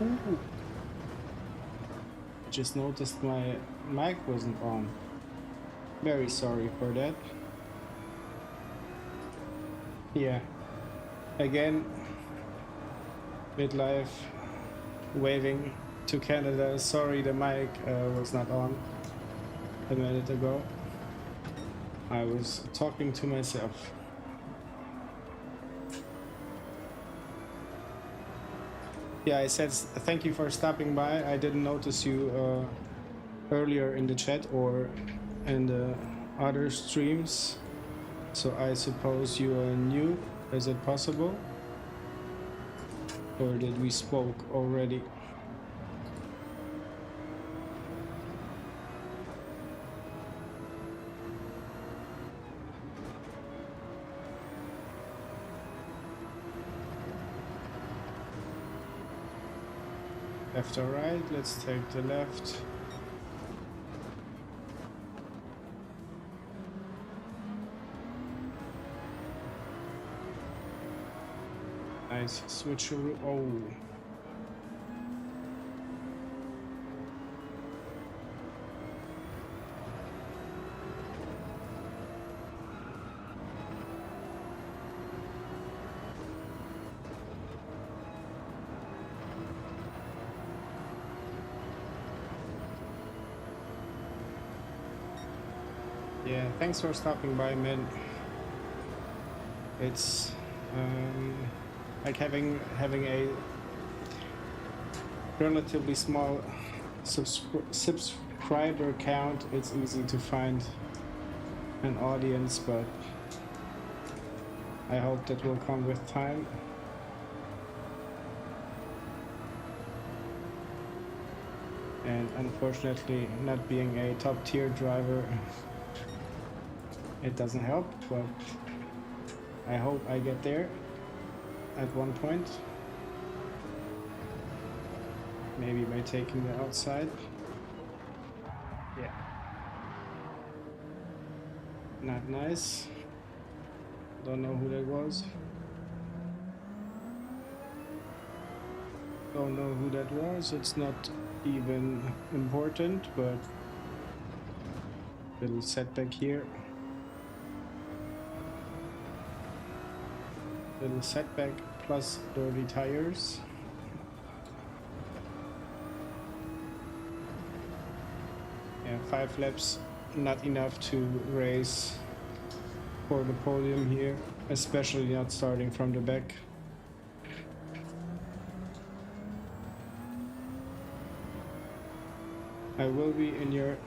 Ooh. I just noticed my mic wasn't on. Very sorry for that. Yeah. Again, midlife, waving to Canada. Sorry, the mic was not on a minute ago. I was talking to myself. Yeah, I said thank you for stopping by. I didn't notice you earlier in the chat or in the other streams, so I suppose you are new. Is it possible? Or did we spoke already? Left or right? Let's take the left. Nice switcheroo. Oh. Yeah, thanks for stopping by, man. It's like having a relatively small subscriber count. It's easy to find an audience, but I hope that will come with time. And unfortunately, not being a top tier driver, it doesn't help, but I hope I get there at one point. Maybe by taking the outside. Yeah. Not nice. Don't know who that was. Don't know who that was. It's not even important, but little setback here. Little setback plus dirty tires. Yeah, 5 laps, not enough to race for the podium here, especially not starting from the back. I will be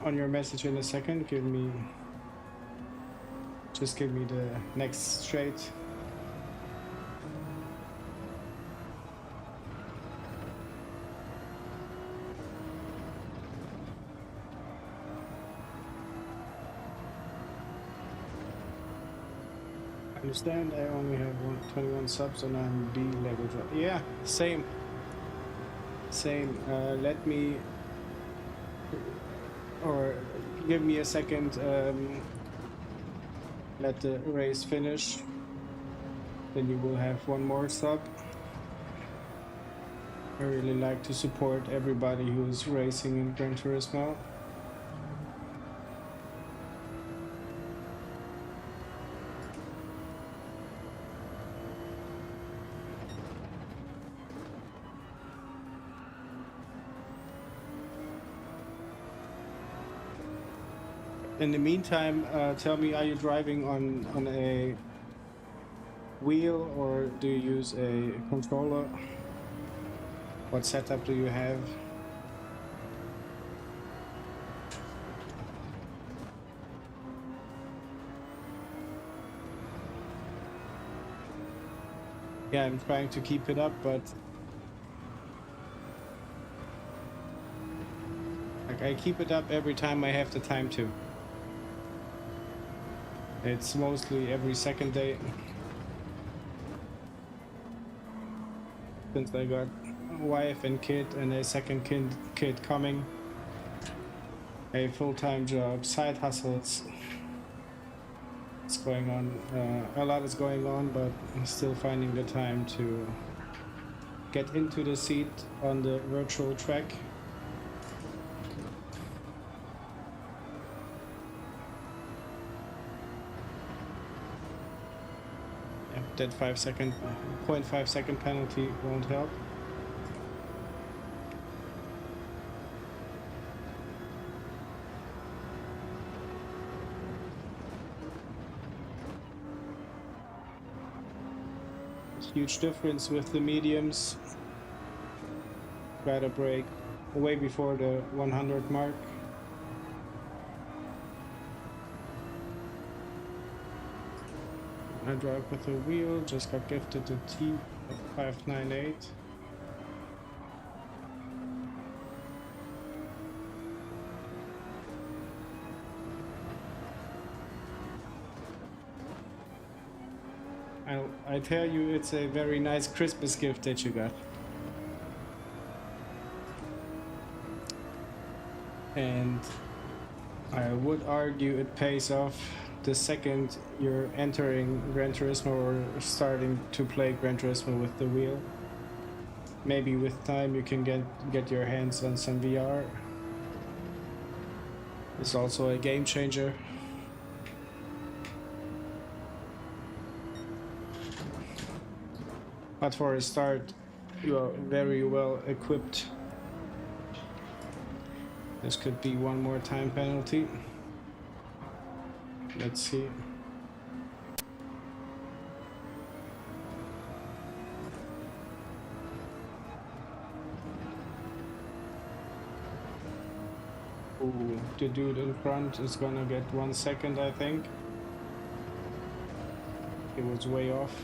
on your message in a second. Just give me the next straight. I understand I only have 21 subs and I'm B level. Yeah, same. Let me, or give me a second, let the race finish, then you will have one more sub. I really like to support everybody who's racing in Gran Turismo. In the meantime, tell me, are you driving on a wheel or do you use a controller? What setup do you have? Yeah, I'm trying to keep it up, but like I keep it up every time I have the time to. It's mostly every second day since I got a wife and kid and a second kid coming, a full-time job, side hustles. It's going on, a lot is going on, but I'm still finding the time to get into the seat on the virtual track. Yeah, that 0.5 second penalty won't help. Huge difference with the mediums. Try to brake way before the 100 mark. I drive with a wheel, just got gifted the T of 598. I tell you, it's a very nice Christmas gift that you got. And I would argue it pays off the second you're entering Gran Turismo or starting to play Gran Turismo with the wheel. Maybe with time you can get your hands on some VR. It's also a game changer. But for a start, you are very well equipped. This could be one more time penalty. Let's see. Ooh, the dude in front is gonna get 1 second, I think. It was way off.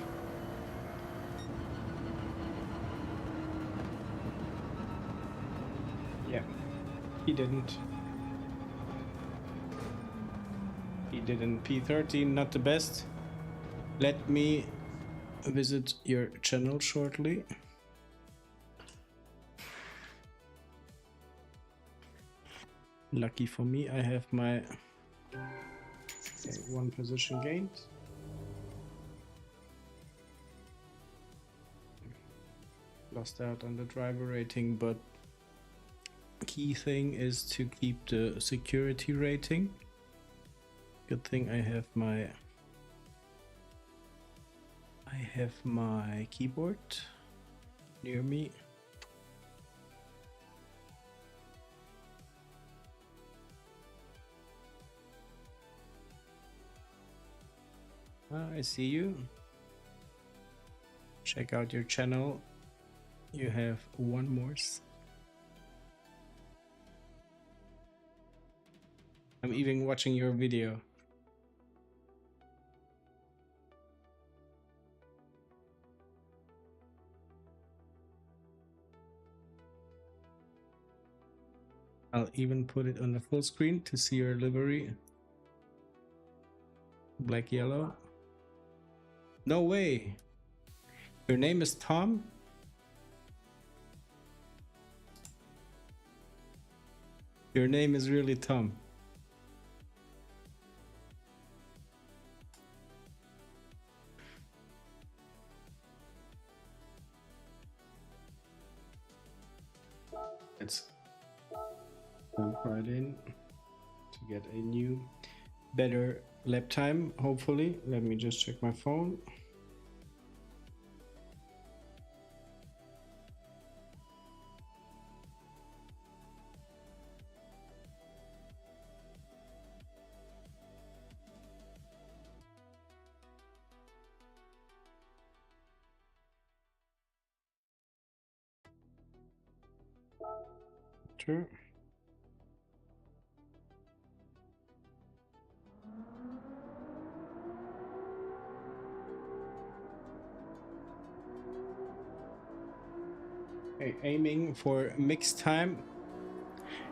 Yeah, he didn't. He didn't. P13, not the best. Let me visit your channel shortly. Lucky for me, I have my one position gained. Lost out on the driver rating, but key thing is to keep the security rating. Good thing I have my keyboard near me. I see you. Check out your channel. You have one more. I'm even watching your video. I'll even put it on the full screen to see your livery. Black, yellow. No way. Your name is Tom? Your name is really Tom. Let's jump right in to get a new, better lap time, hopefully. Let me just check my phone. Sure. Okay, aiming for mixed time.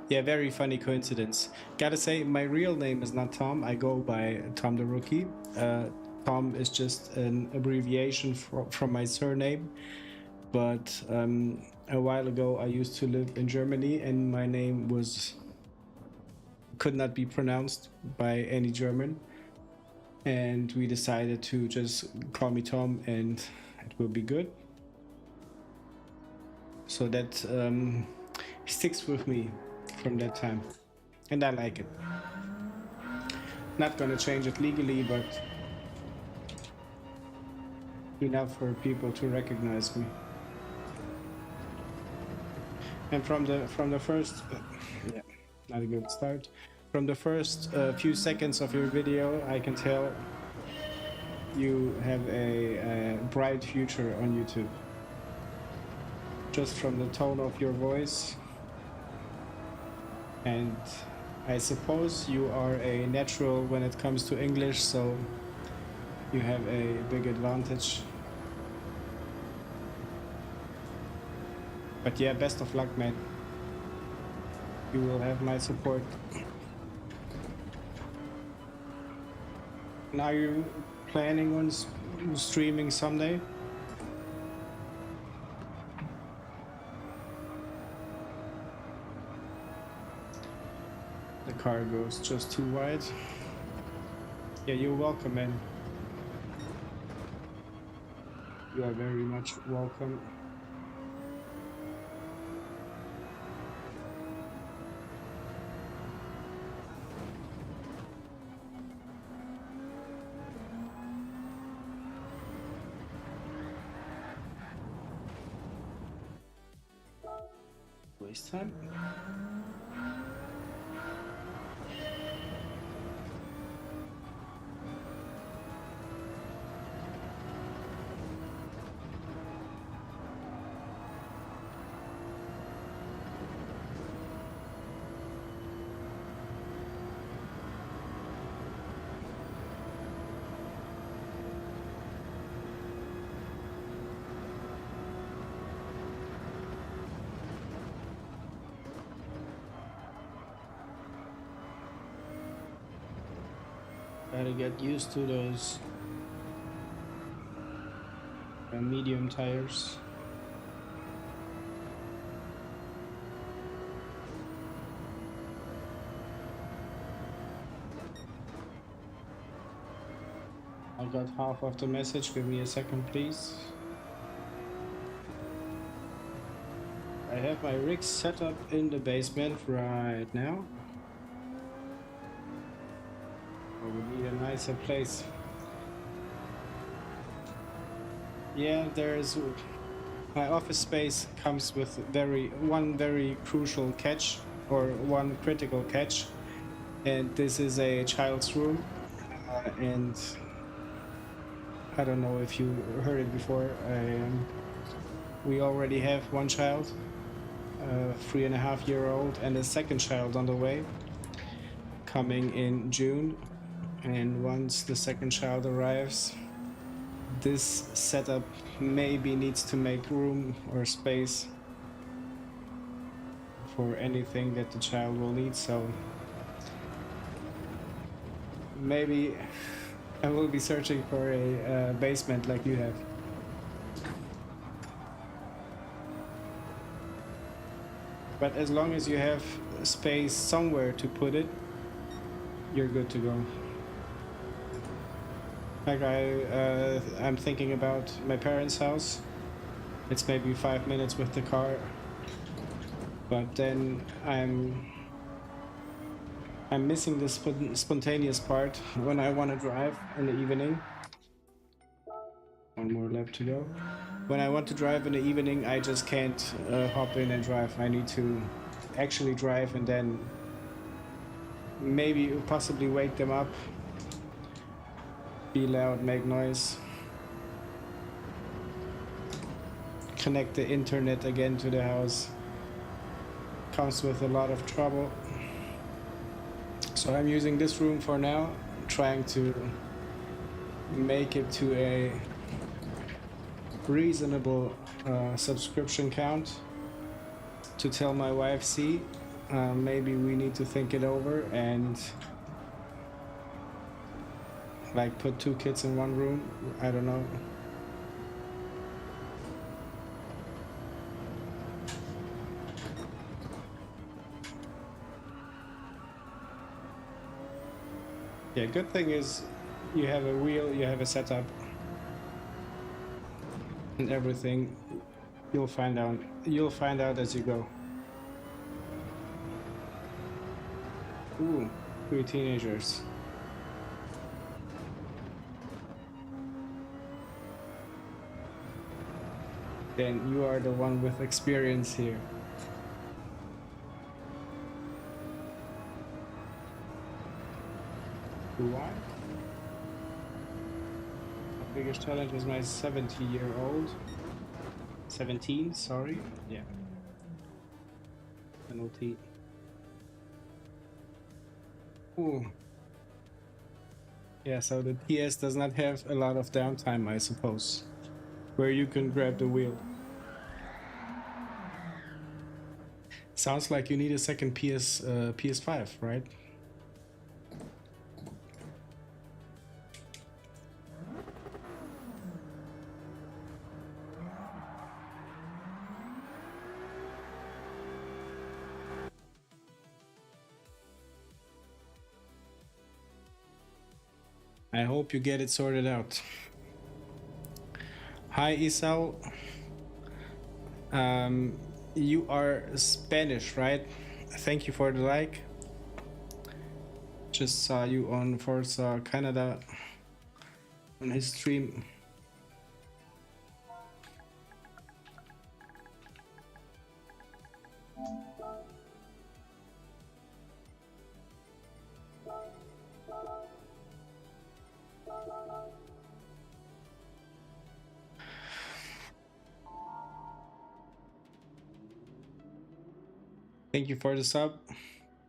Yeah, very funny coincidence. Gotta say, my real name is not Tom. I go by Tom the Rookie. Tom is just an abbreviation from my surname. But a while ago, I used to live in Germany, and my name could not be pronounced by any German. And we decided to just call me Tom, and it will be good. So that sticks with me from that time, and I like it. Not gonna change it legally, but enough for people to recognize me. And from the first, yeah, not a good start. From the first few seconds of your video, I can tell you have a bright future on YouTube. Just from the tone of your voice. And I suppose you are a natural when it comes to English, so you have a big advantage. But yeah, best of luck, man. You will have my support. And are you planning on streaming someday? The car goes just too wide. Yeah, you're welcome, man. You are very much welcome. Waste time. Gotta get used to those medium tires. I got half of the message, give me a second please. I have my rig set up in the basement right now. Oh, we need a nicer place. Yeah, there's... My office space comes with one very crucial catch, or one critical catch. And this is a child's room. And I don't know if you heard it before. We already have one child, 3.5-year-old, and a second child on the way, coming in June. And once the second child arrives, this setup maybe needs to make room or space for anything that the child will need. So maybe I will be searching for a basement like you have. But as long as you have space somewhere to put it, you're good to go. Like I'm thinking about my parents' house. It's maybe 5 minutes with the car, but then I'm missing the spontaneous part when I want to drive in the evening. One more lap to go. When I want to drive in the evening, I just can't hop in and drive. I need to actually drive and then maybe possibly wake them up. Be loud, make noise. Connect the internet again to the house. Comes with a lot of trouble. So I'm using this room for now, trying to make it to a reasonable subscription count. To tell my wife, see, maybe we need to think it over and like put 2 kids in one room. I don't know. Yeah, good thing is you have a wheel, you have a setup and everything. You'll find out. You'll find out as you go. Ooh, 3 teenagers. Then you are the one with experience here. Do I? My biggest challenge is my 70-year-old. 17, sorry. Yeah. Penalty. Ooh. Yeah, so the PS does not have a lot of downtime, I suppose, where you can grab the wheel. Sounds like you need a second PS5, right? I hope you get it sorted out. Hi, Isao. You are Spanish, right? Thank you for the like. Just saw you on Forza Canada on his stream. Thank you for the sub.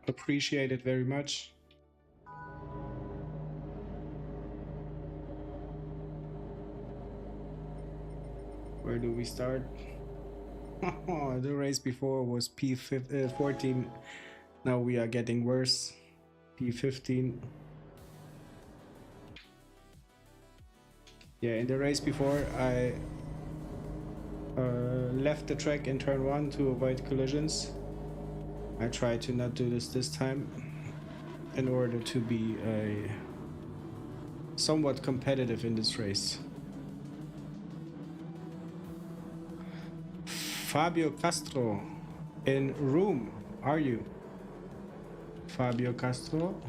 Appreciate it very much. Where do we start? The race before was P14. Now we are getting worse. P15. Yeah, in the race before I left the track in turn 1 to avoid collisions. I try to not do this time in order to be somewhat competitive in this race. Fabio Castro in room, are you? Fabio Castro?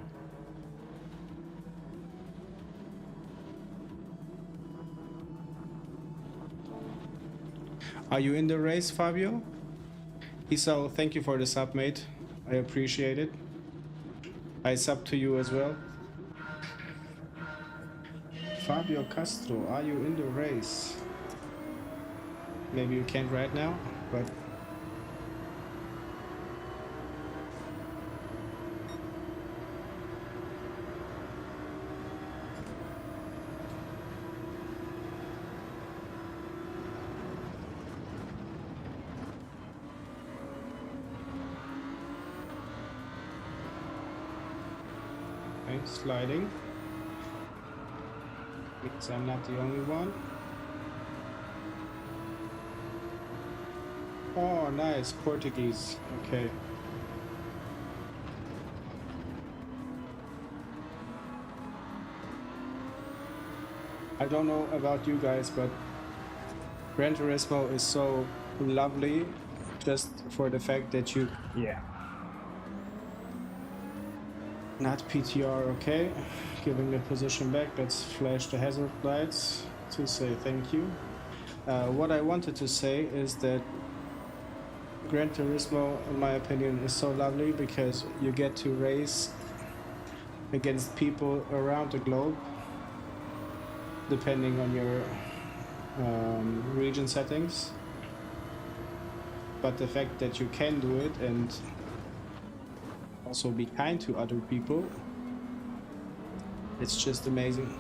Are you in the race, Fabio? Isao, thank you for the sub, mate. I appreciate it. I sub to you as well. Fabio Castro, are you in the race? Maybe you can't right now, but... Okay, sliding. Because I'm not the only one. Oh, nice, Portuguese. Okay. I don't know about you guys, but Gran Turismo is so lovely just for the fact that you... Yeah. Not PTR, okay. Giving the position back, let's flash the hazard lights to say thank you. What I wanted to say is that Gran Turismo, in my opinion, is so lovely because you get to race against people around the globe, depending on your region settings. But the fact that you can do it and also be kind to other people, it's just amazing.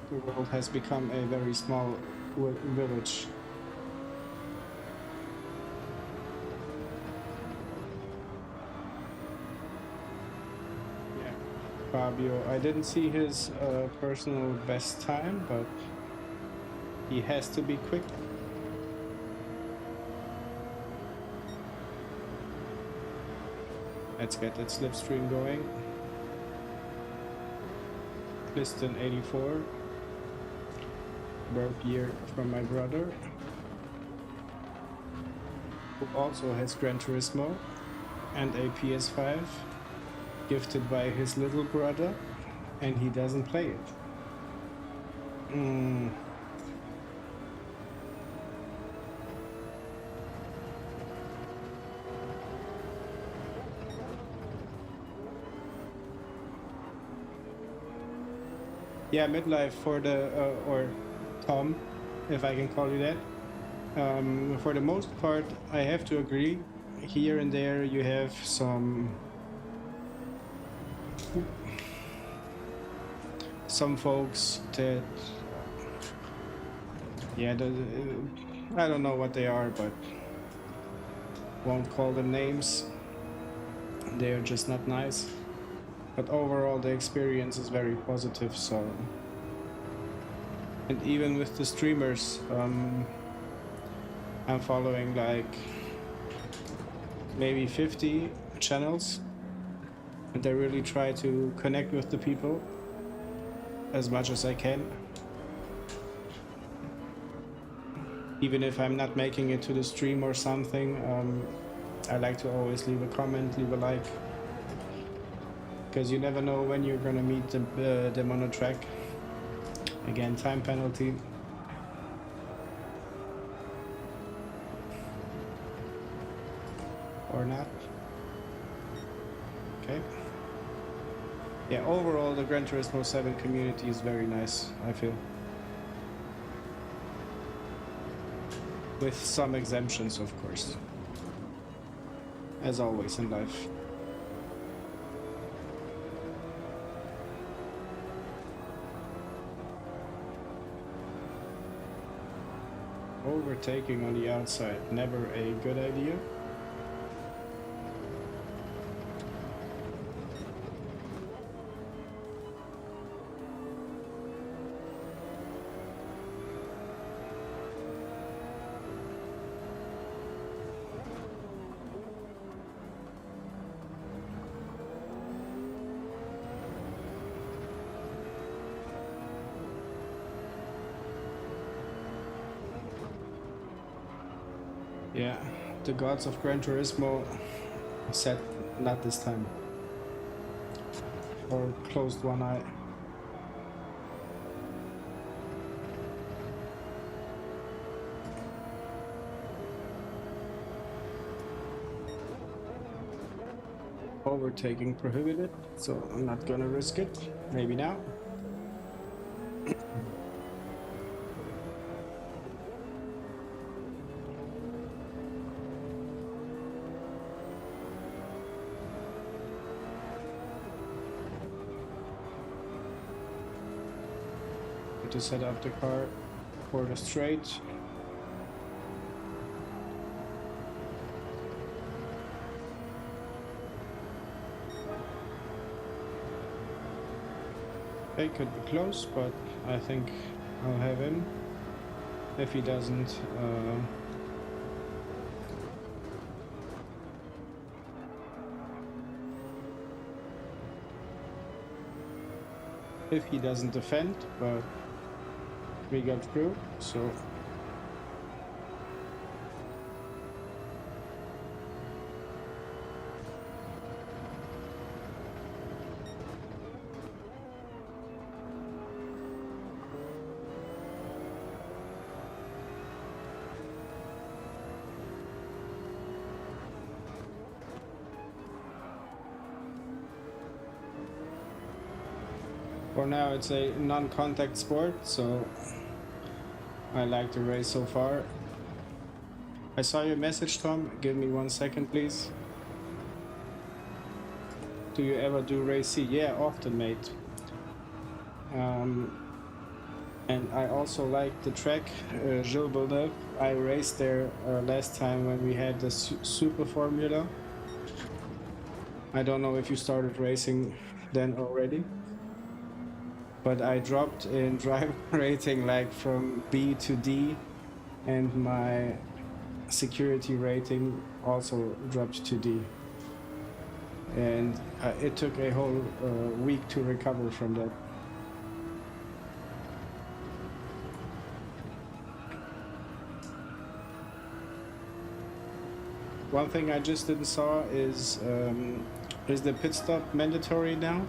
The world has become a very small village. Yeah, Fabio, I didn't see his personal best time, but he has to be quick. Let's get that slipstream going. Piston 84. birth year from my brother, who also has Gran Turismo and a PS5 gifted by his little brother, and he doesn't play it. Yeah, midlife for the or Tom, if I can call you that. For the most part, I have to agree. Here and there, you have some folks that, yeah, I don't know what they are, but won't call them names. They are just not nice. But overall, the experience is very positive. So, and even with the streamers, I'm following like maybe 50 channels, and I really try to connect with the people as much as I can. Even if I'm not making it to the stream or something, I like to always leave a comment, leave a like, because you never know when you're gonna meet them on a track. Again, time penalty. Or not. Okay. Yeah, overall the Gran Turismo 7 community is very nice, I feel. With some exemptions, of course. As always in life. Overtaking on the outside, never a good idea. Yeah, the gods of Gran Turismo said not this time. Or closed one eye. Overtaking prohibited, so I'm not gonna risk it. Maybe now. To set up the car for the straight. They could be close, but I think I'll have him. If he doesn't, defend, but we got through, so for now it's a non-contact sport, so I like the race so far. I saw your message, Tom. Give me 1 second, please. Do you ever do race C? Yeah, often, mate. And I also like the track, Gilles Villeneuve. I raced there last time when we had the Super Formula. I don't know if you started racing then already. But I dropped in driver rating like from B to D, and my security rating also dropped to D. And it took a whole week to recover from that. One thing I just didn't saw is the pit stop mandatory now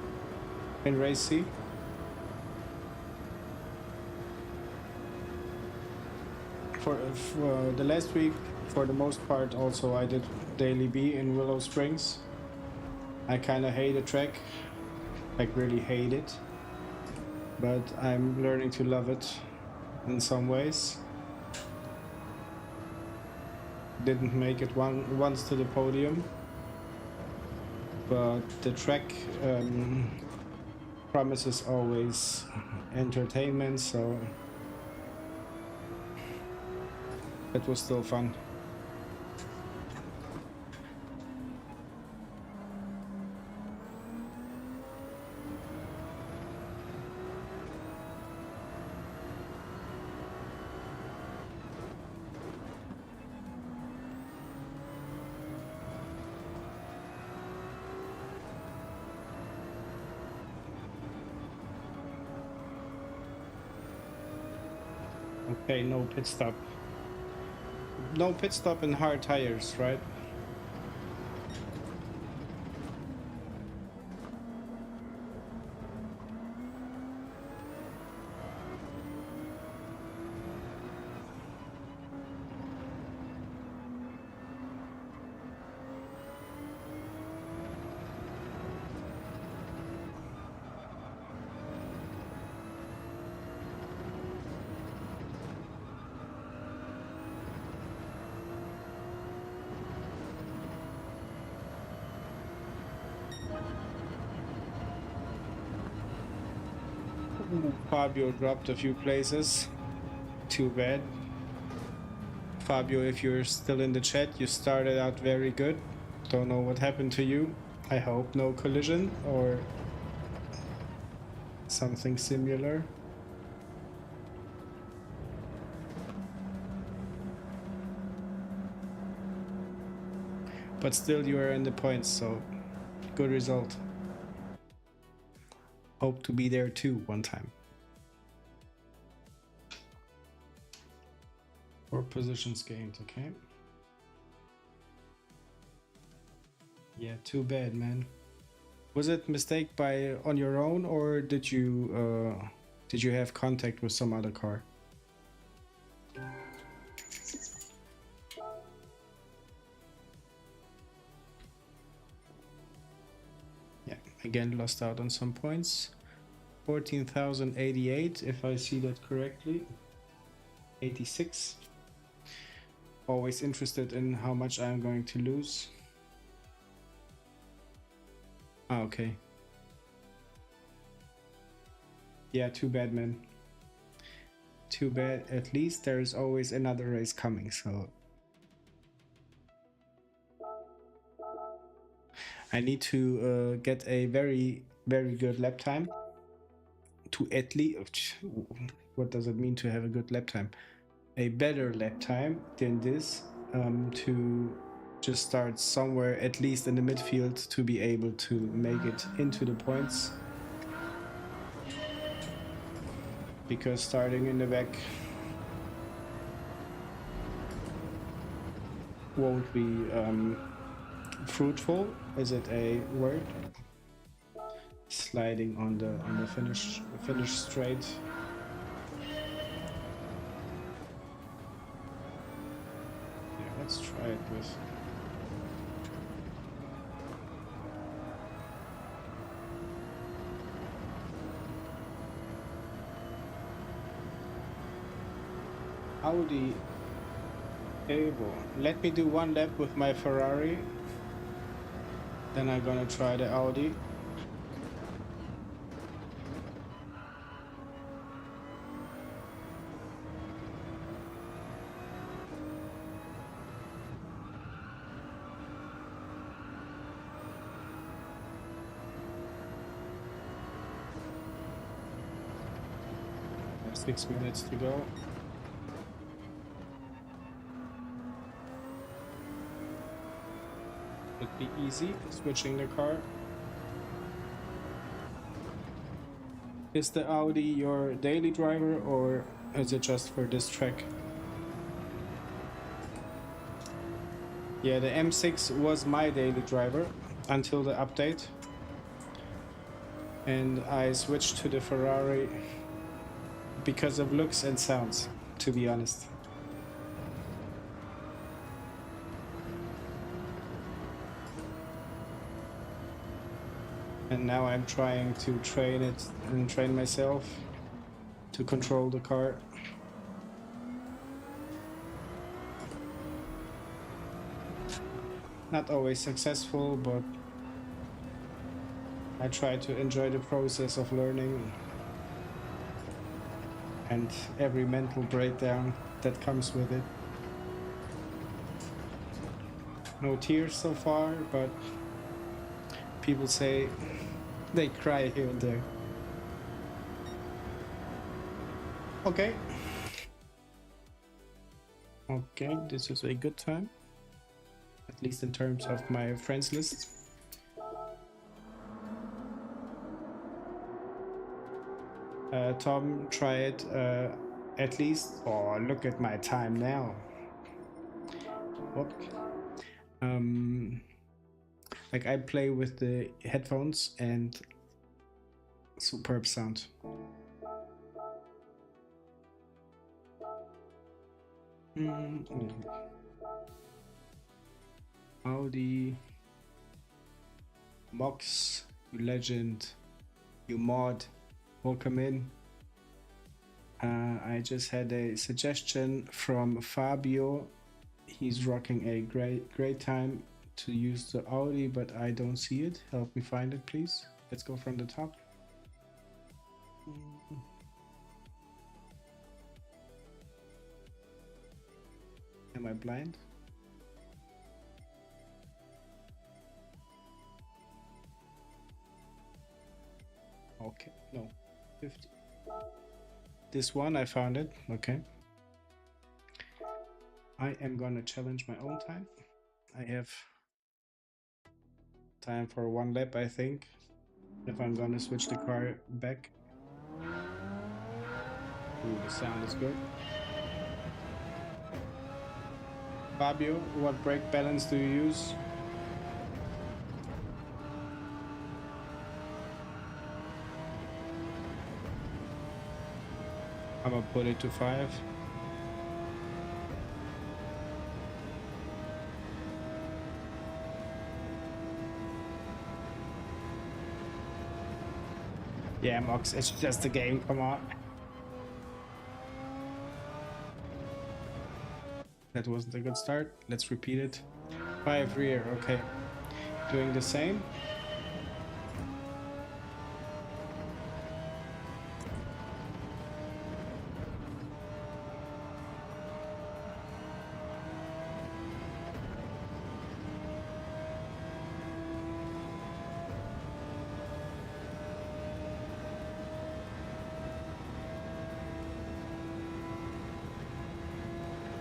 in Race C? For the last week, for the most part, also I did daily B in Willow Springs. I kind of hate the track, like really hate it, but I'm learning to love it in some ways. Didn't make it once to the podium, but the track promises always entertainment, so it was still fun. Okay, no pit stop. No pit stop in hard tires, right? Fabio dropped a few places. Too bad. Fabio, if you're still in the chat, you started out very good. Don't know what happened to you. I hope no collision or something similar. But still you are in the points, so good result. Hope to be there too one time. 4 positions gained, okay. Yeah, too bad, man. Was it mistake by on your own, or did you have contact with some other car? Yeah, again lost out on some points. 14,088 if I see that correctly. 86. Always interested in how much I'm going to lose. Ah, okay. Yeah, too bad, man. Too bad. At least there's always another race coming, so I need to get a very, very good lap time to at least, what does it mean to have a good lap time? A better lap time than this, to just start somewhere at least in the midfield to be able to make it into the points, because starting in the back won't be fruitful. Is it a word? Sliding on the finish straight. Yeah, let's try it with. Audi able. Let me do one lap with my Ferrari. Then I'm gonna try the Audi. There's 6 minutes to go. It'd be easy switching the car. Is the Audi your daily driver, or is it just for this track? Yeah, the M6 was my daily driver until the update. And I switched to the Ferrari because of looks and sounds, to be honest. And now I'm trying to train it and train myself to control the car. Not always successful, but I try to enjoy the process of learning and every mental breakdown that comes with it. No tears so far, but people say they cry here and there. Okay. Okay, this is a good time. At least in terms of my friends list. Tom tried at least. Oh, look at my time now. Whoop. Like I play with the headphones and superb sound. Audi Mox, you legend, you mod, welcome in. I just had a suggestion from Fabio. He's rocking a great time to use the Audi, but I don't see it. Help me find it, please. Let's go from the top. Am I blind? Okay, no, 50. This one, I found it. Okay. I am gonna challenge my own time. I have time for one lap, I think. If I'm gonna switch the car back. Ooh, the sound is good. Fabio, what brake balance do you use? I'm gonna put it to 5. Yeah, Mox, it's just a game, come on. That wasn't a good start. Let's repeat it. 5 rear, okay. Doing the same.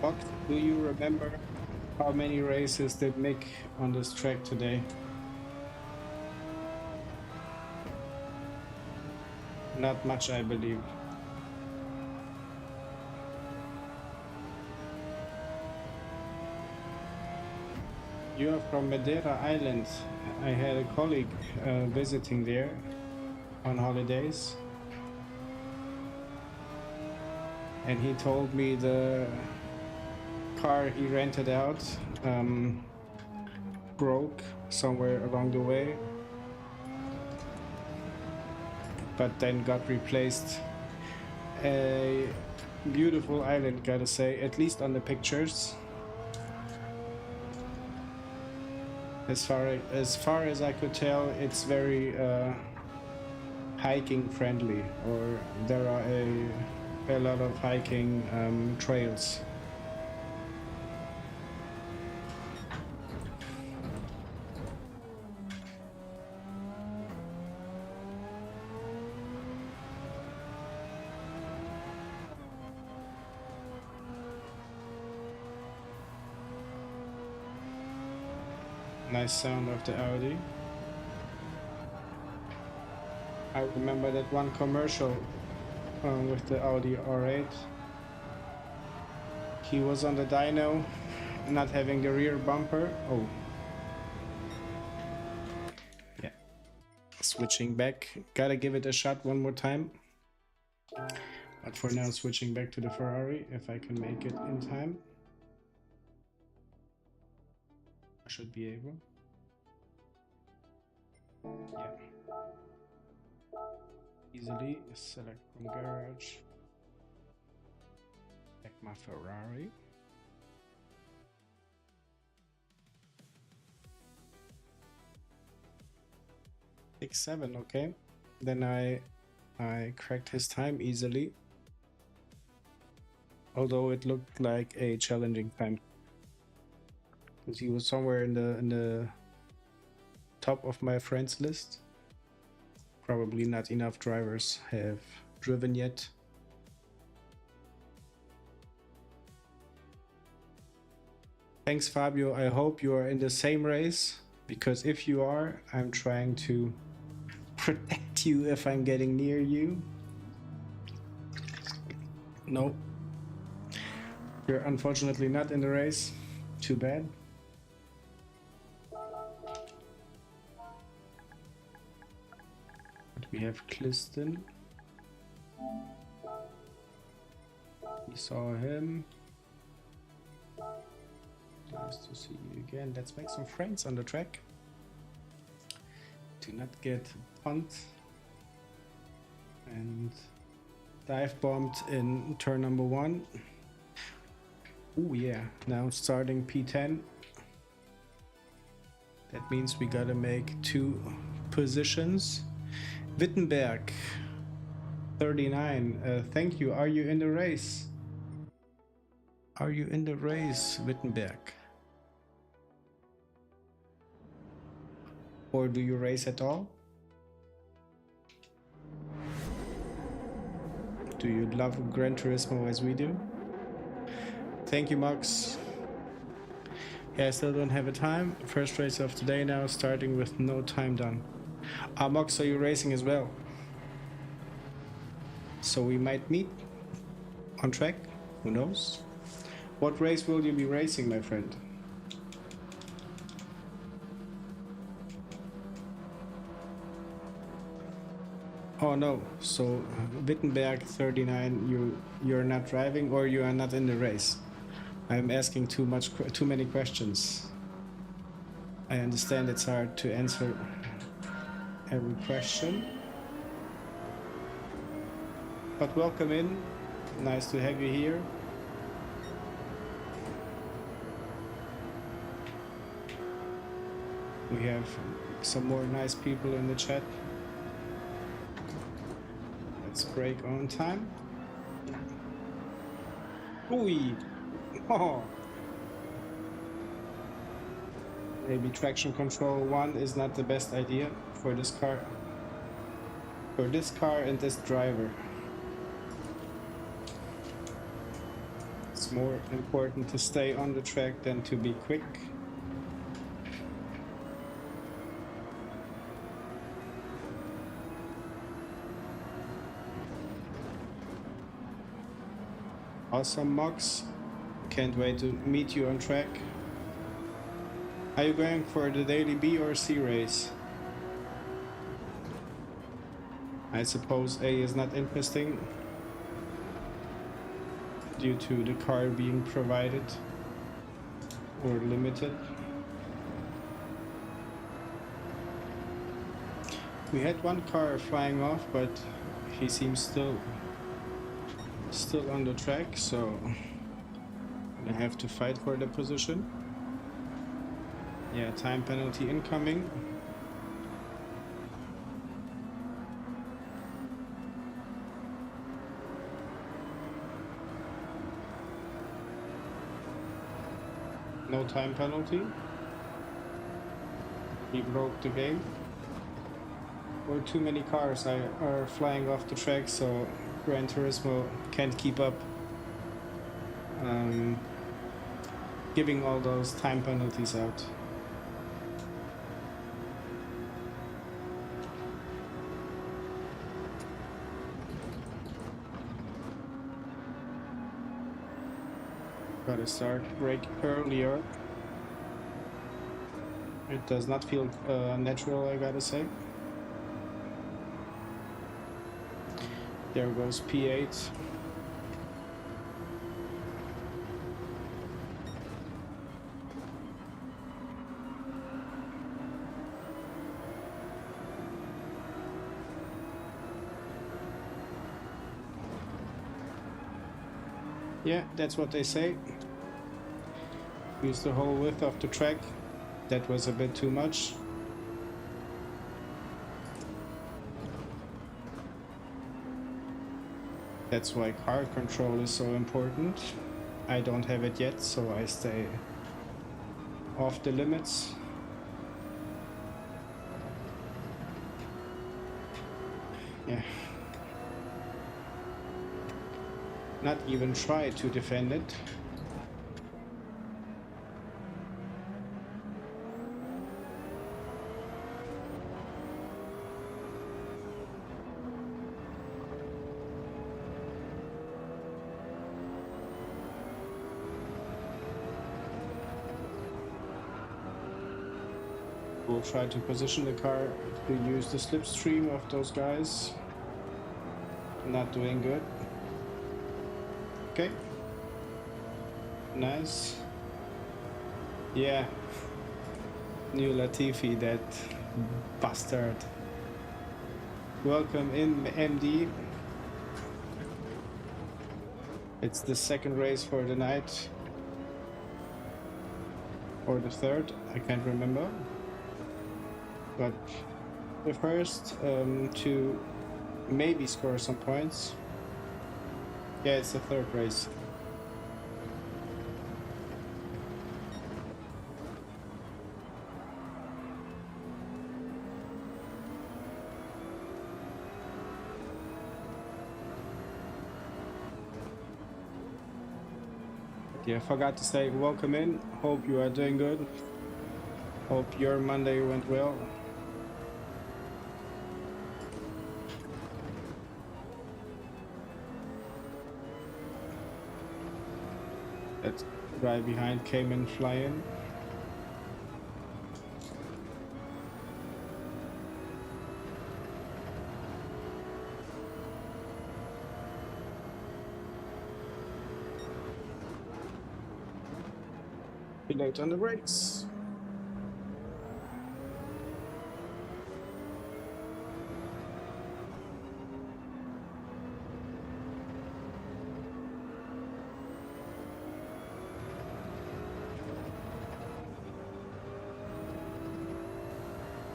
Fox, do you remember how many races did Mick on this track today? Not much, I believe. You are from Madeira Island. I had a colleague visiting there on holidays. And he told me the car he rented out broke somewhere along the way, but then got replaced. A beautiful island, gotta say, at least on the pictures. As far as I could tell, it's very hiking friendly, or there are a lot of hiking trails. Nice sound of the Audi. I remember that one commercial with the Audi R8. He was on the dyno not having the rear bumper. Oh. Yeah. Switching back. Gotta give it a shot one more time. But for now, switching back to the Ferrari, if I can make it in time. I should be able. Yeah. Easily select from garage. Back my Ferrari. GT7, okay. Then I cracked his time easily. Although it looked like a challenging time. Because he was somewhere in the top of my friends list. Probably not enough drivers have driven yet. Thanks, Fabio. I hope you are in the same race, because if you are, I'm trying to protect you if I'm getting near you. No. You're unfortunately not in the race. Too bad. But we have Cliston. We saw him. Nice to see you again. Let's make some friends on the track. Do not get pumped and dive bombed in turn number 1. Oh yeah, now starting P10. That means we gotta make 2 positions. Wittenberg 39. Thank you. Are you in the race? Are you in the race, Wittenberg? Or do you race at all? Do you love Gran Turismo as we do? Thank you, Max. Yeah, I still don't have a time. First race of the day now, starting with no time done. Ah, Max, are you racing as well? So we might meet on track. Who knows? What race will you be racing, my friend? Oh no, so Wittenberg 39, you're not driving or you are not in the race. I'm asking too many questions. I understand it's hard to answer every question. But welcome in. Nice to have you here. We have some more nice people in the chat. Let's break on time. Ooh. Oh. Maybe traction control 1 is not the best idea for this car. For this car and this driver. It's more important to stay on the track than to be quick. Awesome, Mox. Can't wait to meet you on track. Are you going for the daily B or C race? I suppose A is not interesting due to the car being provided or limited. We had one car flying off, but he seems still on the track, so I have to fight for the position. Yeah, time penalty incoming. No time penalty. He broke the game. Or too many cars are flying off the track, so Gran Turismo can't keep up giving all those time penalties out. Gotta start brake earlier. It does not feel natural, I gotta say. There goes P8. Yeah, that's what they say. Use the whole width of the track. That was a bit too much. That's why car control is so important. I don't have it yet, so I stay off the limits. Yeah. Not even try to defend it. We'll try to position the car to use the slipstream of those guys. Not doing good. Okay. Nice. Yeah. New Latifi, that bastard. Welcome in, MD. It's the second race for the night. Or the third, I can't remember. But the first to maybe score some points. Yeah, it's the third race. Yeah, forgot to say welcome in. Hope you are doing good. Hope your Monday went well. That guy behind came in flying. Be late on the brakes.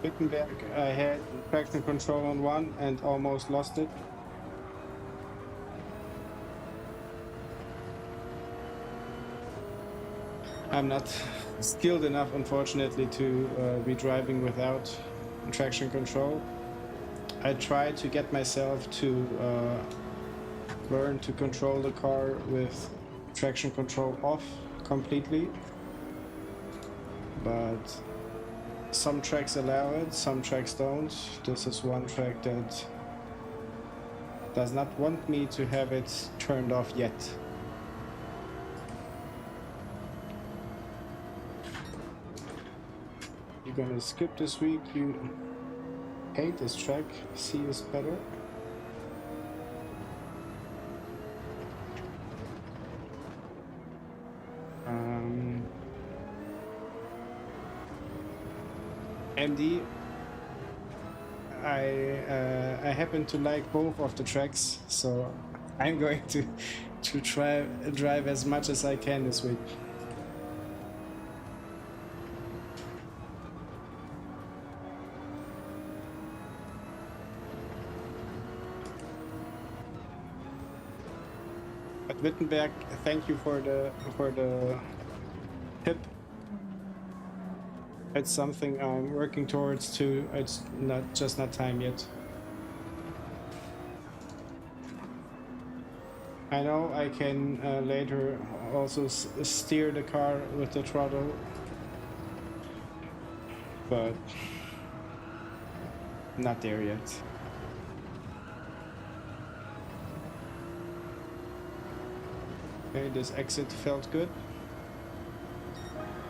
Wittenberg, I had traction control on one and almost lost it. I'm not skilled enough, unfortunately, to be driving without traction control. I try to get myself to learn to control the car with traction control off completely, but some tracks allow it, some tracks don't. This is one track that does not want me to have it turned off yet. You're gonna skip this week, you hate this track, C is better. MD, I happen to like both of the tracks, so I'm going to try drive as much as I can this week. But Wittenberg, thank you for the tip. It's something I'm working towards too. It's not time yet. I know I can later also steer the car with the throttle, but not there yet. Okay, this exit felt good.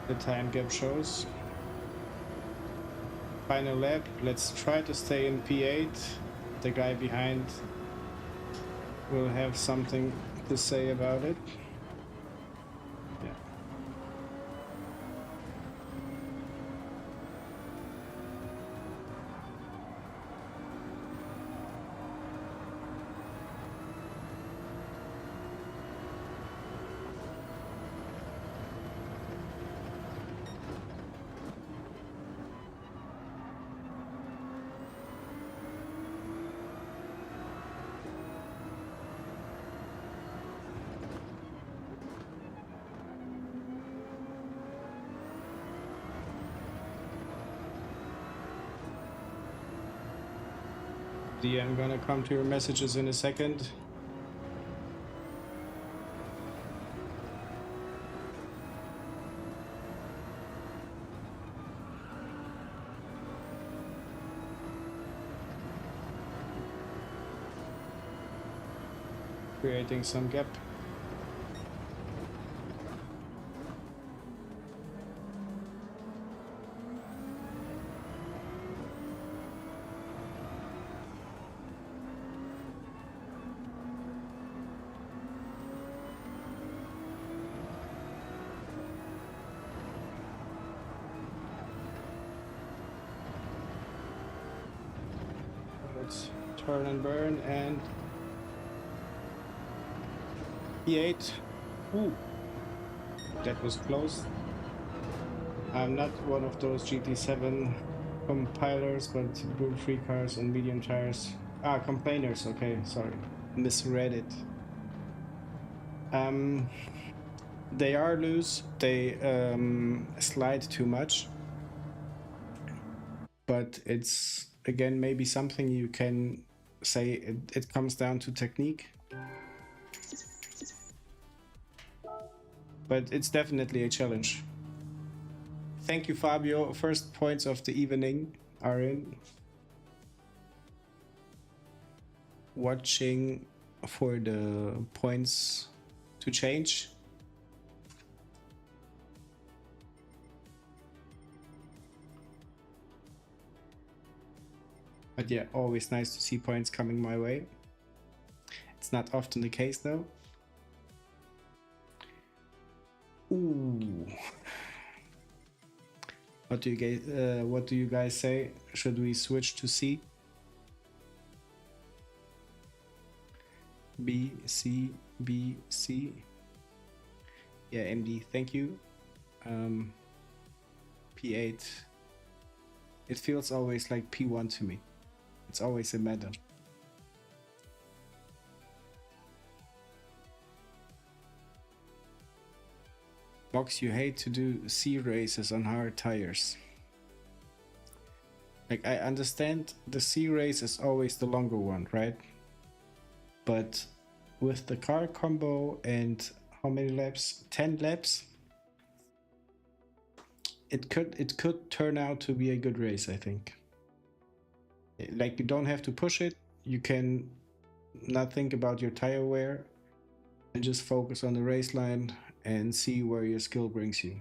The time gap shows. Final lap, let's try to stay in P8. The guy behind will have something to say about it. Yeah. I'm gonna come to your messages in a second. Creating some gap. Let's turn and burn and P8. Ooh, that was close. I'm not one of those GT7 compilers, but Group 3 cars on medium tires. Ah, complainers, okay, sorry. Misread it. They are loose, they slide too much. But it's, again, maybe something you can say it comes down to technique. But it's definitely a challenge. Thank you, Fabio. First points of the evening are in. Watching for the points to change. But yeah, always nice to see points coming my way. It's not often the case though. Ooh. What do you guys say? Should we switch to C? B, C, B, C. Yeah, MD, thank you. P8. It feels always like P1 to me. It's always a matter. Box, you hate to do C races on hard tires. Like, I understand the C race is always the longer one, right? But with the car combo and how many laps? 10 laps? It could turn out to be a good race, I think. Like, you don't have to push it. You can not think about your tire wear and just focus on the race line and see where your skill brings you.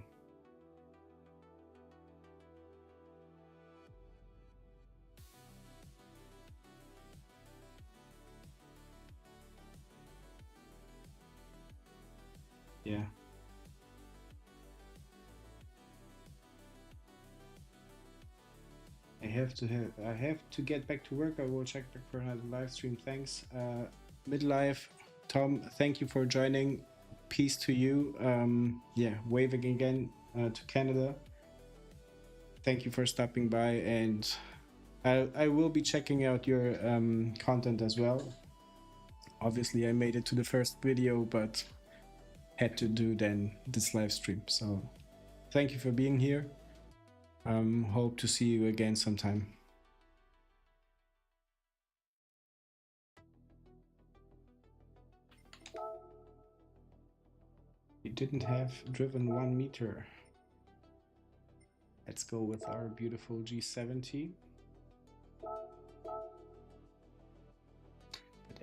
Yeah. I have to get back to work. I will check back for another live stream. Thanks. Midlife, Tom, thank you for joining. Peace to you. Yeah, waving again to Canada. Thank you for stopping by, and I will be checking out your content as well. Obviously, I made it to the first video, but had to do then this live stream. So thank you for being here. Hope to see you again sometime. We didn't have driven 1 meter. Let's go with our beautiful G70. But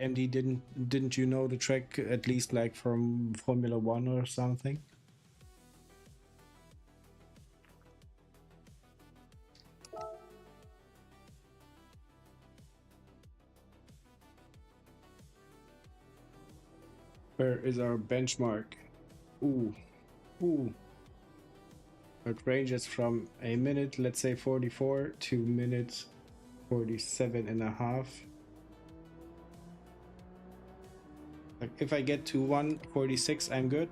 MD, didn't you know the track at least like from Formula One or something? Where is our benchmark? Ooh, ooh. It ranges from a minute, let's say 44, to minute 47 and a half. Like if I get to 1:46, I'm good.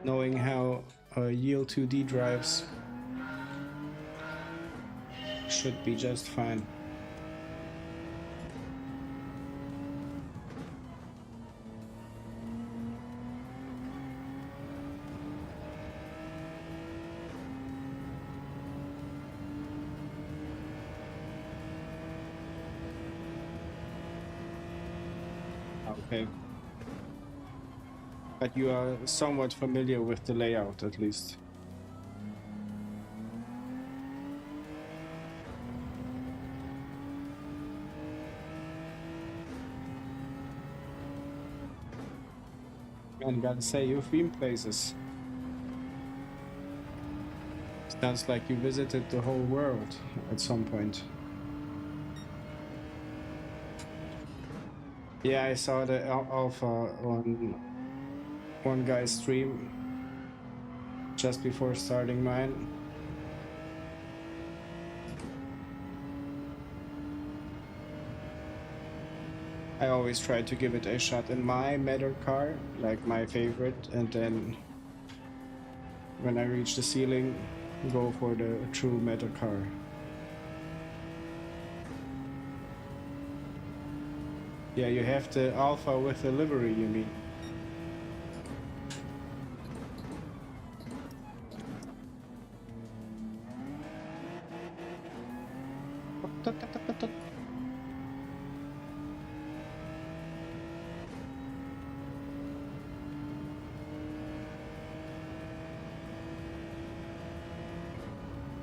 Knowing how Yield 2D drives, should be just fine. Okay. But you are somewhat familiar with the layout, at least. And gotta say, you've been places. Sounds like you visited the whole world at some point. Yeah, I saw the alpha on one guy's stream just before starting mine. I always try to give it a shot in my meta car, like my favorite, and then when I reach the ceiling, go for the true meta car. Yeah, you have the alpha with the livery, you mean?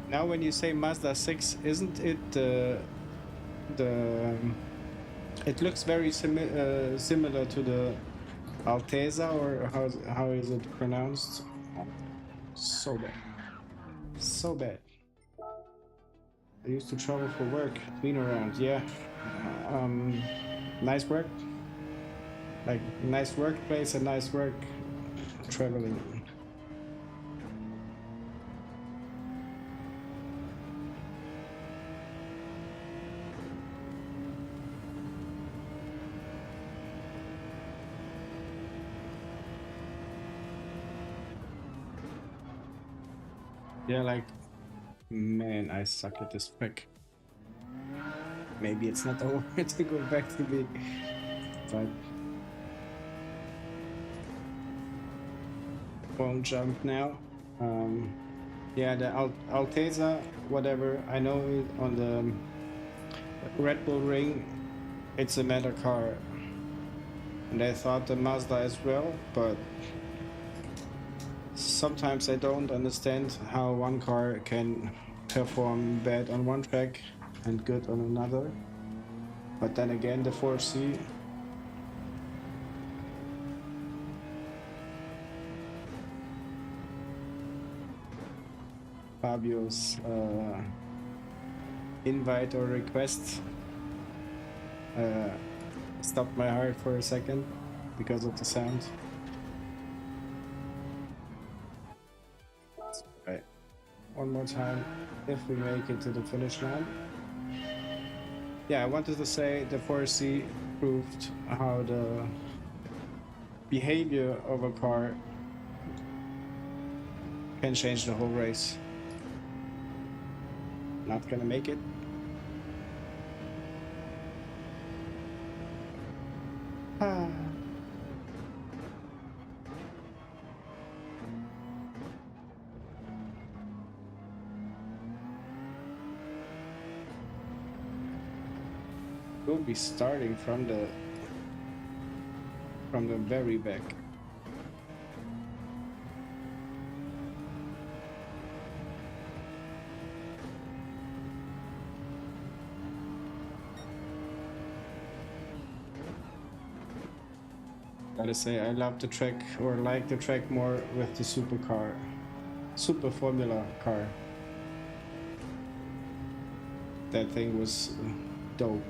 Now when you say Mazda 6, isn't it it looks very similar to the Alteza, or how is it pronounced? So bad. So bad. I used to travel for work, clean around, yeah. Nice work. Like, nice workplace and nice work traveling. Yeah, like, man, I suck at this trick. Maybe it's not over to go back to the, but won't jump now. Yeah, the Alteza, whatever. I know it on the Red Bull Ring, it's a meta car, and I thought the Mazda as well, but sometimes I don't understand how one car can perform bad on one track and good on another. But then again, the 4C, Fabio's invite or request stopped my heart for a second because of the sound. Right. One more time, if we make it to the finish line. Yeah, I wanted to say the 4C proved how the behavior of a car can change the whole race. Not gonna make it. We'll be starting from the very back. Gotta say, I love the track, or like the track more with the Super Formula car. That thing was dope.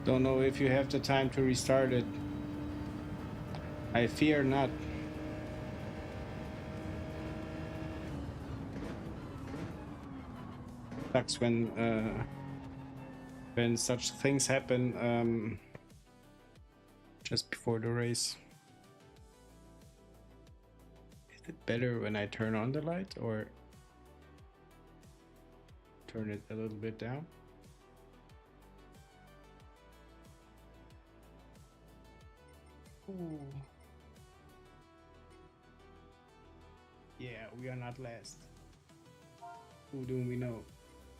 Don't know if you have the time to restart it. I fear not. Sucks when such things happen just before the race. Is it better when I turn on the light or turn it a little bit down? Ooh. Yeah, we are not last. Who do we know?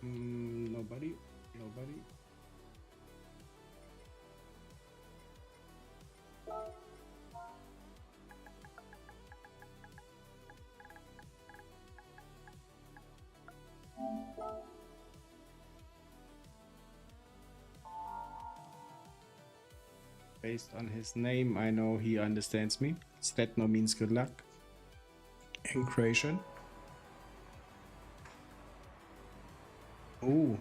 Nobody. Nobody. Based on his name, I know he understands me. Stetno means good luck in Croatian. Ooh.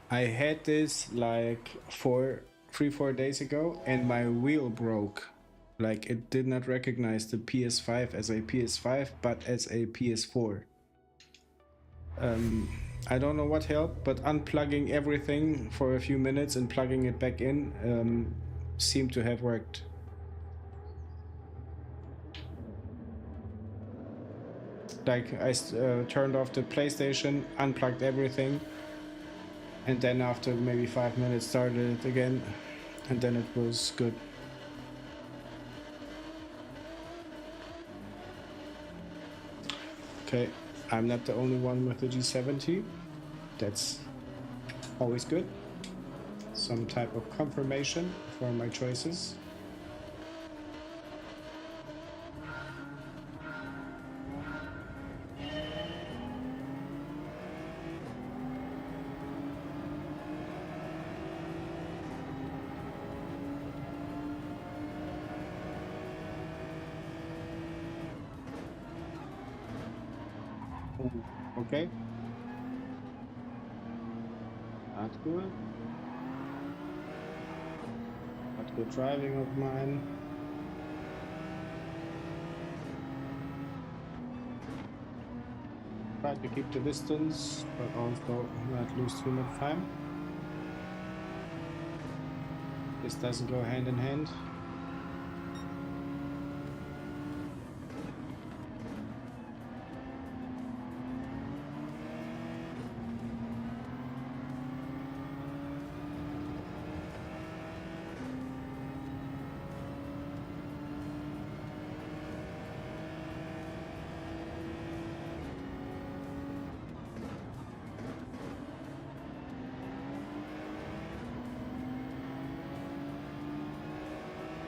I had this like 3-4 days ago and my wheel broke. Like it did not recognize the PS5 as a PS5 but as a PS4. I don't know what helped, but unplugging everything for a few minutes and plugging it back in seemed to have worked. Like I turned off the PlayStation, unplugged everything, and then after maybe 5 minutes started it again, and then it was good. Okay, I'm not the only one with the G7. That's always good. Some type of confirmation for my choices. Okay. Not good. Not good driving of mine. Try to keep the distance, but also not lose too much time. This doesn't go hand in hand.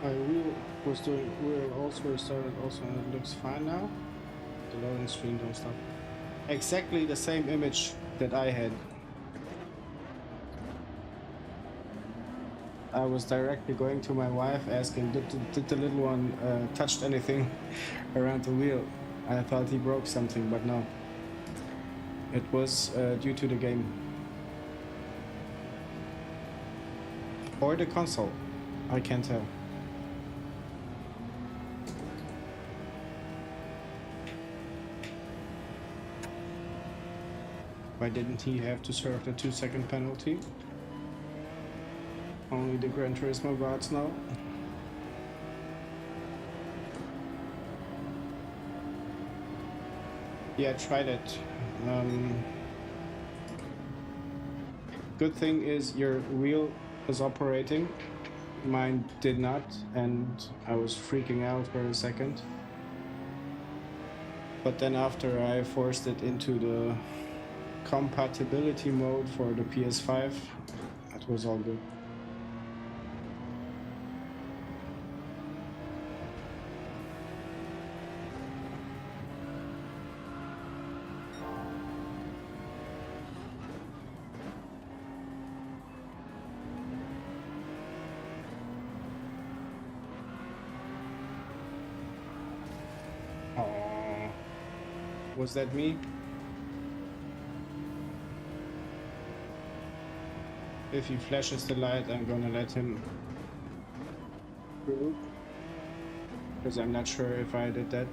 My wheel was doing wheel also restarted also, and it looks fine now. The loading screen don't stop. Exactly the same image that I had. I was directly going to my wife asking, did the little one touched anything around the wheel? I thought he broke something, but no. It was due to the game. Or the console. I can't tell. Why didn't he have to serve the 2-second penalty? Only the Gran Turismo gods know. Yeah, tried it. Good thing is your wheel is operating. Mine did not, and I was freaking out for a second. But then after I forced it into the compatibility mode for the PS5, that was all good. Oh, was that me? If he flashes the light, I'm gonna let him through, because I'm not sure if I did that.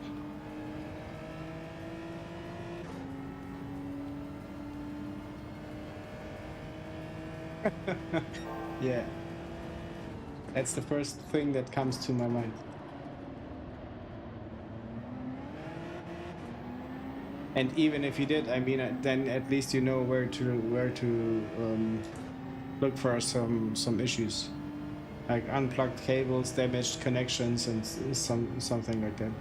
Yeah, that's the first thing that comes to my mind. And even if you did, I mean, then at least you know where to look for some issues, like unplugged cables, damaged connections, and something like that.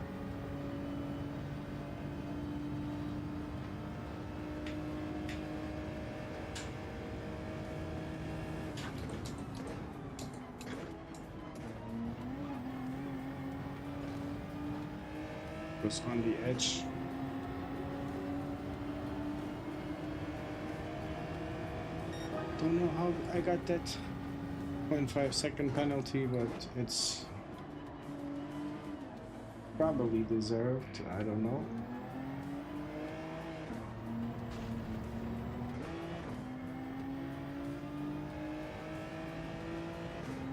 Was on the edge. Don't know how I got that 0.5-second penalty, but it's probably deserved. I don't know.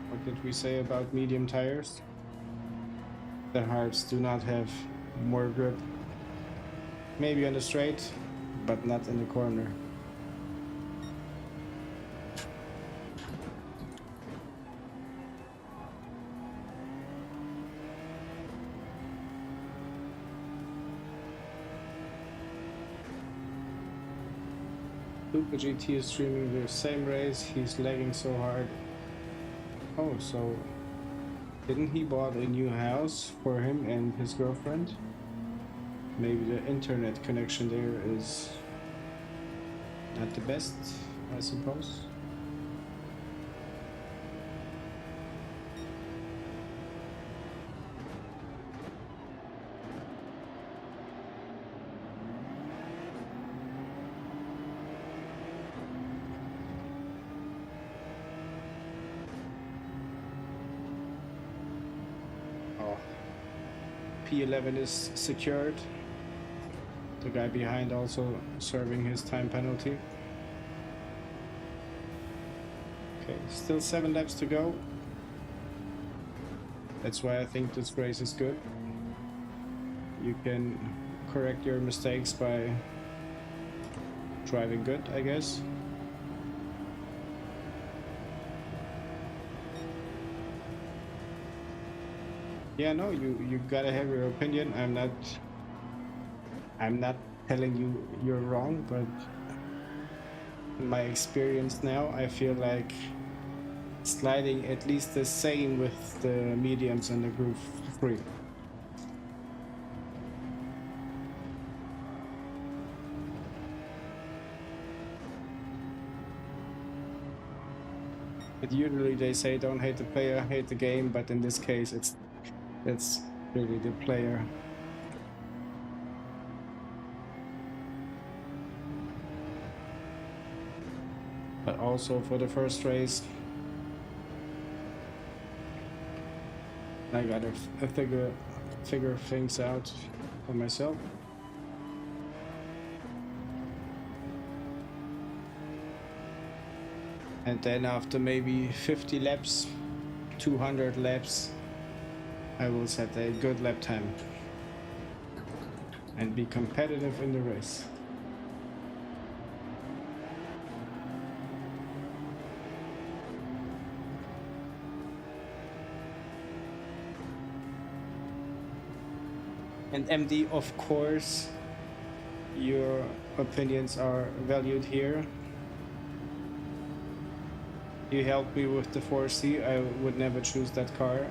What did we say about medium tires? The hards do not have more grip. Maybe on the straight, but not in the corner. Super GT is streaming the same race. He's lagging so hard. Oh, so didn't he bought a new house for him and his girlfriend? Maybe the internet connection there is not the best, I suppose. P11 is secured. The guy behind also serving his time penalty. Okay, still 7 laps to go. That's why I think this race is good. You can correct your mistakes by driving good, I guess. Yeah, no, you gotta have your opinion. I'm not telling you you're wrong, but in my experience now, I feel like sliding at least the same with the mediums and the Group 3. But usually they say don't hate the player, hate the game, but in this case it's really the player. But also for the first race, I gotta figure things out for myself. And then after maybe 50 laps, 200 laps, I will set a good lap time and be competitive in the race. And MD, of course, your opinions are valued here. You helped me with the 4C. I would never choose that car.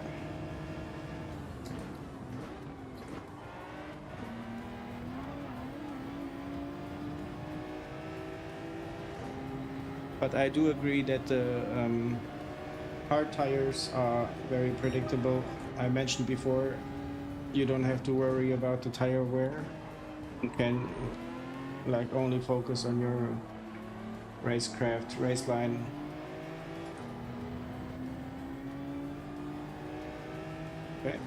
But I do agree that the hard tires are very predictable. I mentioned before, you don't have to worry about the tire wear. You can like only focus on your racecraft, race line. Okay.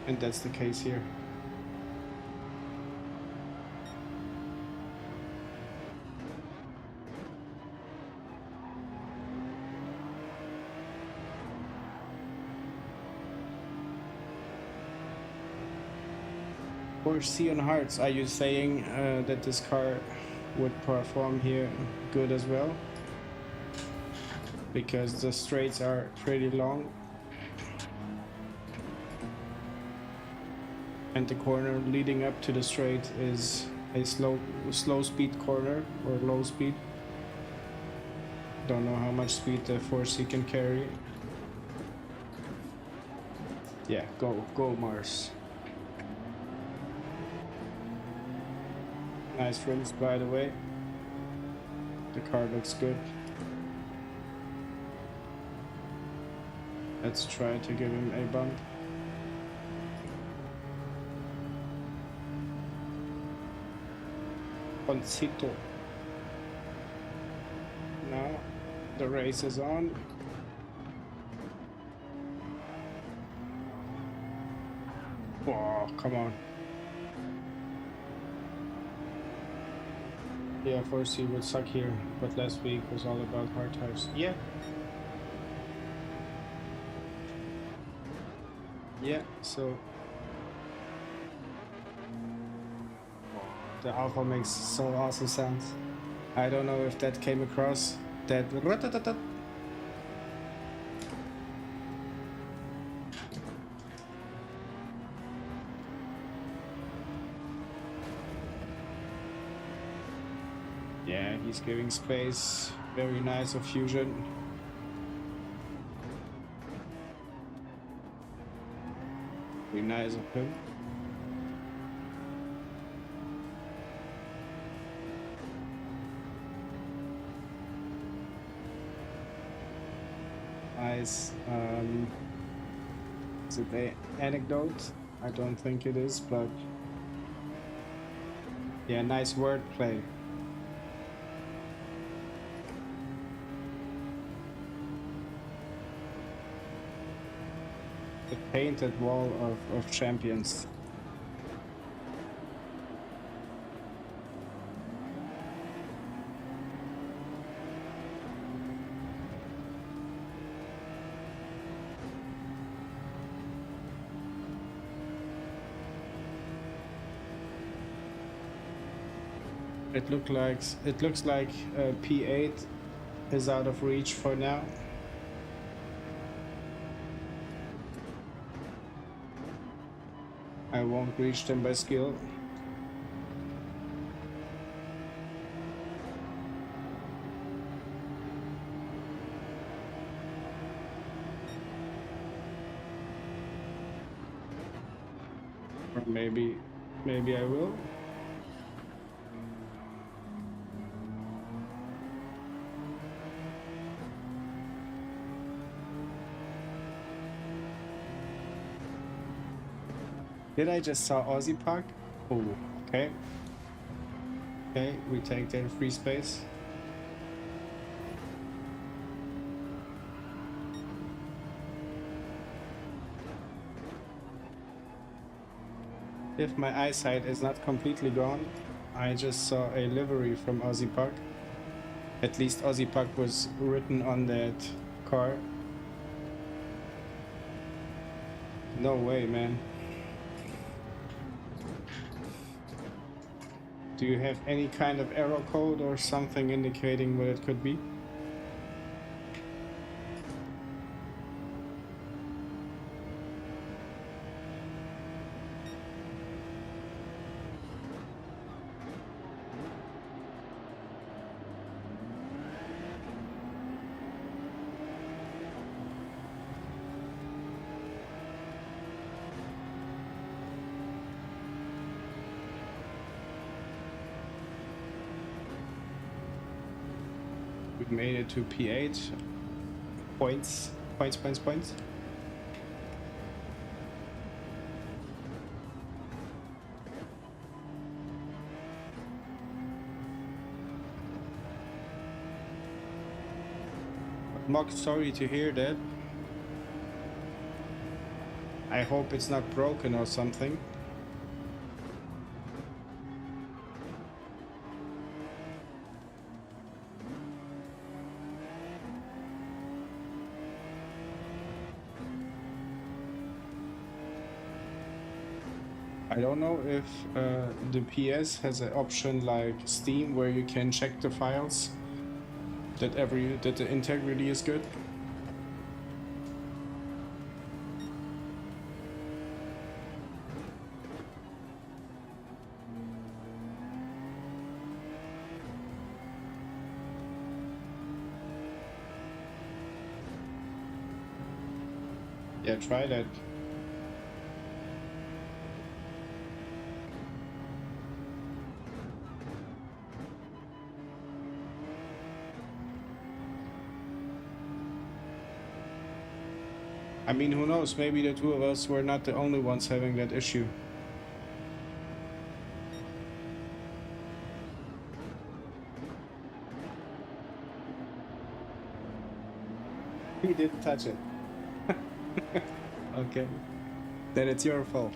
And that's the case here. Or C on hards, are you saying that this car would perform here good as well? Because the straights are pretty long. And the corner leading up to the straight is a slow speed corner or low speed. Don't know how much speed the 4C can carry. Yeah, go Mars. Nice rims, by the way. The car looks good. Let's try to give him a bump. Poncito. Now the race is on. Oh, come on. Yeah, 4C would suck here, but last week was all about hard tires. Yeah. Yeah, so the alpha makes so awesome sounds. I don't know if that came across. That yeah, he's giving space. Very nice of Fusion. Very nice of him. Nice. Is it an anecdote? I don't think it is, but yeah, nice wordplay. The painted wall of champions. It looks like P8 is out of reach for now. I won't reach them by skill. Or maybe I will. Did I just saw Aussie Park? Oh, okay. Okay, we take their free space. If my eyesight is not completely gone, I just saw a livery from Aussie Park. At least Aussie Park was written on that car. No way, man. Do you have any kind of error code or something indicating what it could be? We made it to P8. Points. Mock, sorry to hear that. I hope it's not broken or something. I don't know if the PS has an option like Steam where you can check the files that the integrity is good. Yeah, try that. I mean, who knows? Maybe the two of us were not the only ones having that issue. He didn't touch it. Okay. Then it's your fault.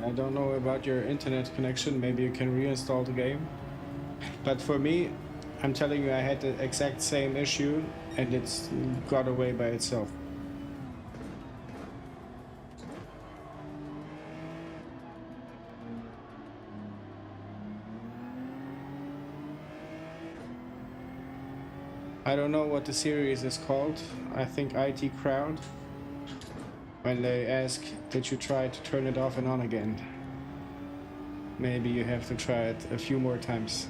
I don't know about your internet connection, maybe you can reinstall the game. But for me, I'm telling you, I had the exact same issue and it's got away by itself. I don't know what the series is called. I think IT Crowd. When they ask, did you try to turn it off and on again? Maybe you have to try it a few more times.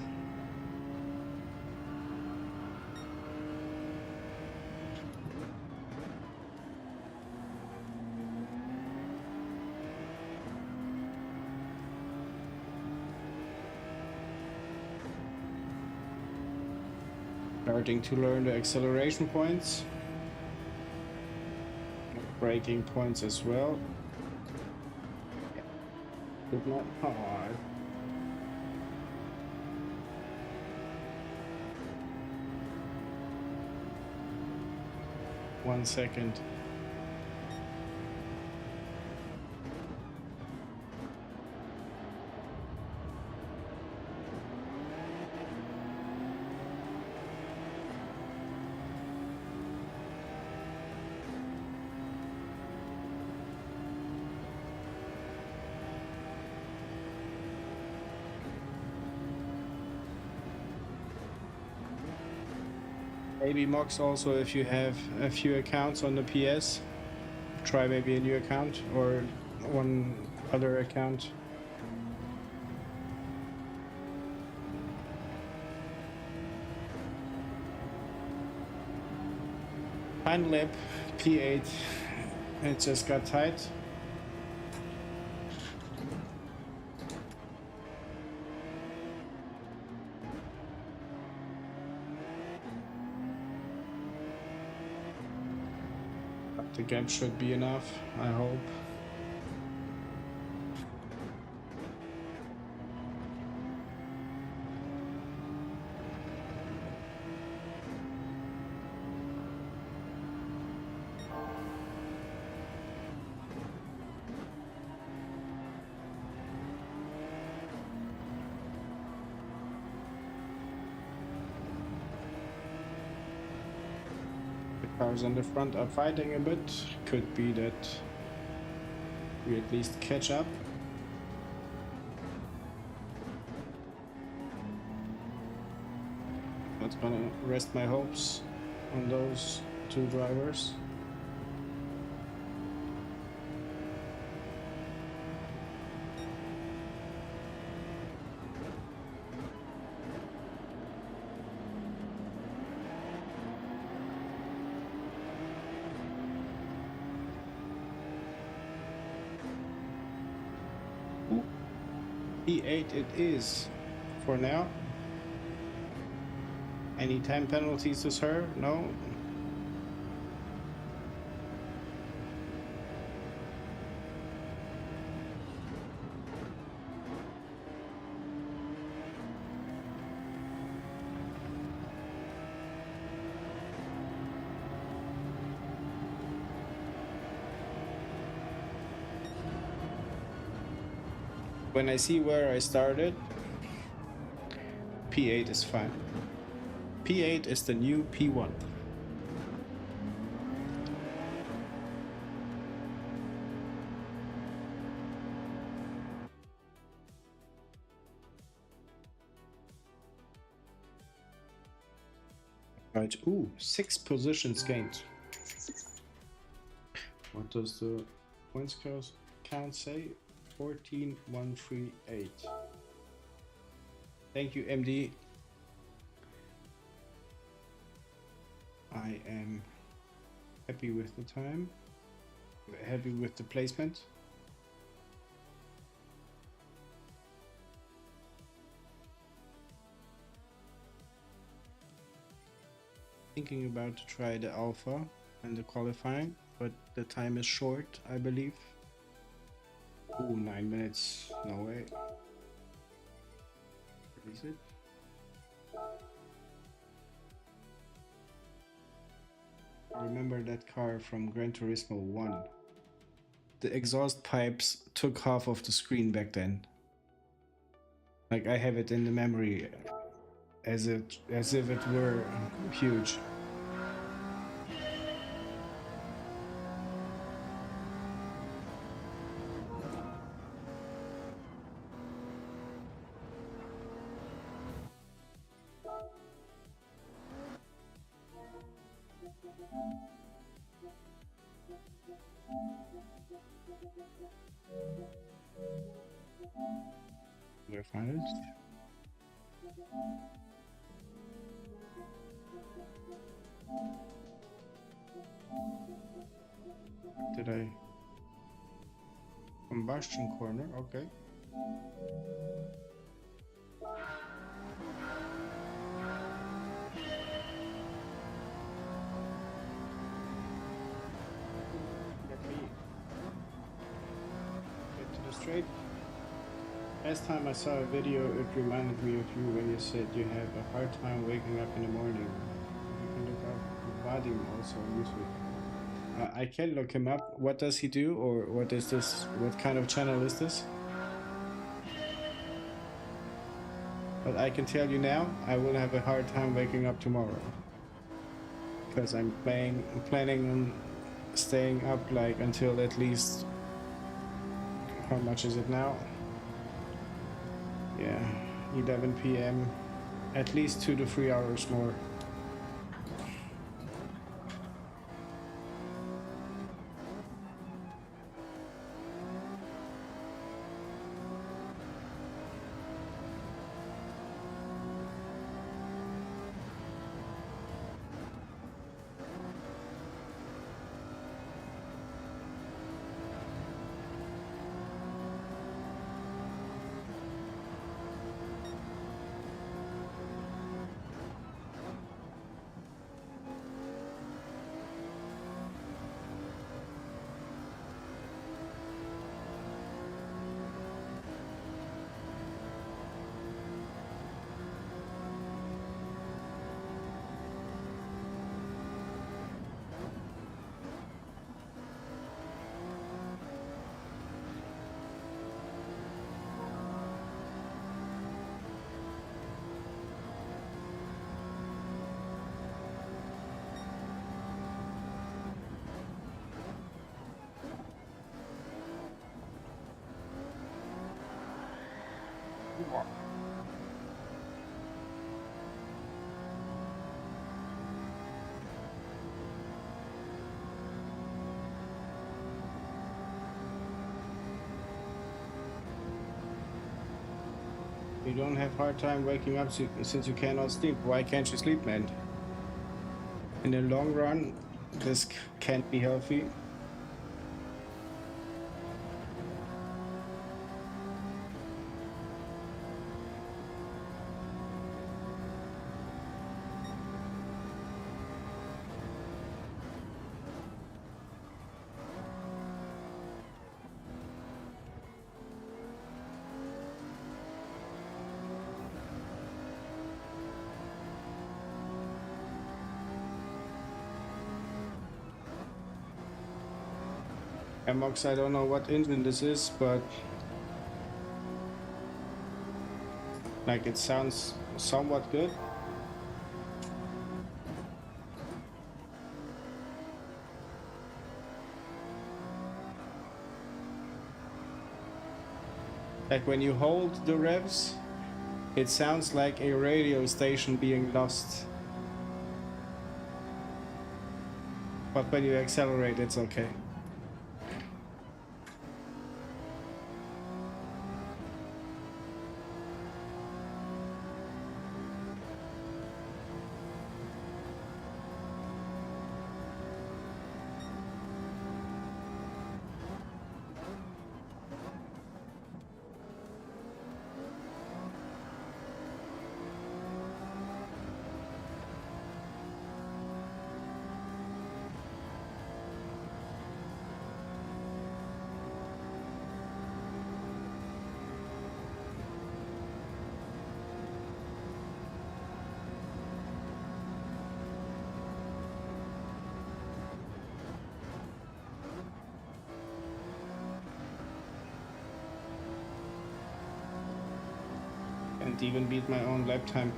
Starting to learn the acceleration points. Braking points as well. Good not hard. One second. Maybe Mox also, if you have a few accounts on the PS, try maybe a new account or one other account. Final lap, P8, it just got tight. The gap should be enough, I hope. Cars on the front are fighting a bit. Could be that we at least catch up. Not gonna rest my hopes on those two drivers. P8 it is for now. Any time penalties to serve? No. When I see where I started, P8 is fine. P8 is the new P1. Right, ooh, 6 positions gained. What does the points count say? 14,138. Thank you, MD. I am happy with the time, happy with the placement. Thinking about to try the alpha and the qualifying, but the time is short, I believe. Ooh, 9 minutes, no way. Release it. Remember that car from Gran Turismo 1. The exhaust pipes took half of the screen back then. Like, I have it in the memory as if it were huge. Where find it? Did I? Combustion corner, okay. Let me get to the straight. Last time I saw a video, it reminded me of you when you said you have a hard time waking up in the morning. You can look up Vadim also on YouTube. I can look him up. What does he do, or what is this? What kind of channel is this? But I can tell you now, I will have a hard time waking up tomorrow, because I'm planning on staying up like until at least, how much is it now? Yeah, 11 p.m. At least 2 to 3 hours more. You don't have hard time waking up since you cannot sleep. Why can't you sleep, man? In the long run, this can't be healthy. Amox, I don't know what engine this is, but like it sounds somewhat good. Like when you hold the revs, it sounds like a radio station being lost. But when you accelerate, it's okay. Can't even beat my own lap time.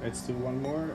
Let's do one more.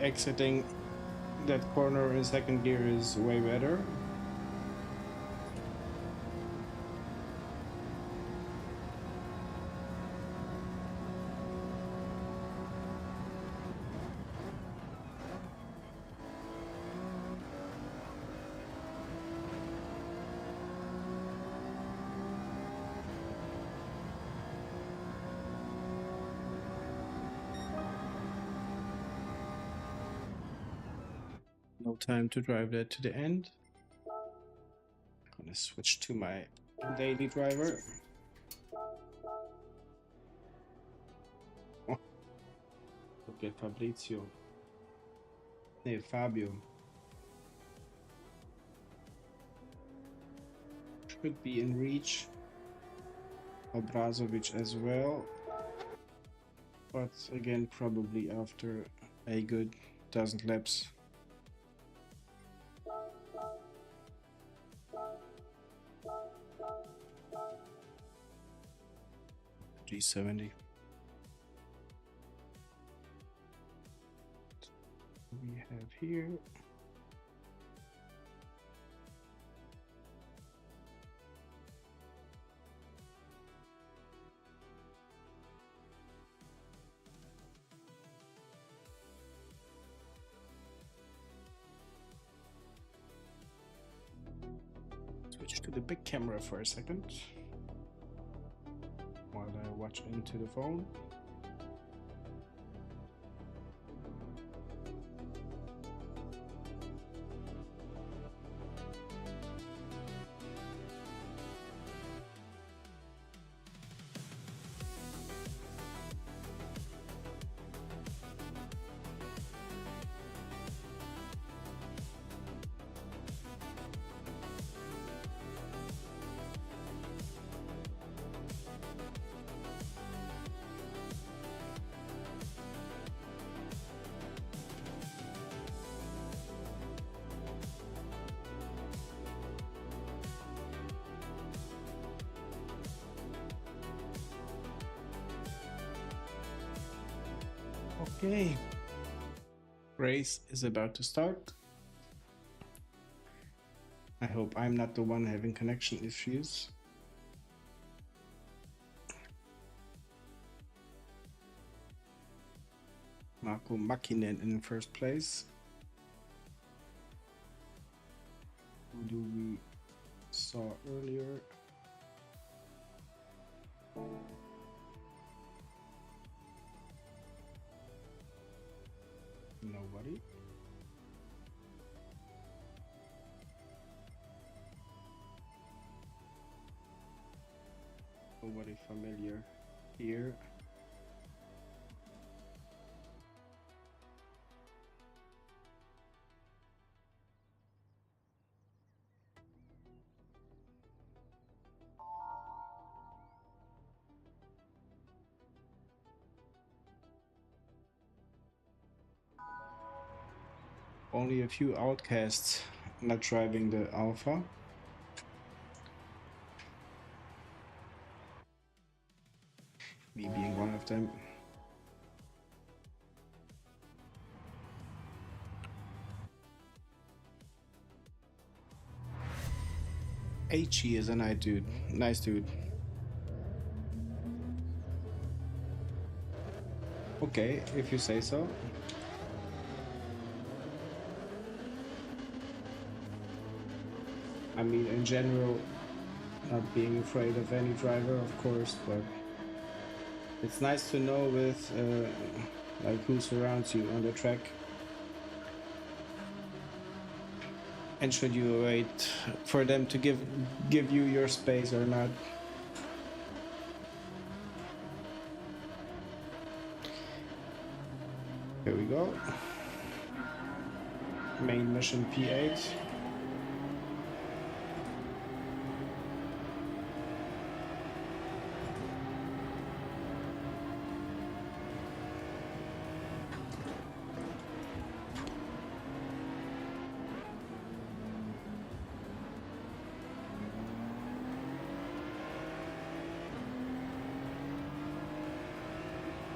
Exiting that corner in second gear is way better. No time to drive that to the end. Gonna switch to my daily driver. Oh, look at Fabrizio. Hey, Fabio. Should be in reach. Obrazovic as well. But again, probably after a good dozen laps. G70. We have here. Switch to the big camera for a second while I watch into the phone. Okay, race is about to start. I hope I'm not the one having connection issues. Marco Mäkinen in first place. Who do we saw earlier? Nobody. Nobody familiar here. Only a few outcasts not driving the Alpha. Me being one of them. HE is a nice dude. Nice dude. Okay, if you say so. I mean, in general, not being afraid of any driver, of course, but it's nice to know with like who surrounds you on the track. And should you wait for them to give you your space or not? Here we go. Main mission P8.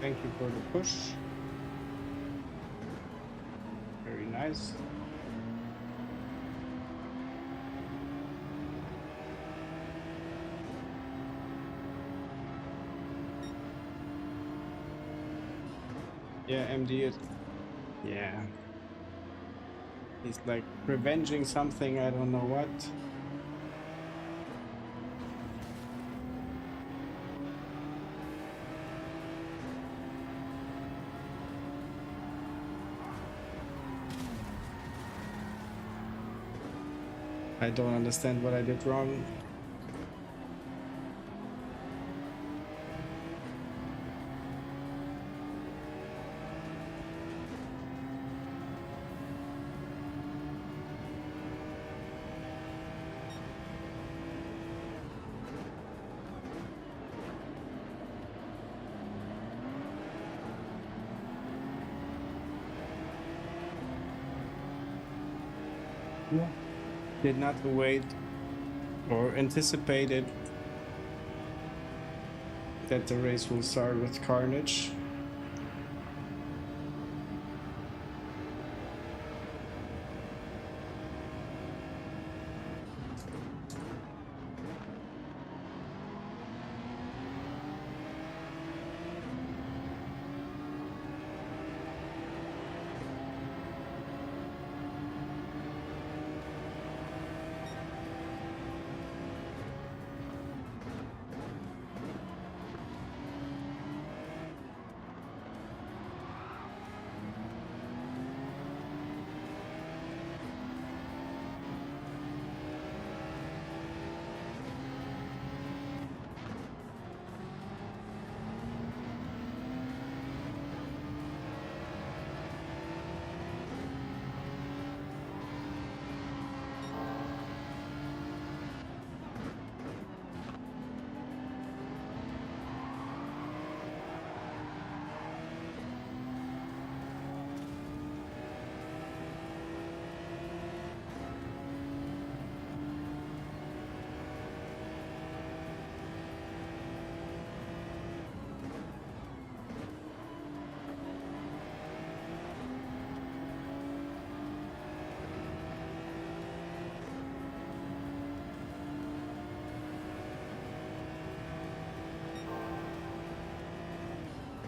Thank you for the push. Very nice. Yeah, MD is... Yeah. He's like revenging something, I don't know what. I don't understand what I did wrong. Yeah. Did not wait or anticipated that the race will start with carnage.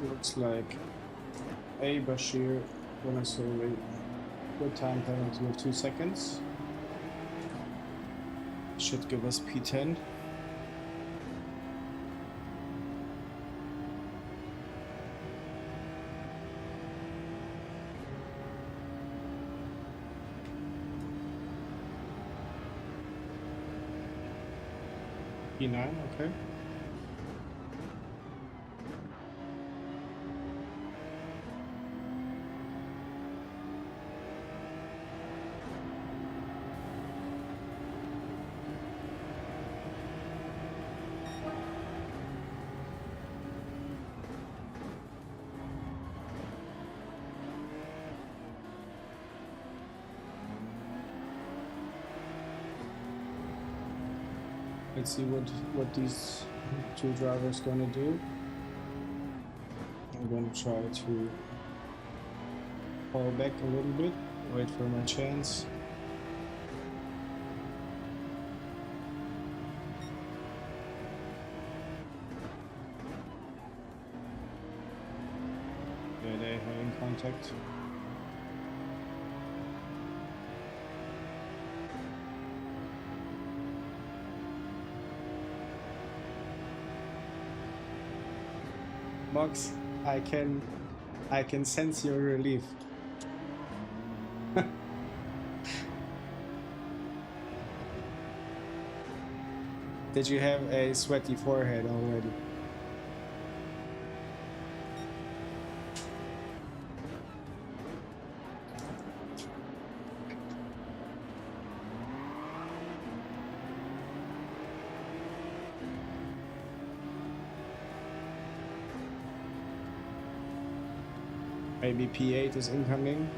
Looks like A. Bashir gonna serve a good time penalty of 2 seconds. Should give us P10. P9, okay. Let's see what these two drivers gonna do. I'm gonna try to fall back a little bit, wait for my chance. Yeah, they're having contact. Mox, I can sense your relief. Did you have a sweaty forehead already? Maybe P8 is incoming.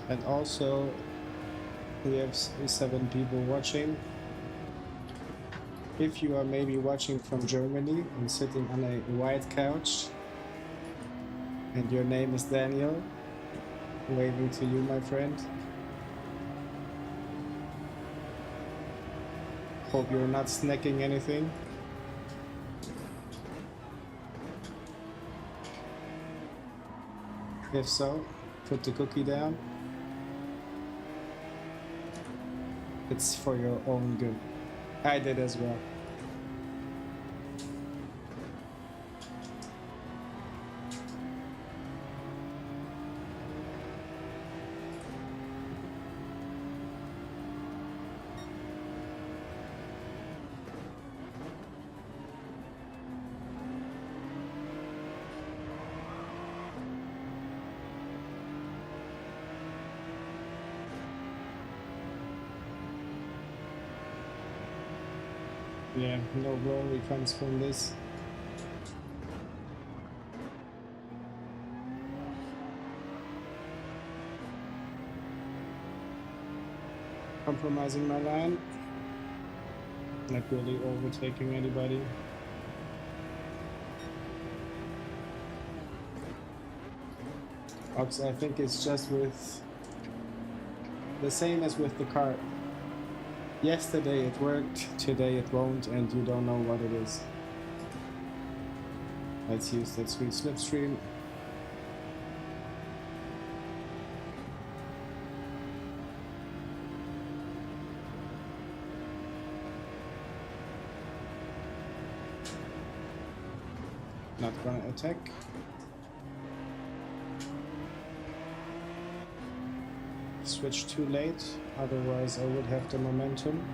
And also, we have 7 people watching. If you are maybe watching from Germany and sitting on a white couch, and your name is Daniel, waving to you, my friend. Hope you're not snacking anything. If so, put the cookie down. It's for your own good. I did as well. Yeah, no glory comes from this. Compromising my line. Not really overtaking anybody. Ox, I think it's just with the same as with the car. Yesterday it worked, today it won't, and you don't know what it is. Let's use that sweet slipstream. Not gonna attack. Switch too late, otherwise I would have the momentum.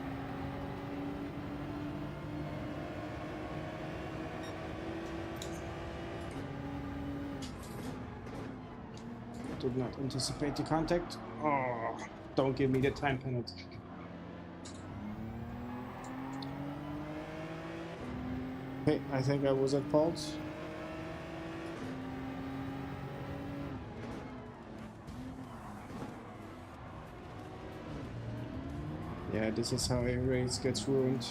Did not anticipate the contact. Oh, don't give me the time penalty. Okay, I think I was at fault. Yeah, this is how a race gets ruined.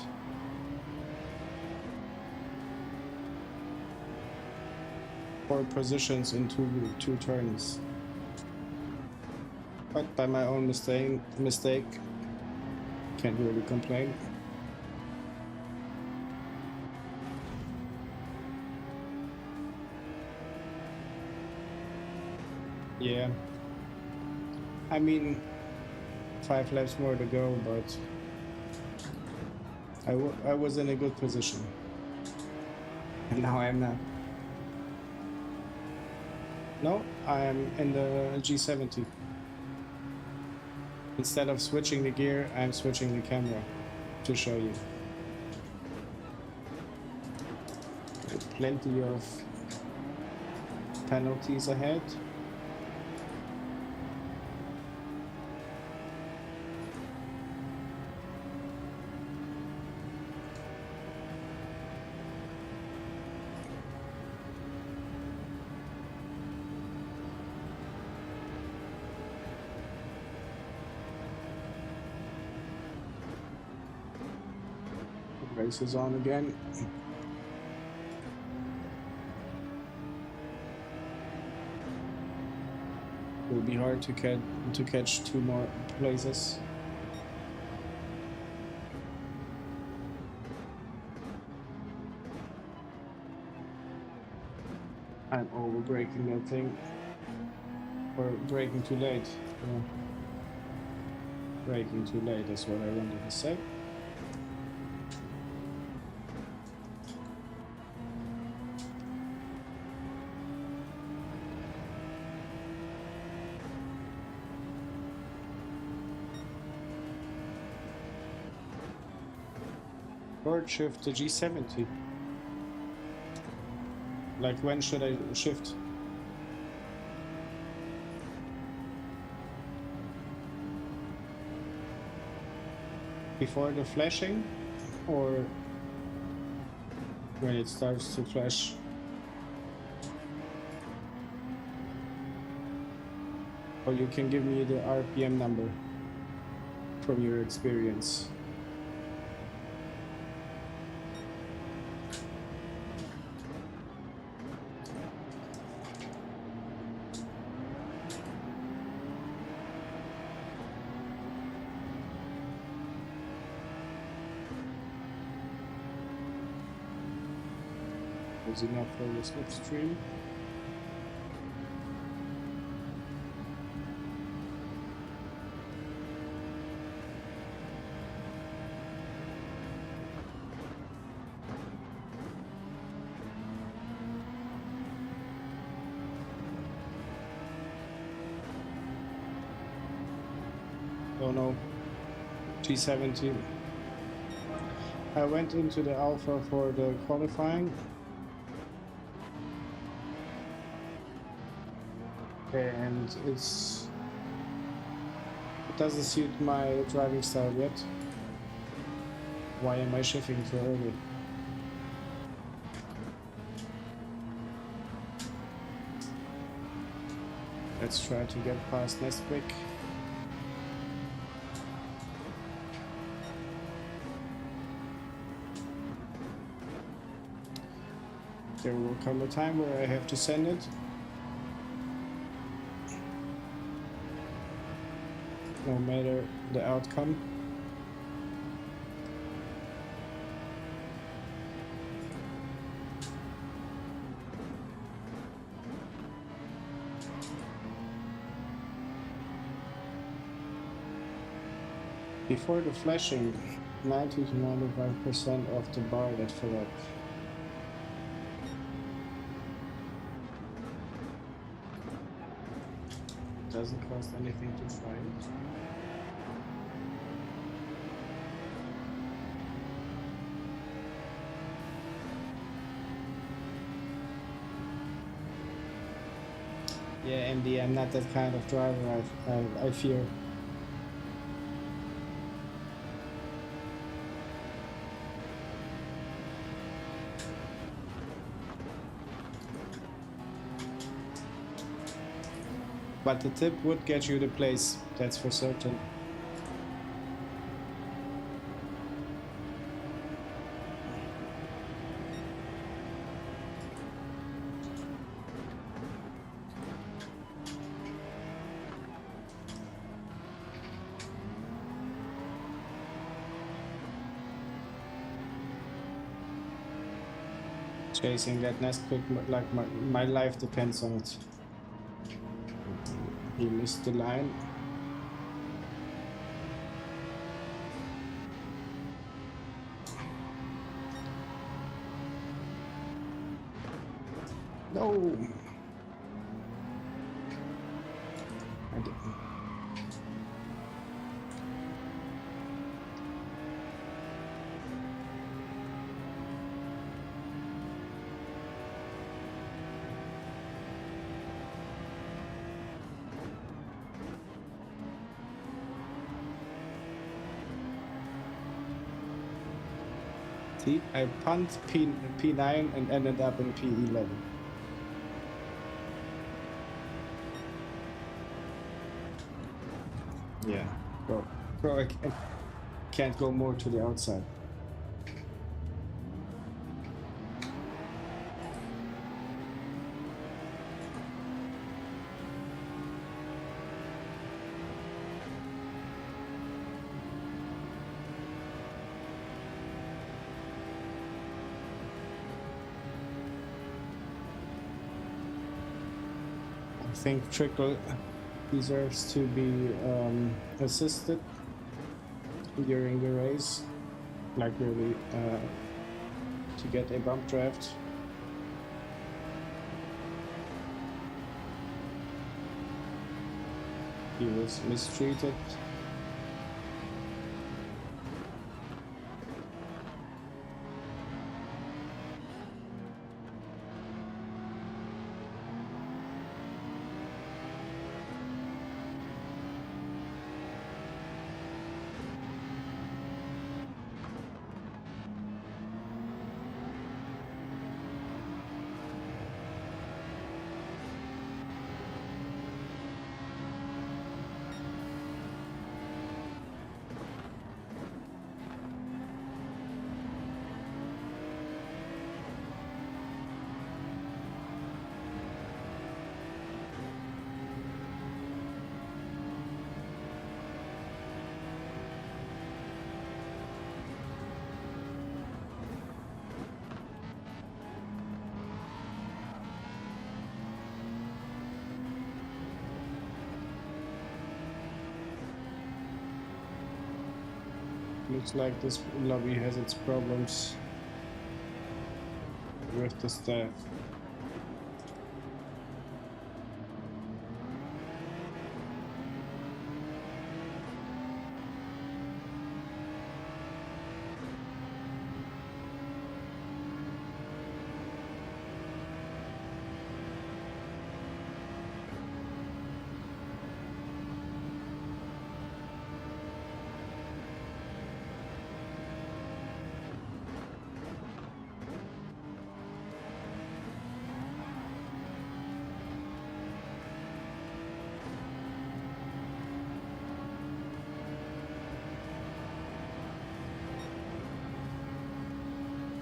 Four positions in two turns. But by my own mistake, can't really complain. Yeah. I mean, 5 laps more to go, but I was in a good position. And now I'm not. No, I'm in the G70. Instead of switching the gear, I'm switching the camera to show you. Plenty of penalties ahead. Race is on again. It will be hard to catch 2 more places. I'm over braking that thing. Or braking too late. Yeah. Braking too late is what I wanted to say. Or shift the G70. Like, when should I shift? Before the flashing, or when it starts to flash? Or you can give me the RPM number from your experience. Was enough for the slipstream. Oh no, G70. I went into the alpha for the qualifying. And it doesn't suit my driving style yet. Why am I shifting so early? Let's try to get past Nesquik. There will come a time where I have to send it. No matter the outcome. Before the flashing, 90 to 95% of the bar that fill up. Doesn't cost anything to try it. Yeah, MD, I'm not that kind of driver, I fear. But the tip would get you the place, that's for certain. Chasing that Nesquik like my life depends on it. He missed the line. No! I didn't. See, I punt P9 and ended up in P11. Yeah, bro, I can't go more to the outside. I think Trickle deserves to be assisted during the race, like really to get a bump draft. He was mistreated. Looks like this lobby has its problems with the staff.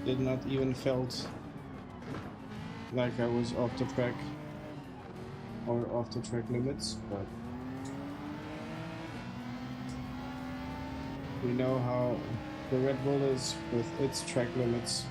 Did not even felt like I was off the track or off the track limits, but we know how the Red Bull is with its track limits.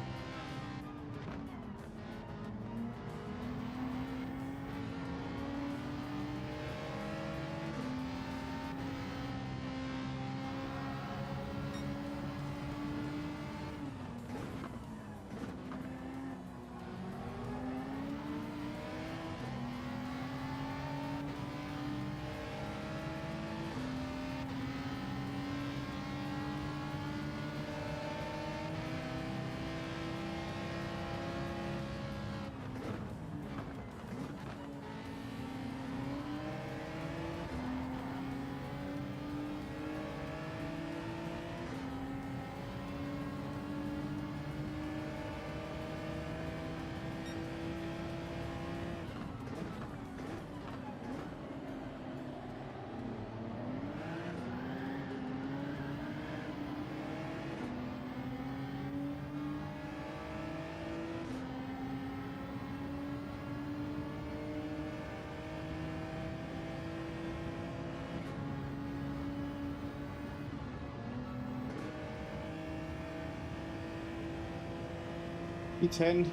P10,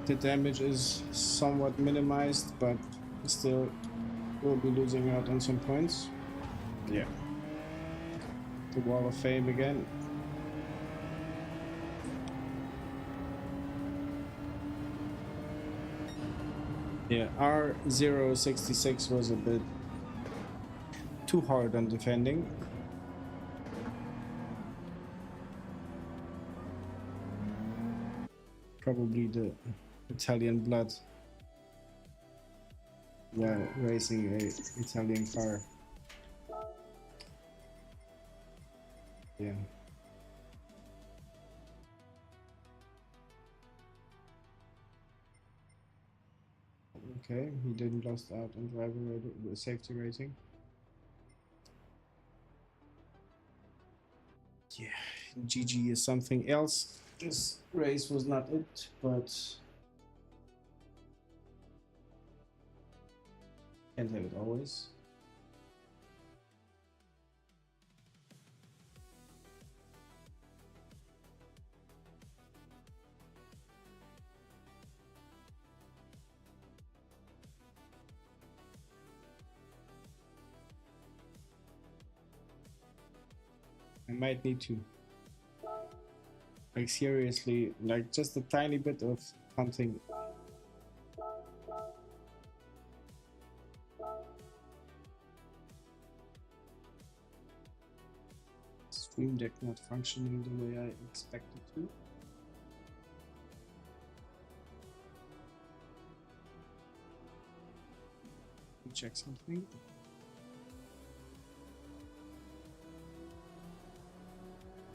the damage is somewhat minimized, but still will be losing out on some points. Yeah. The Wall of Fame again. Yeah, R066 was a bit too hard on defending. Probably the Italian blood while racing a Italian car. Yeah. Okay, he didn't lost out on driver safety rating. Yeah, GG is something else. This race was not it, but can't have it always. I might need to. Like seriously, like just a tiny bit of hunting. Stream Deck not functioning the way I expected to. Check something.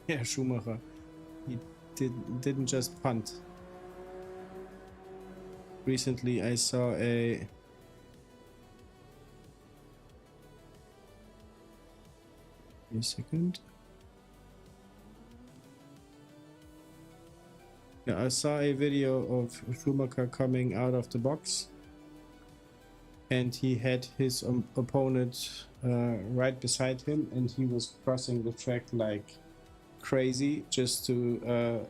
Yeah, Schumacher. He didn't just punt. Recently I saw a second. Yeah, I saw a video of Schumacher coming out of the box, and he had his opponent right beside him, and he was crossing the track like crazy just to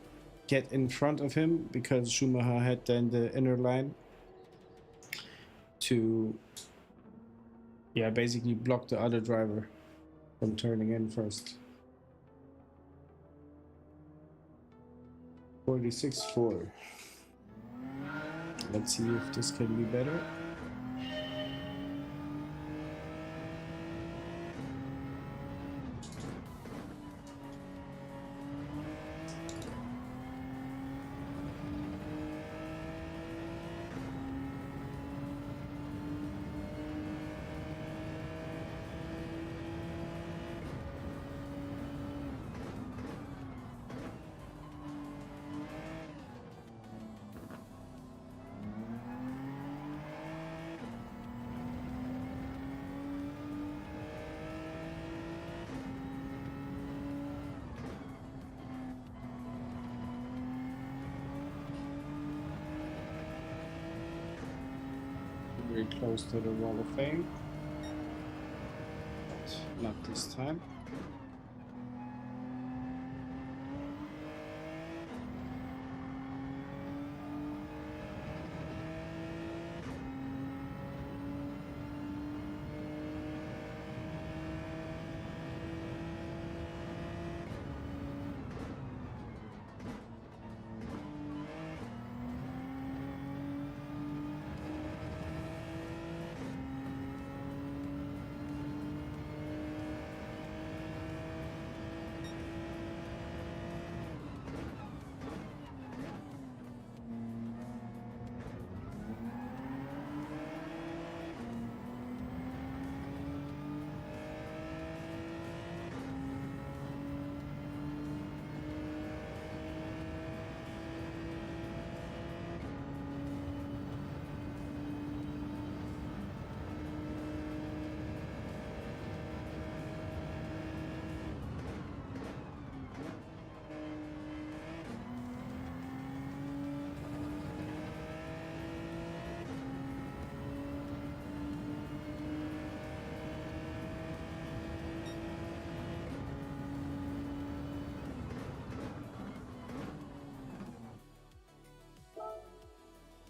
get in front of him, because Schumacher had then the inner line to basically block the other driver from turning in first. 46.4. Let's see if this can be better. Very close to the Wall of Fame, but not this time.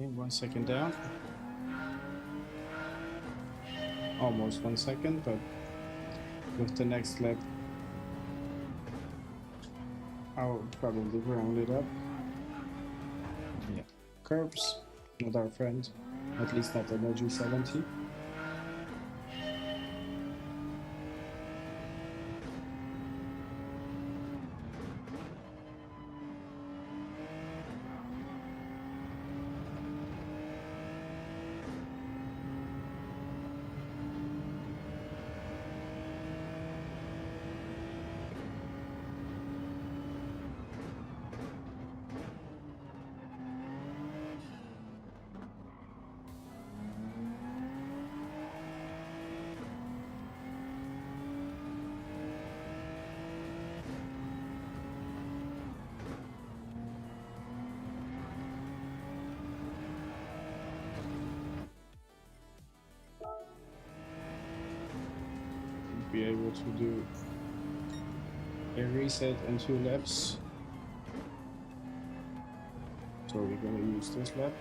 Okay, 1 second down. almost 1 second, but with the next lap I'll probably round it up. Yeah, curbs, not our friend, at least not on the G70. Be able to do a reset and 2 laps. So we're gonna use this lap.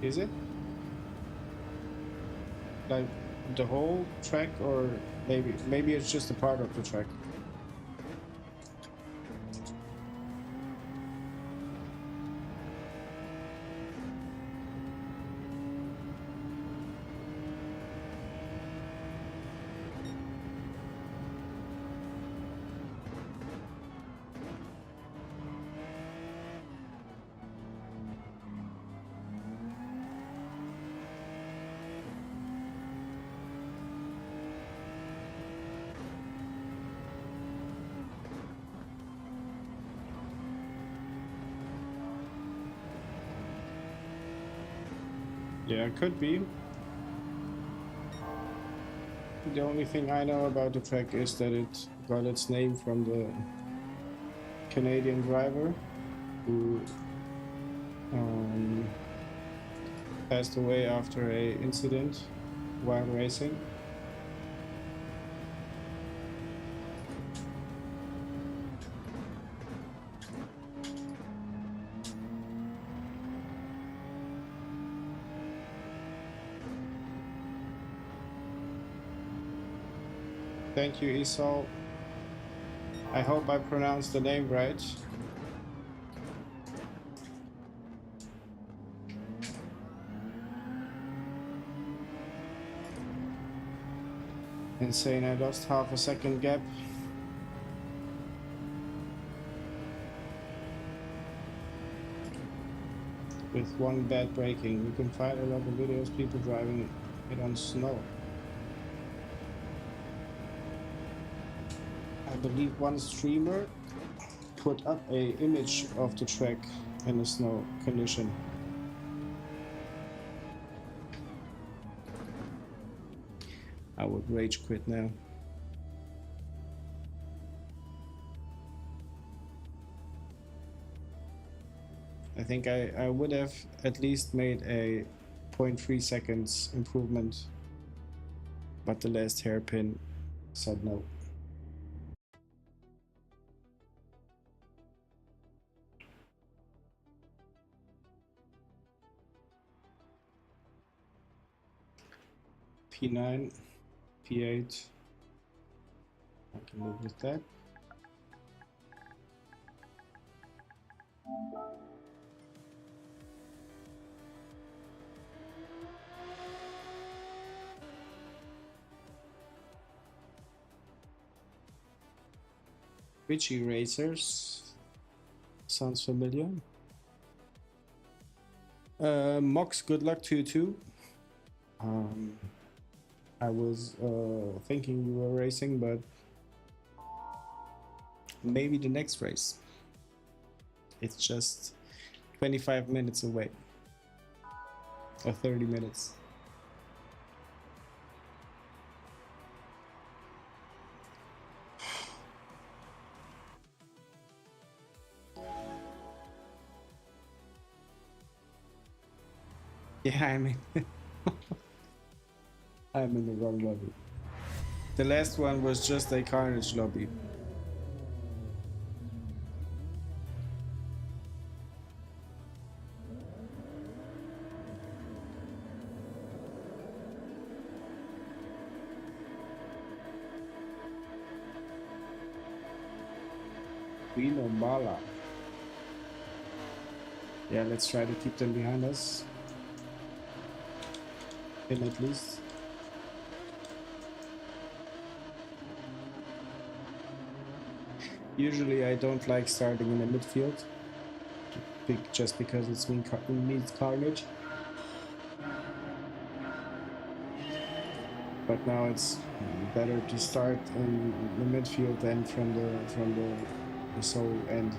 Is it? Like the whole track, or maybe it's just a part of the track? Yeah, it could be. The only thing I know about the track is that it got its name from the Canadian driver who passed away after a incident while racing. Thank you, Isol. I hope I pronounced the name right. Insane, I lost half a second gap. With one bad braking. You can find a lot of videos people driving it on snow. I believe one streamer put up a image of the track in a snow condition. I would rage quit now. I think I would have at least made a 0.3 seconds improvement, but the last hairpin said no. P9, P8, I can live with that. Richie Racers sounds familiar. Mox, good luck to you too. I was thinking you were racing, but maybe the next race. It's just 25 minutes away. Or 30 minutes. Yeah, I'm in the wrong lobby. The last one was just a carnage lobby. Vino Bala. Yeah, let's try to keep them behind us. In at least. Usually I don't like starting in the midfield. Just because it means carnage. But now it's better to start in the midfield than from the sole end.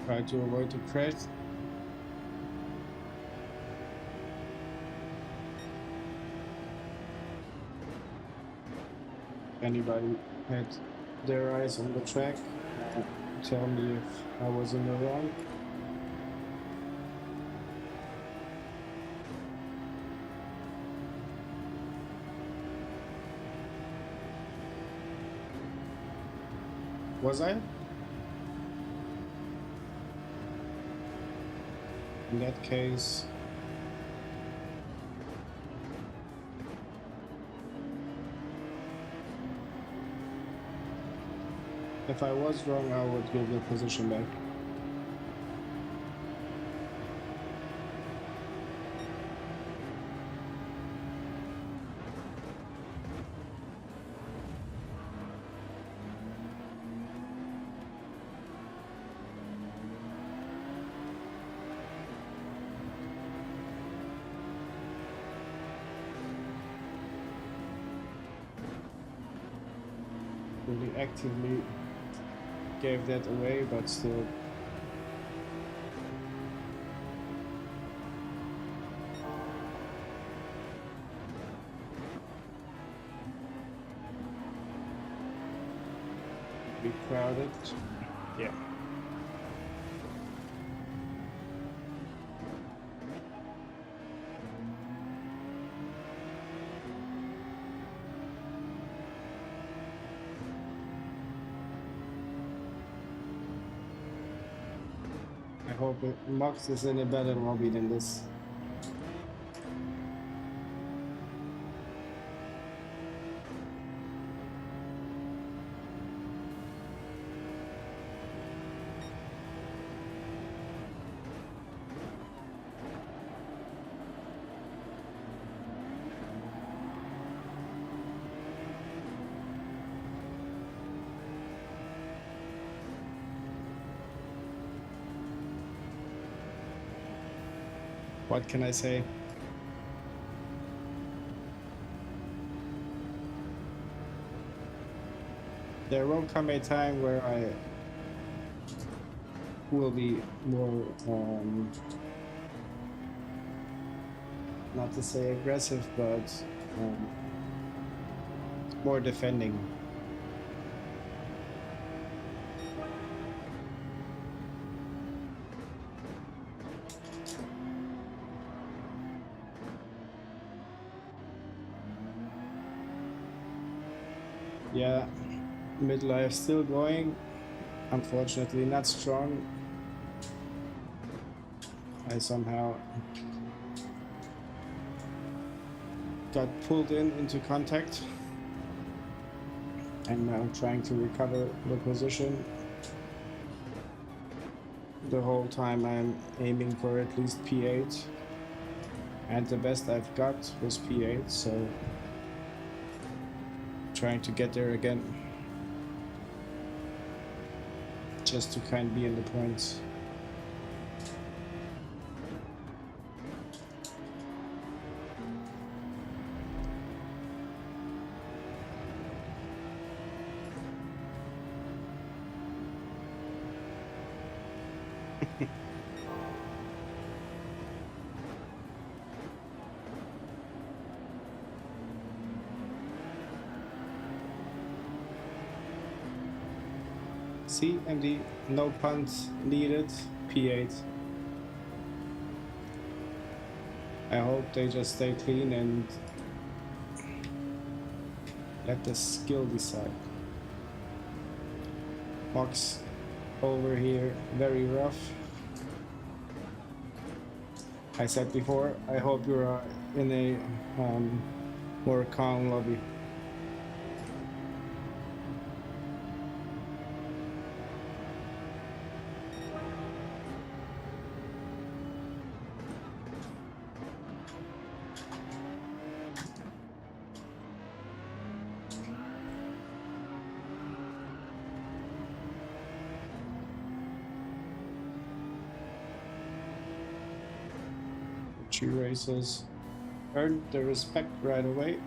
Try to avoid the crash. Anybody had their eyes on the track, tell me if I was in the wrong. Was I? In that case, if I was wrong, I would give the position back. Really actively gave that away, but still. Be crowded. Yeah. I hope Max is in a better lobby than this. What can I say? There will come a time where I will be more not to say aggressive, but more defending. Yeah, midlife still going. Unfortunately, not strong. I somehow got pulled into contact, and now I'm trying to recover the position. The whole time I'm aiming for at least P8, and the best I've got was P8, so trying to get there again, just to kind of be in the points. See, MD, no punt needed, P8. I hope they just stay clean and let the skill decide. Box over here, very rough. I said before, I hope you're in a more calm lobby. G races earned the respect right away.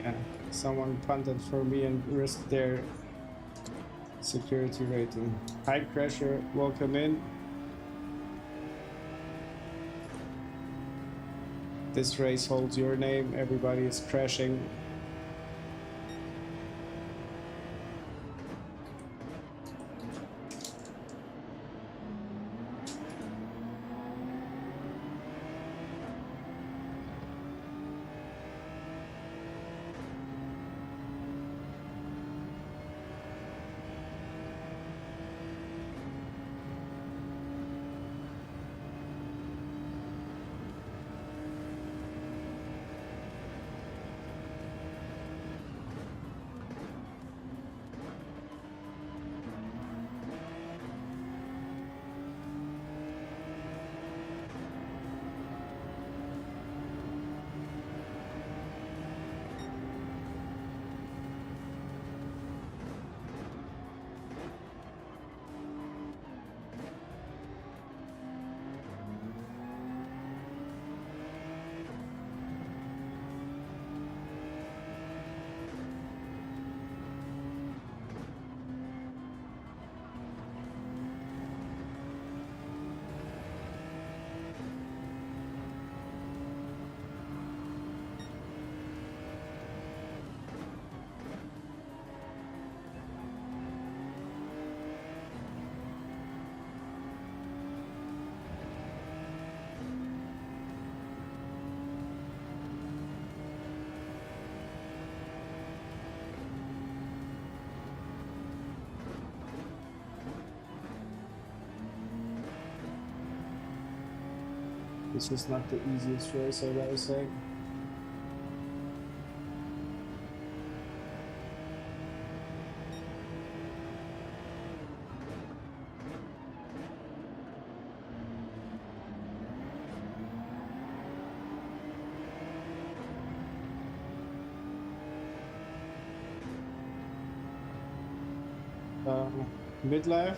Yeah, someone punted for me and risked their security rating. High pressure, welcome in. This race holds your name, everybody is crashing. This is not the easiest race, I gotta say. midlife.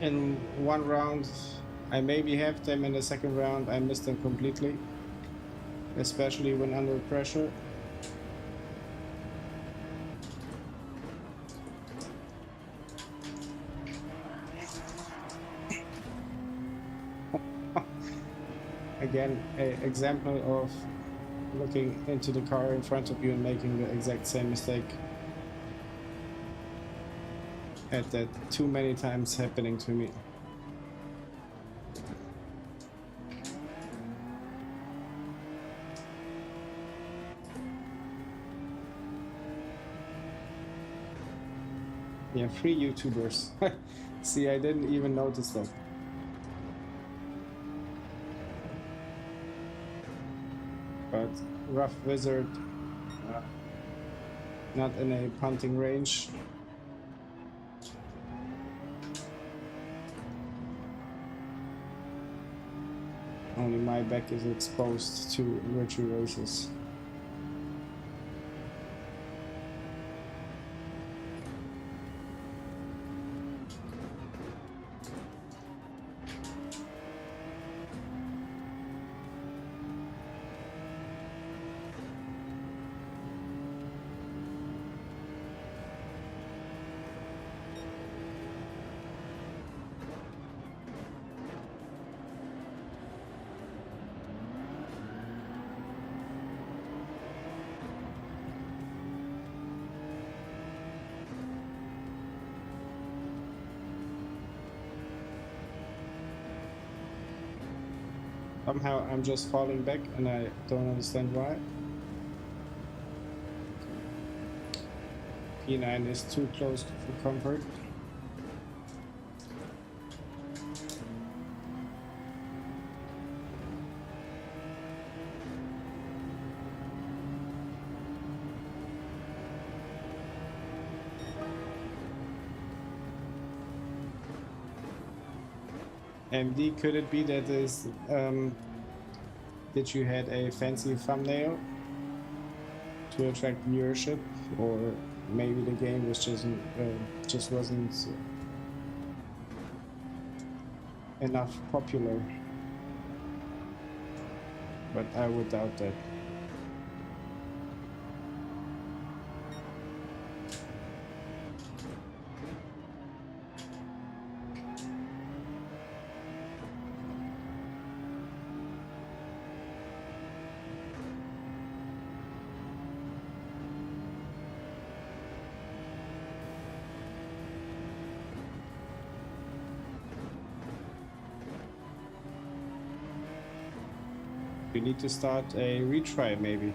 In one round, I maybe have them. In the second round, I miss them completely, especially when under pressure. Again, an example of looking into the car in front of you and making the exact same mistake. Had that too many times happening to me. Yeah, 3 YouTubers. See, I didn't even notice that. But rough wizard, not in a punting range. Only my back is exposed to virtual races. Somehow I'm just falling back and I don't understand why. P9 is too close for comfort. MD, could it be that that you had a fancy thumbnail to attract viewership, or maybe the game was just wasn't enough popular? But I would doubt that. We need to start a retry, maybe.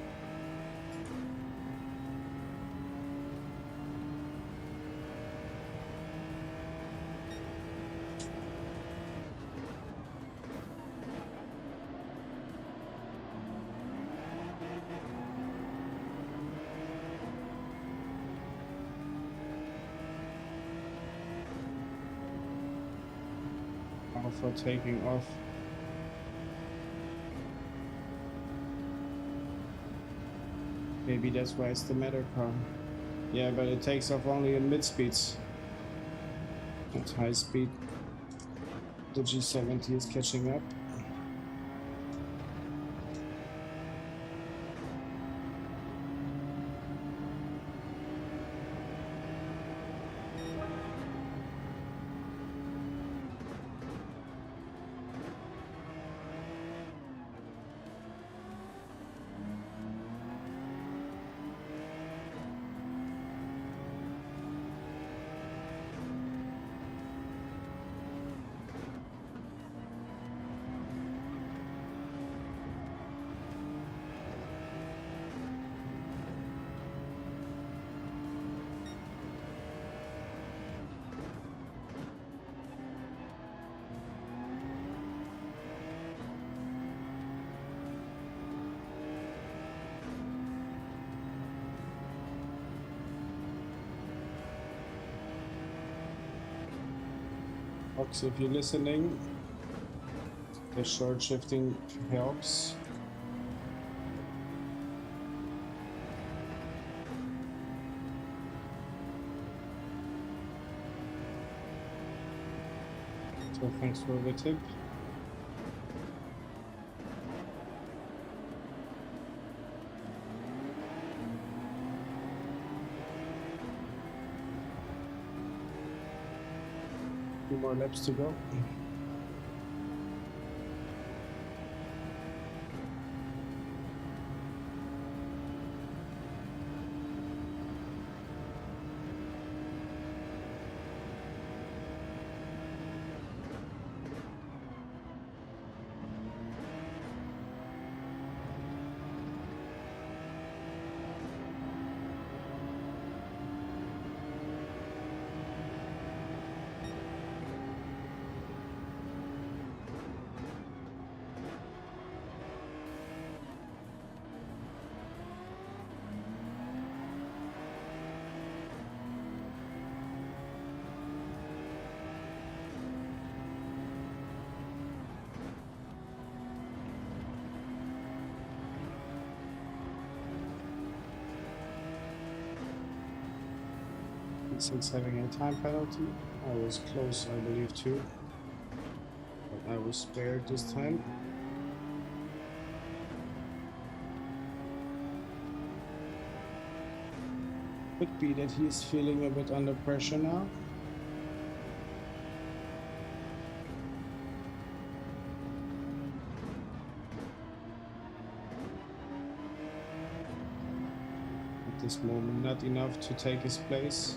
For taking off. Maybe that's why it's the matter car. Yeah, but it takes off only in mid speeds. At high speed, the G70 is catching up. Fox, if you're listening, the short shifting helps. So thanks for the tip. Two more laps to go. Since having a time penalty, I was close, I believe, too, but I was spared this time. Could be that he's feeling a bit under pressure now. At this moment, not enough to take his place.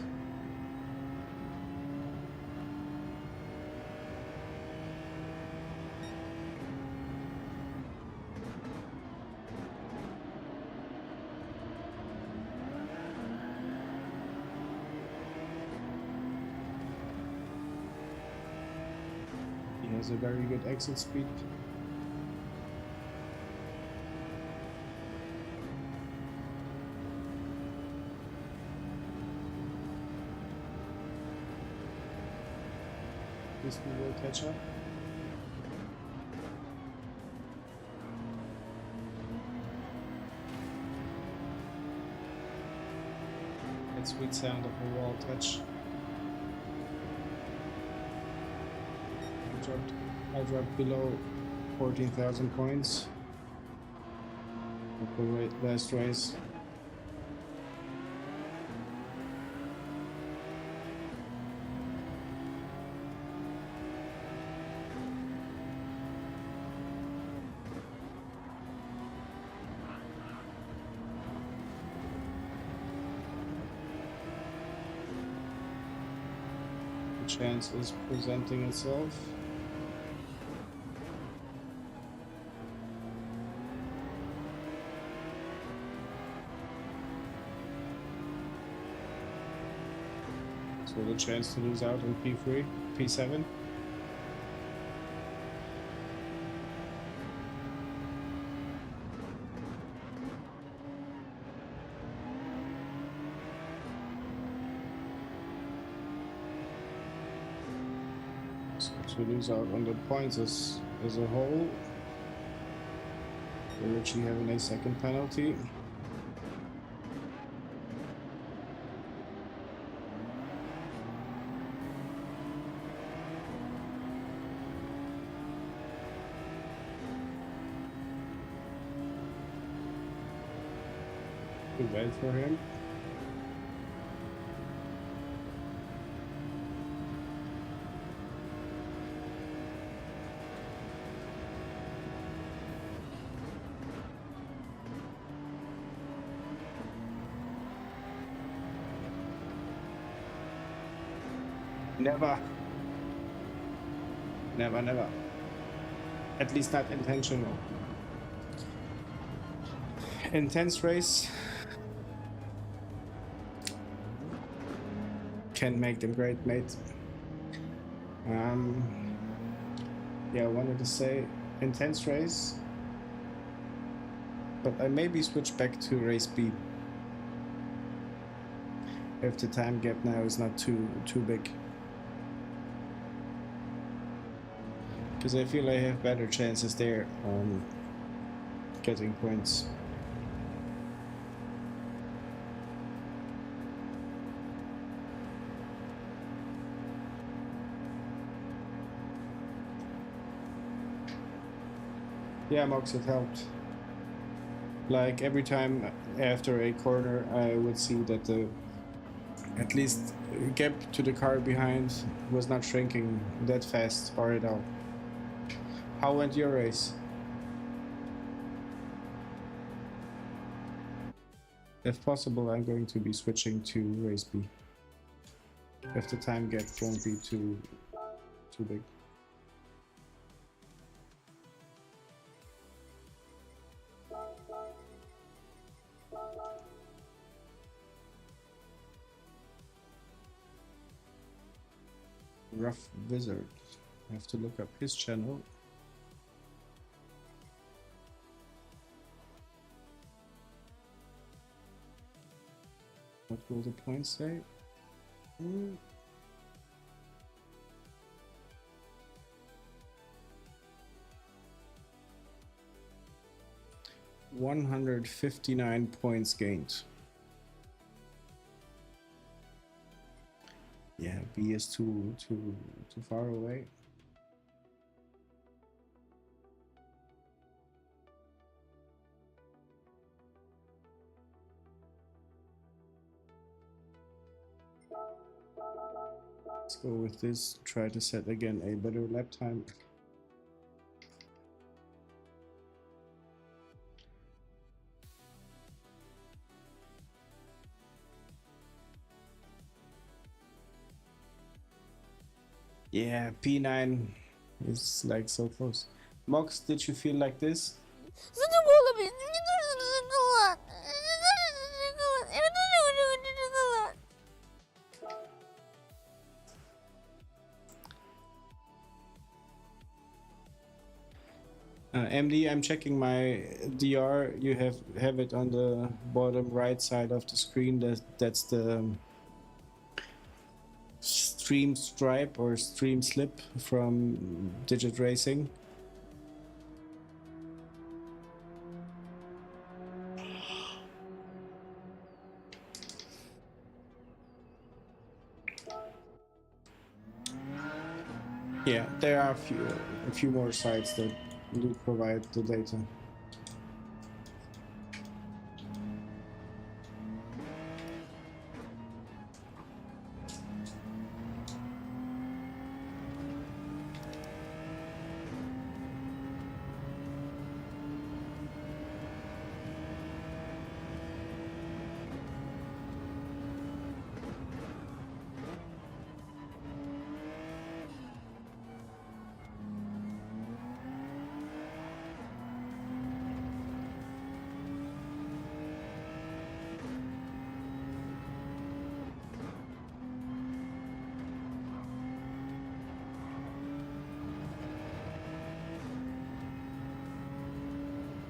He has a very good exit speed. This will catch up. That sweet sound of a wall touch. I dropped below 14,000 points at the last race. The chance is presenting itself. So the chance to lose out on P3, P7. So to lose out on the points as a whole. We're actually having a second penalty. Too bad for him. Never. Never, never. At least not intentional. Intense race can make them great, mate. Yeah, I wanted to say intense race, but I maybe switch back to race B if the time gap now is not too big, because I feel I have better chances there on getting points. Yeah, Mox, it helped. Like every time after a corner, I would see that the at least gap to the car behind was not shrinking that fast or at all. How went your race? If possible, I'm going to be switching to race B. If the time gap won't be too big. Rough Wizard. I have to look up his channel. What will the points say? 159 points gained. Yeah, B is too far away. Let's go with this. Try to set again a better lap time. Yeah, P9 is like so close. Mox, did you feel like this? MD, I'm checking my DR. You have it on the bottom right side of the screen. That's the stream stripe or stream slip from Digit Racing. Yeah, there are a few more sites that do provide the data.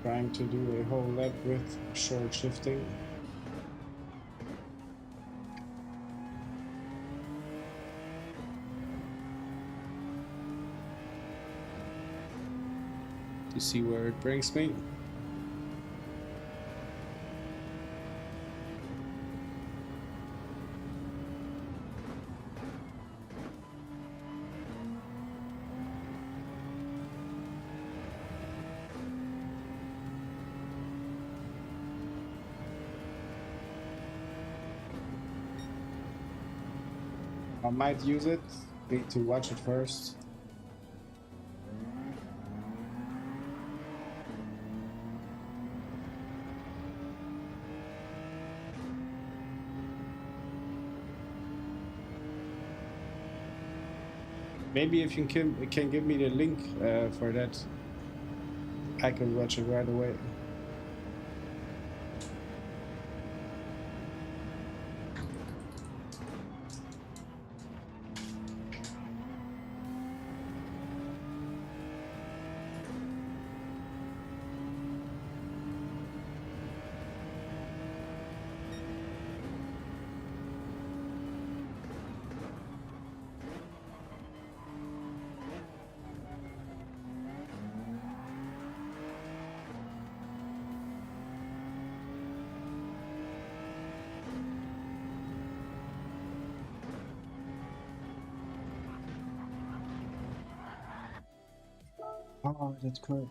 Trying to do a whole lap with short shifting. To see where it brings me. I might use it, need to watch it first. Maybe if you can give me the link for that, I can watch it right away. Oh, that's correct.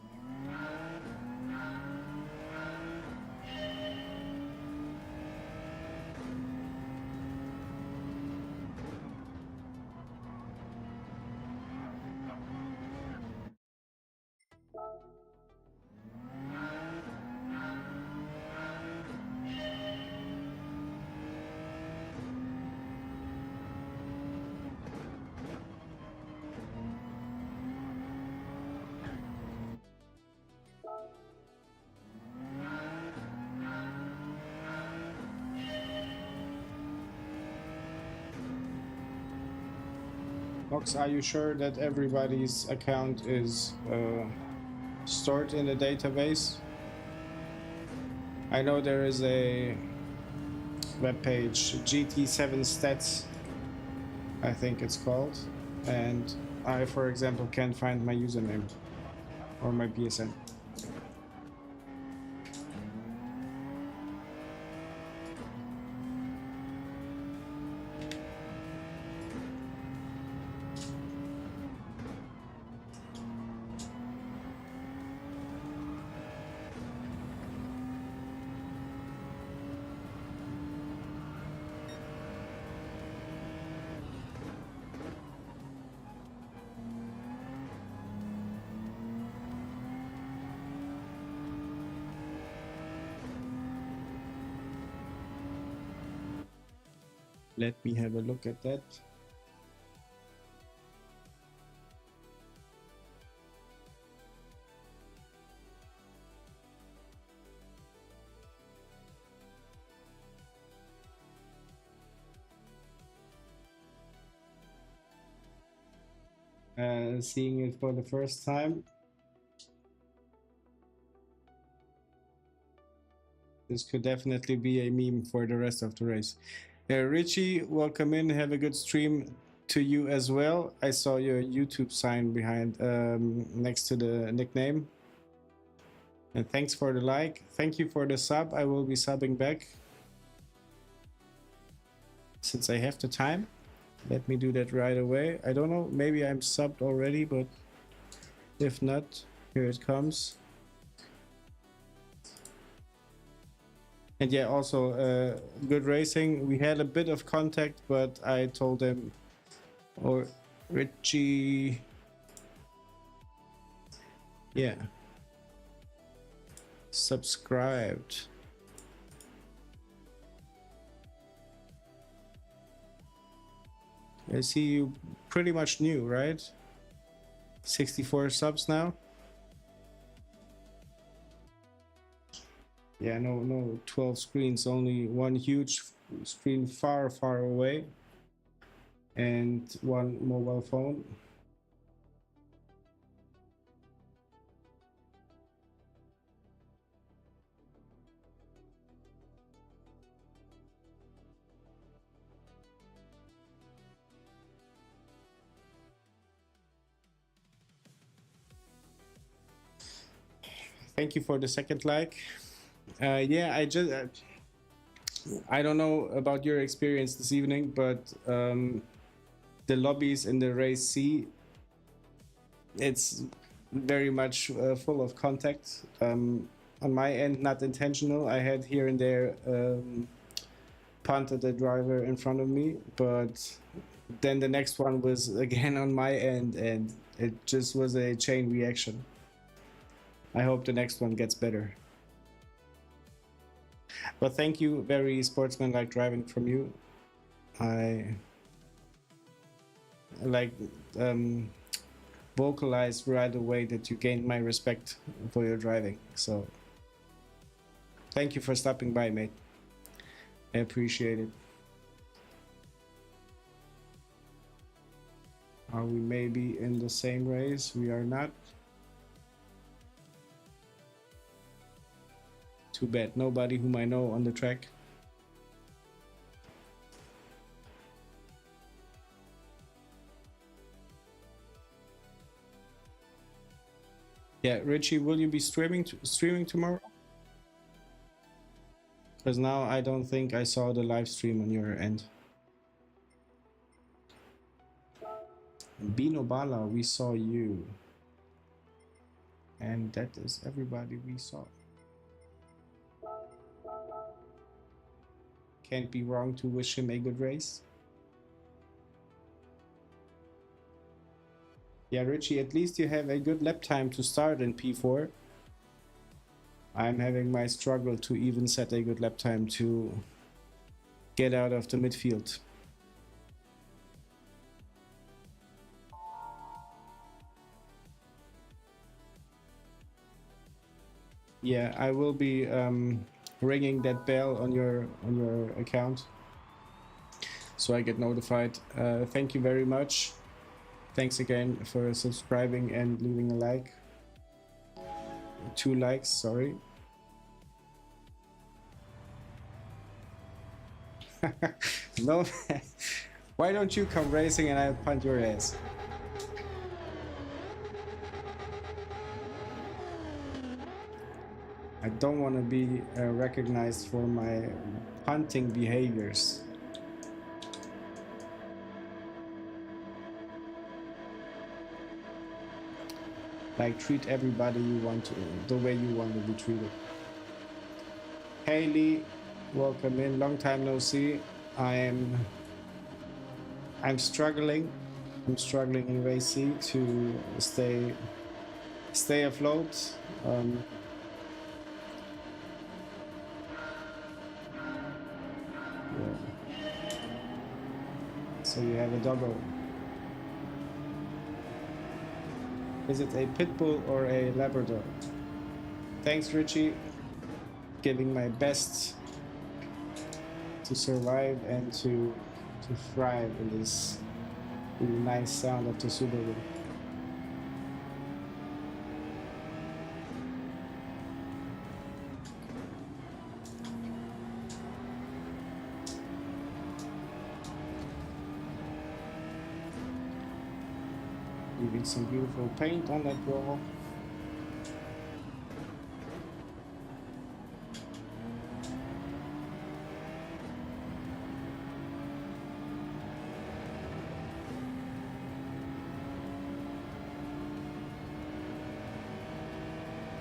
Ox, are you sure that everybody's account is stored in the database? I know there is a webpage, GT7 stats, I think it's called, and I, for example, can't find my username or my PSN. Let me have a look at that. Seeing it for the first time. This could definitely be a meme for the rest of the race. Richie, welcome in. Have a good stream to you as well. I saw your YouTube sign behind next to the nickname. And thanks for the like. Thank you for the sub. I will be subbing back. Since I have the time, let me do that right away. I don't know, maybe I'm subbed already, but if not, here it comes. And yeah, also good racing. We had a bit of contact, but I told him, or Richie, yeah, subscribed. I see you pretty much new, right? 64 subs now. Yeah, no 12 screens, only one huge screen far away and one mobile phone. Thank you for the second like. Yeah, I don't know about your experience this evening, but the lobbies in the race C, it's very much full of contact. On my end, not intentional. I had here and there punted the driver in front of me, but then the next one was again on my end, and it just was a chain reaction. I hope the next one gets better. But thank you, very sportsmanlike driving from you. I like vocalized right away that you gained my respect for your driving. So thank you for stopping by, mate. I appreciate it. Are we maybe in the same race? We are not. Too bad, nobody whom I know on the track. Yeah, Richie, will you be streaming tomorrow? Because now I don't think I saw the live stream on your end. Bino Bala, we saw you. And that is everybody we saw. Can't be wrong to wish him a good race. Yeah, Richie, at least you have a good lap time to start in P4. I'm having my struggle to even set a good lap time to get out of the midfield. Yeah, I will be ringing that bell on your account so I get notified. Thank you very much. Thanks again for subscribing and leaving a like. 2 likes, sorry. No, why don't you come racing and I'll punt your ass? I don't want to be recognized for my punting behaviors. Like, treat everybody you want to, the way you want to be treated. Haley, welcome in. Long time no see. I'm struggling. I'm struggling in race C to stay afloat. Yeah. So you have a doggo. Is it a pit bull or a Labrador? Thanks, Richie. Giving my best to survive and to thrive in this really nice sound of the Subaru. Leaving some beautiful paint on that wall.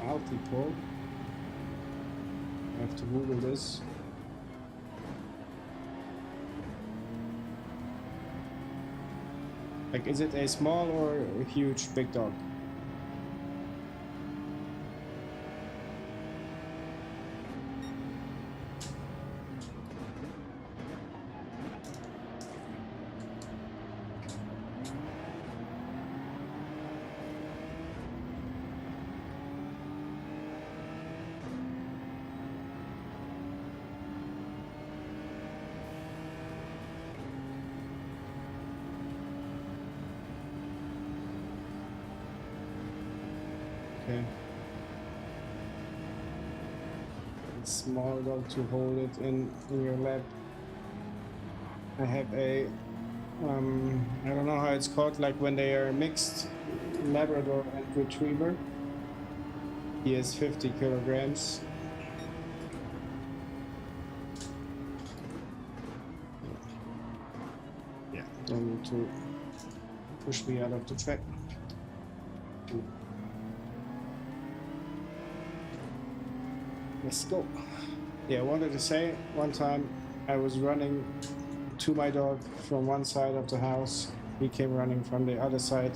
Multi-pole. I have to Google this. Like, is it a small or a huge big dog? Okay. Small dog to hold it in your lap. I have a I don't know how it's called, like when they are mixed, Labrador and Retriever. He is 50 kilograms. Yeah, don't need to push me out of the track. Let's go. Yeah, I wanted to say, one time I was running to my dog from one side of the house. He came running from the other side.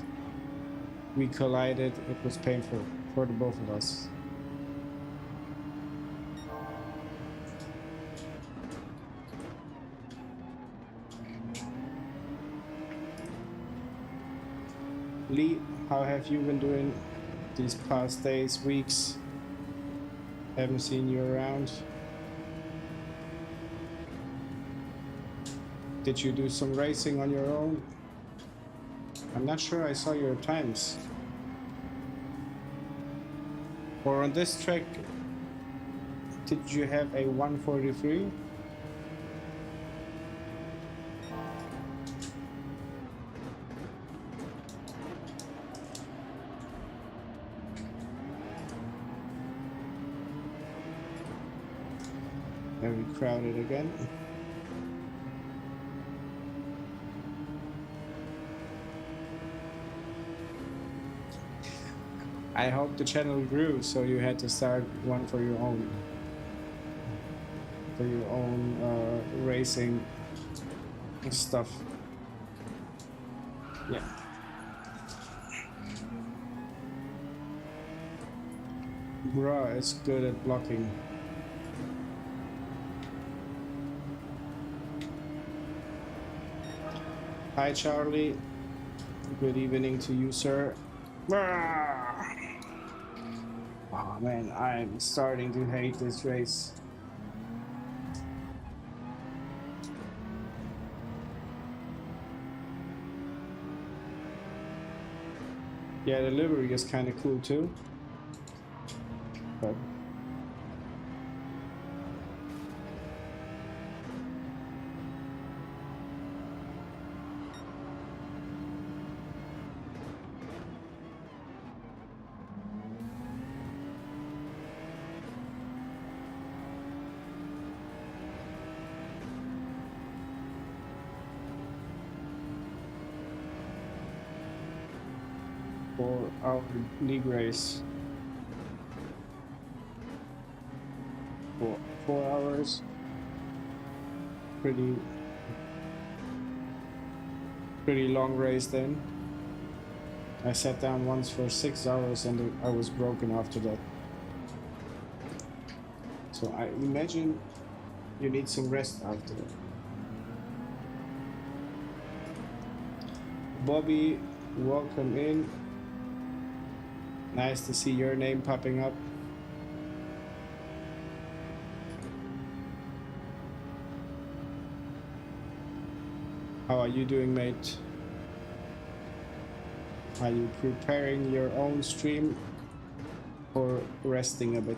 We collided. It was painful for the both of us. Lee, how have you been doing these past days, weeks? Haven't seen you around. Did you do some racing on your own? I'm not sure I saw your times. Or on this track, did you have a 143? Very crowded again. I hope the channel grew, so you had to start one for your own racing stuff. Yeah. Bruh is good at blocking. Hi Charlie, good evening to you, sir. Oh man, I'm starting to hate this race. Yeah, the livery is kind of cool too. But 4-hour league race. 4 hours. Pretty long race then. I sat down once for 6 hours and I was broken after that. So I imagine you need some rest after that. Bobby, welcome in. Nice to see your name popping up. How are you doing, mate? Are you preparing your own stream or resting a bit?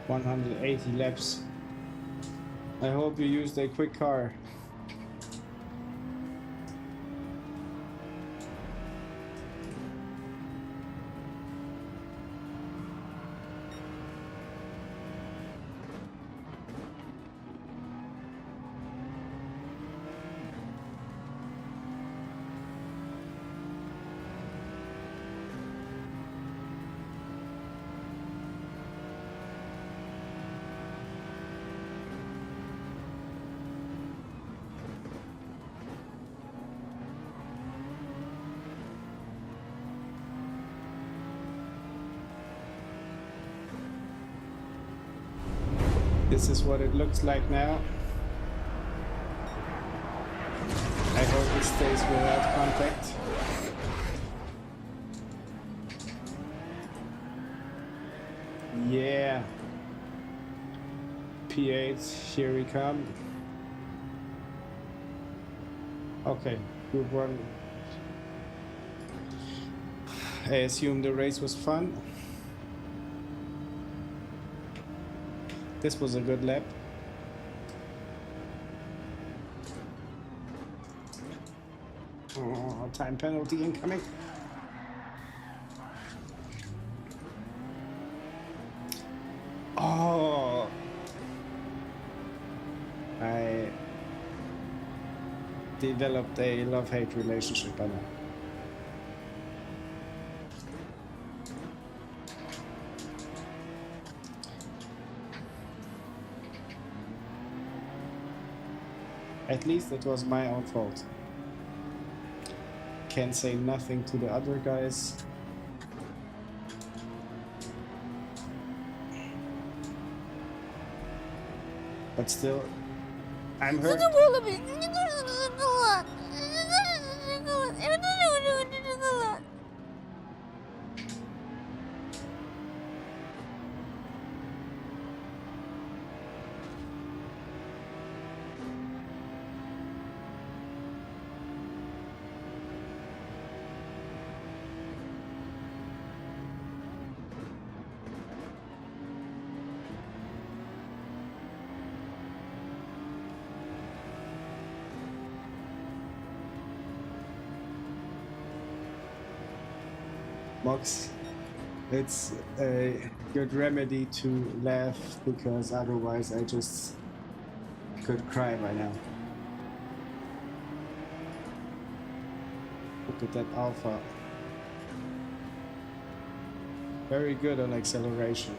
$180 laps. I hope you used a quick car. This is what it looks like now. I hope it stays without contact. Yeah. P8, here we come. Okay, group 1. I assume the race was fun. This was a good lap. Oh, time penalty incoming. Oh, I developed a love-hate relationship by now. At least it was my own fault. Can't say nothing to the other guys. But still, I'm hurt. Mox, it's a good remedy to laugh because otherwise I just could cry by now. Look at that alpha. Very good on acceleration.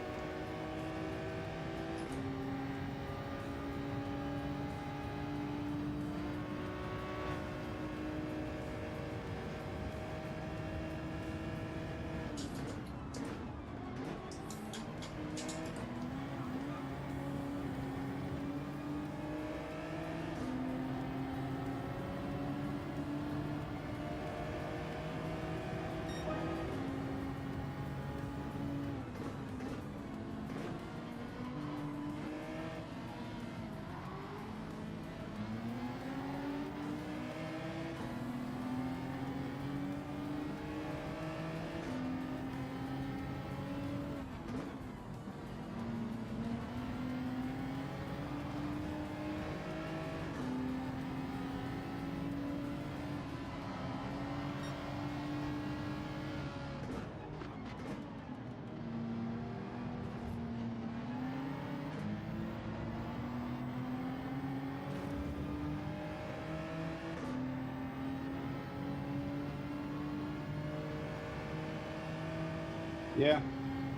Yeah,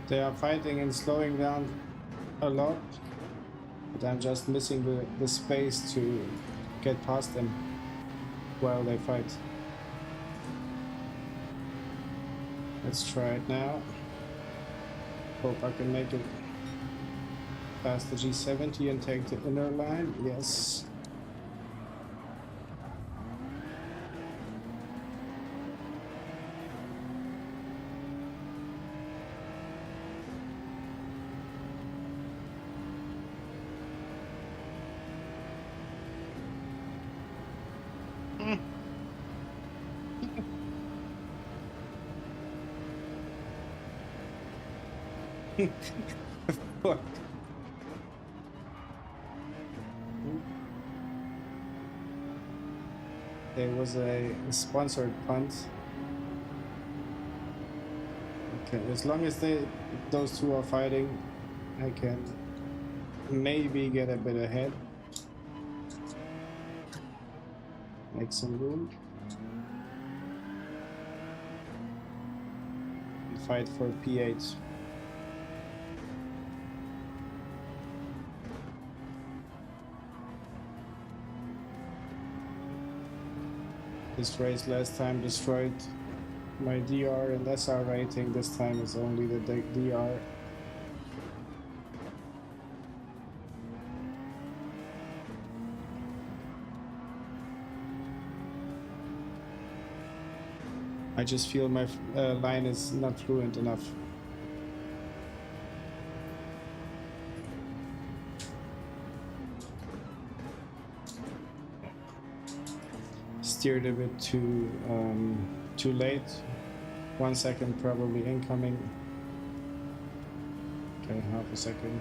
they are fighting and slowing down a lot, but I'm just missing the space to get past them while they fight. Let's try it now. Hope I can make it past the G70 and take the inner line. Yes. Fuck. There was a sponsored punt. Okay, as long as those two are fighting, I can maybe get a bit ahead. Make some room. And fight for P8. This race last time destroyed my DR and SR rating. This time it's only the DR. I just feel my line is not fluent enough. Steered a bit too late. 1 second probably incoming. Okay, half a second.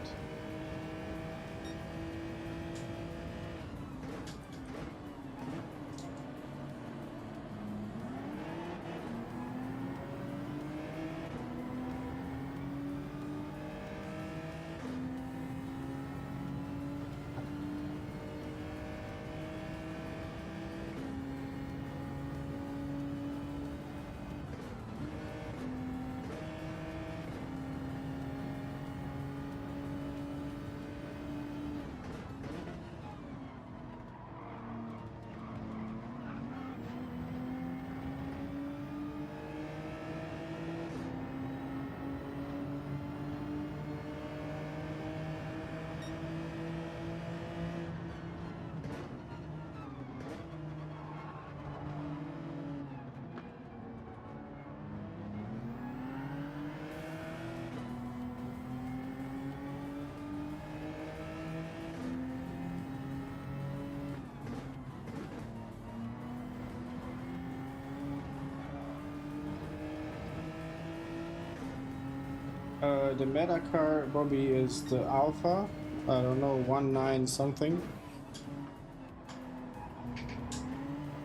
The meta car, Bobby, is the Alpha. I don't know, 19 something.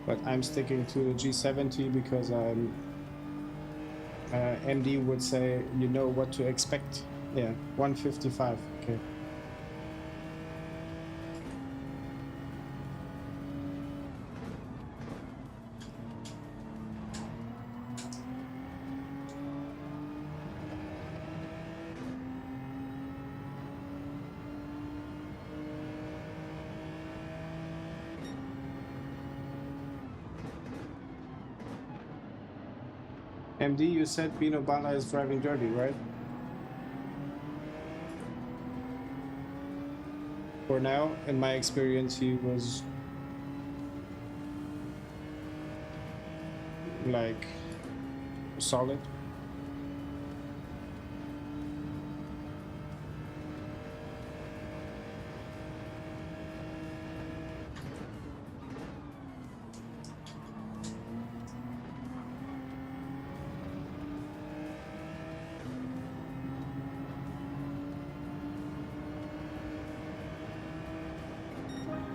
But I'm sticking to the G70 because I'm. MD would say, you know what to expect. Yeah, 155. Okay. MD, you said Pino Bala is driving dirty, right? For now, in my experience, he was like solid.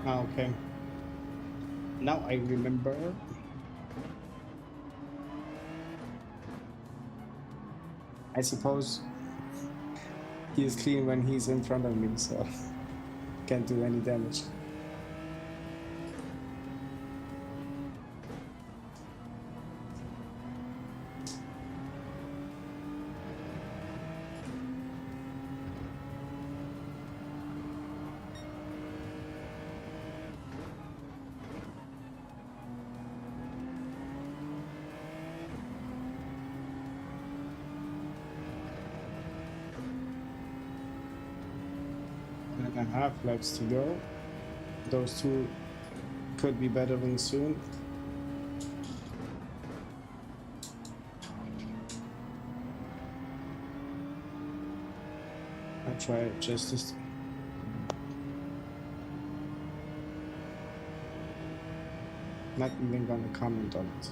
Ah, okay. Now I remember. I suppose he is clean when he's in front of me, so can't do any damage. 2.5 laps to go. Those two could be battling soon. I'll try just this. Not even gonna comment on it.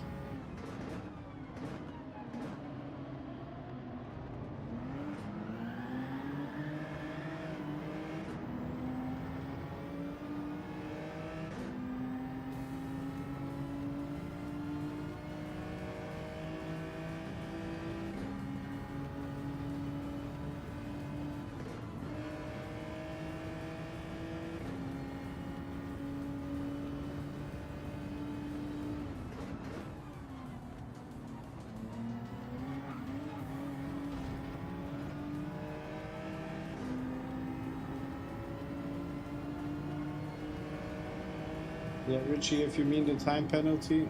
Yeah, Richie, if you mean the time penalty.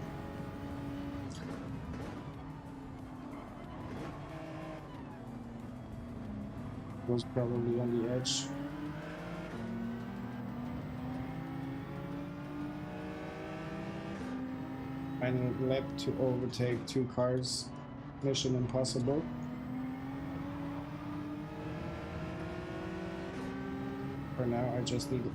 Was probably on the edge. Final lap to overtake two cars. Mission impossible. For now, I just need it.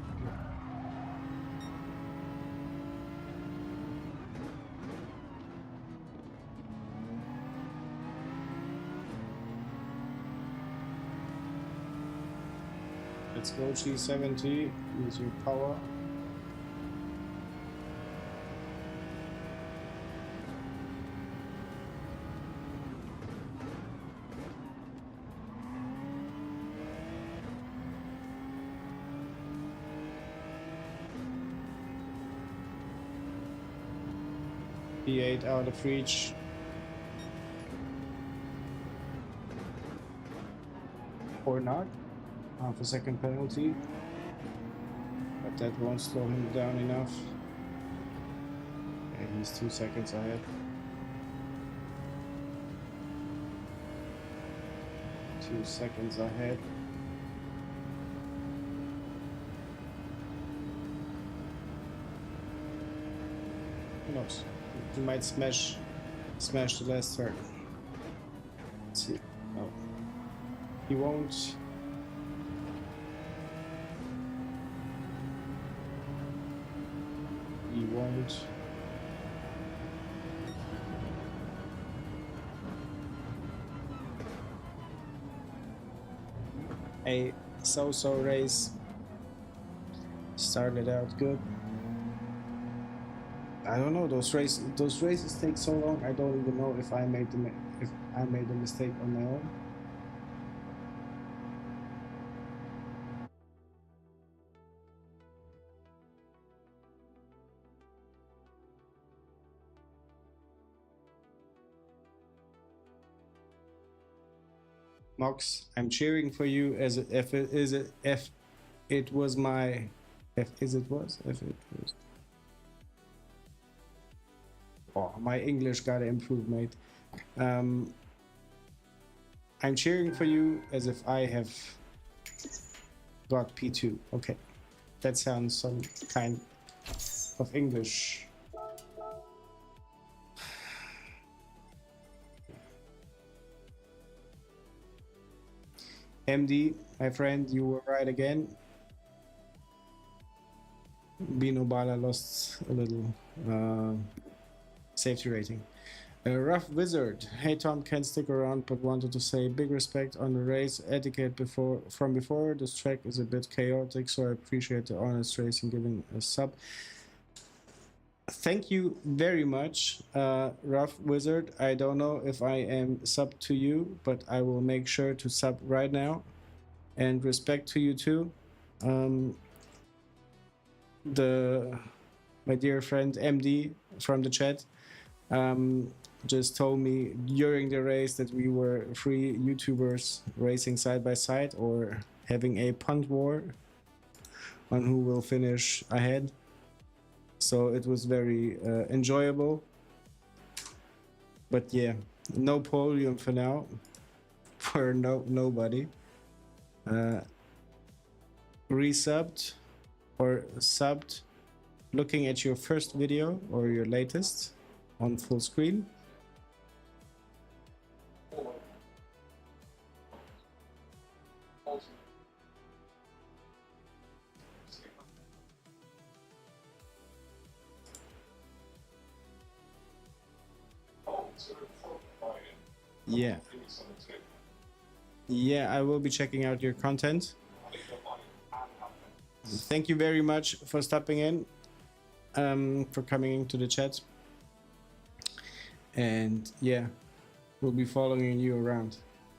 Let's go G70, use your power. P8 out of reach. Or not. Half a second penalty, but that won't slow him down enough. And he's 2 seconds ahead. 2 seconds ahead. Who knows? He might smash the last turn. Let's see. No, he won't. He won't. A so-so race. Started out good. I don't know, those races take so long. I don't even know if I made a mistake on my own. Mox, I'm cheering for you as if it was my Oh, my English gotta improve, mate. I'm cheering for you as if I have got P2. Okay, that sounds some kind of English. MD, my friend, you were right again. Bino Bala lost a little safety rating. Rough Wizard, hey Tom, can't stick around but wanted to say big respect on the race etiquette from before. This track is a bit chaotic, so I appreciate the honest racing giving a sub. Thank you very much, Rough Wizard. I don't know if I am sub to you, but I will make sure to sub right now. And respect to you too. My dear friend MD from the chat just told me during the race that we were 3 YouTubers racing side by side or having a punt war on who will finish ahead. So it was very enjoyable. But yeah, no podium for now for nobody. resubbed or subbed looking at your first video or your latest on full screen. Yeah. Yeah, I will be checking out your content. Thank you very much for stopping in, for coming into the chat. And yeah, we'll be following you around.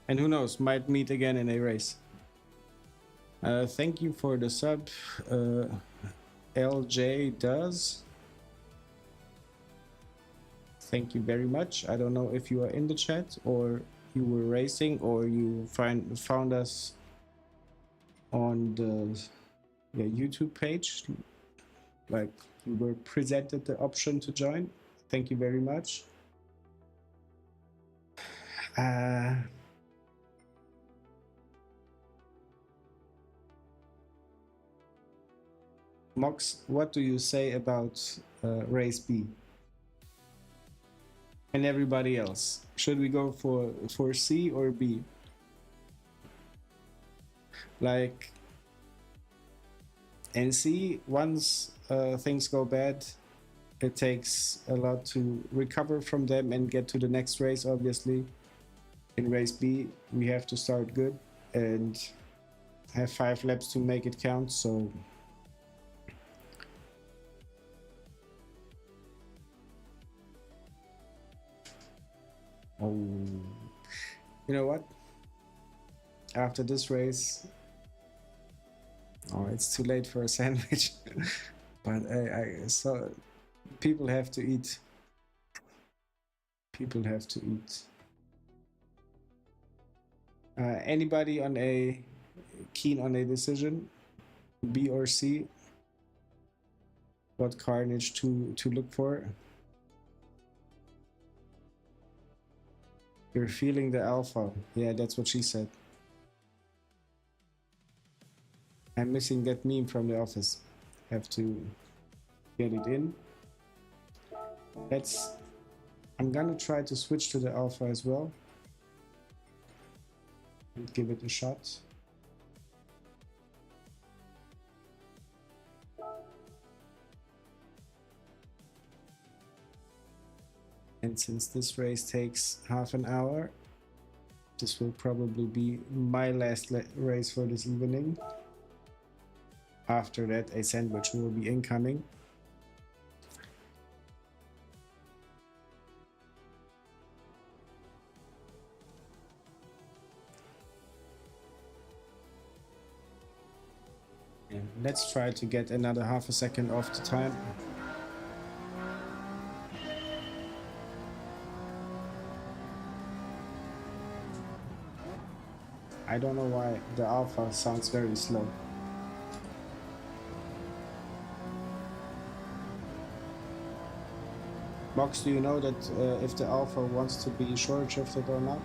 And who knows, might meet again in a race. Thank you for the sub, LJ does. Thank you very much. I don't know if you are in the chat or you were racing or you found us on the YouTube page, like you were presented the option to join. Thank you very much. Mox, what do you say about race B? And everybody else, should we go for C or B? Like, in C, once things go bad, it takes a lot to recover from them and get to the next race, obviously. In race B, we have to start good and have 5 laps to make it count, so you know what? After this race, it's too late for a sandwich. But I saw people have to eat. People have to eat. Anybody keen on a decision? B or C? What carnage to look for? You're feeling the alpha. Yeah, that's what she said. I'm missing that meme from the office. Have to get it in. I'm gonna try to switch to the alpha as well. And give it a shot. And since this race takes half an hour, this will probably be my last race for this evening. After that, a sandwich will be incoming. And let's try to get another half a second off the time. I don't know why the alpha sounds very slow. Mox, do you know that if the alpha wants to be short shifted or not?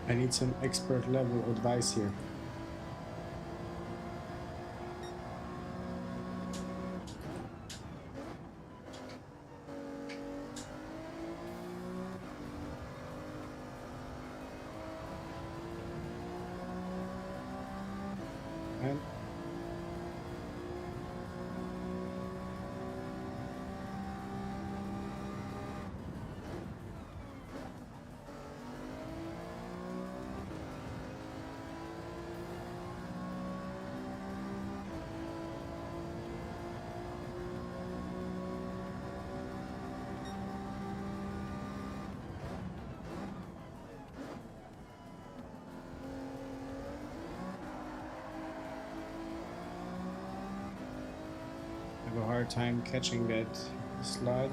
I need some expert level advice here. And I have a hard time catching that slide.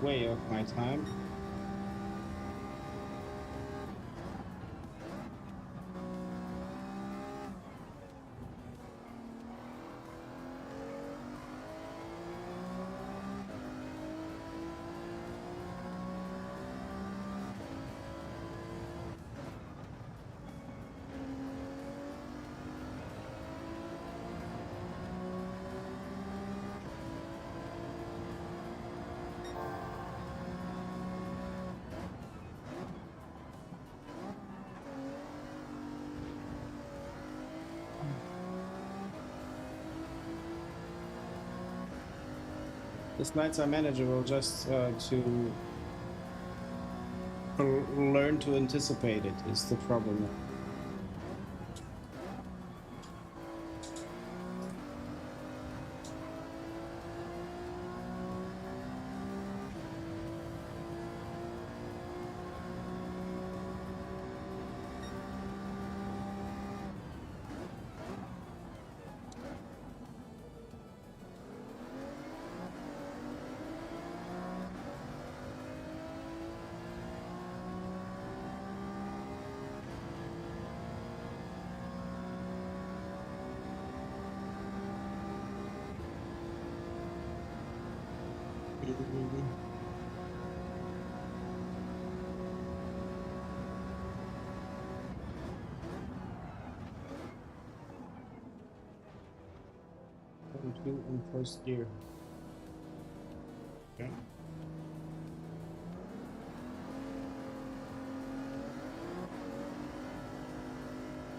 way off my time. These nights are manageable, just to learn to anticipate it is the problem. In first gear. Okay.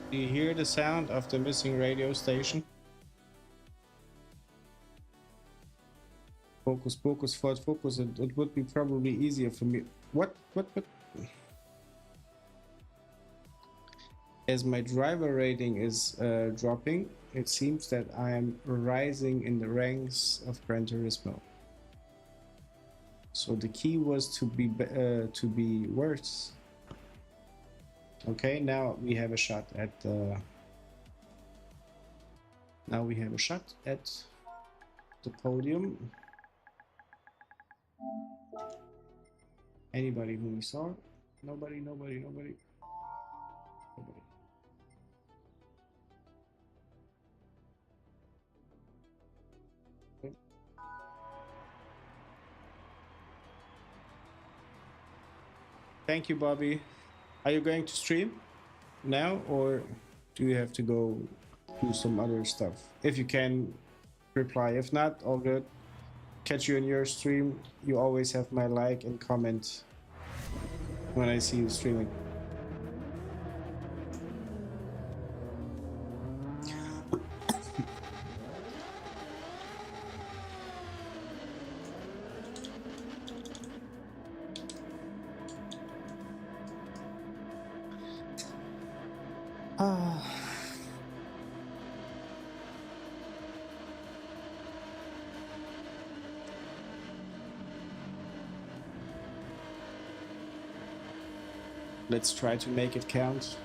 Do you hear the sound of the missing radio station? Focus, focus, Ford, focus. It would be probably easier for me. What? As my driver rating is dropping, it seems that I am rising in the ranks of Gran Turismo. So the key was to be worse. Okay, now we have a shot at the podium. Anybody who we saw? Nobody. Okay. Thank you, Bobby. Are you going to stream now, or do you have to go do some other stuff? If you can, reply. If not, all good. Catch you in your stream. You always have my like and comment when I see you streaming. Let's try to make it count.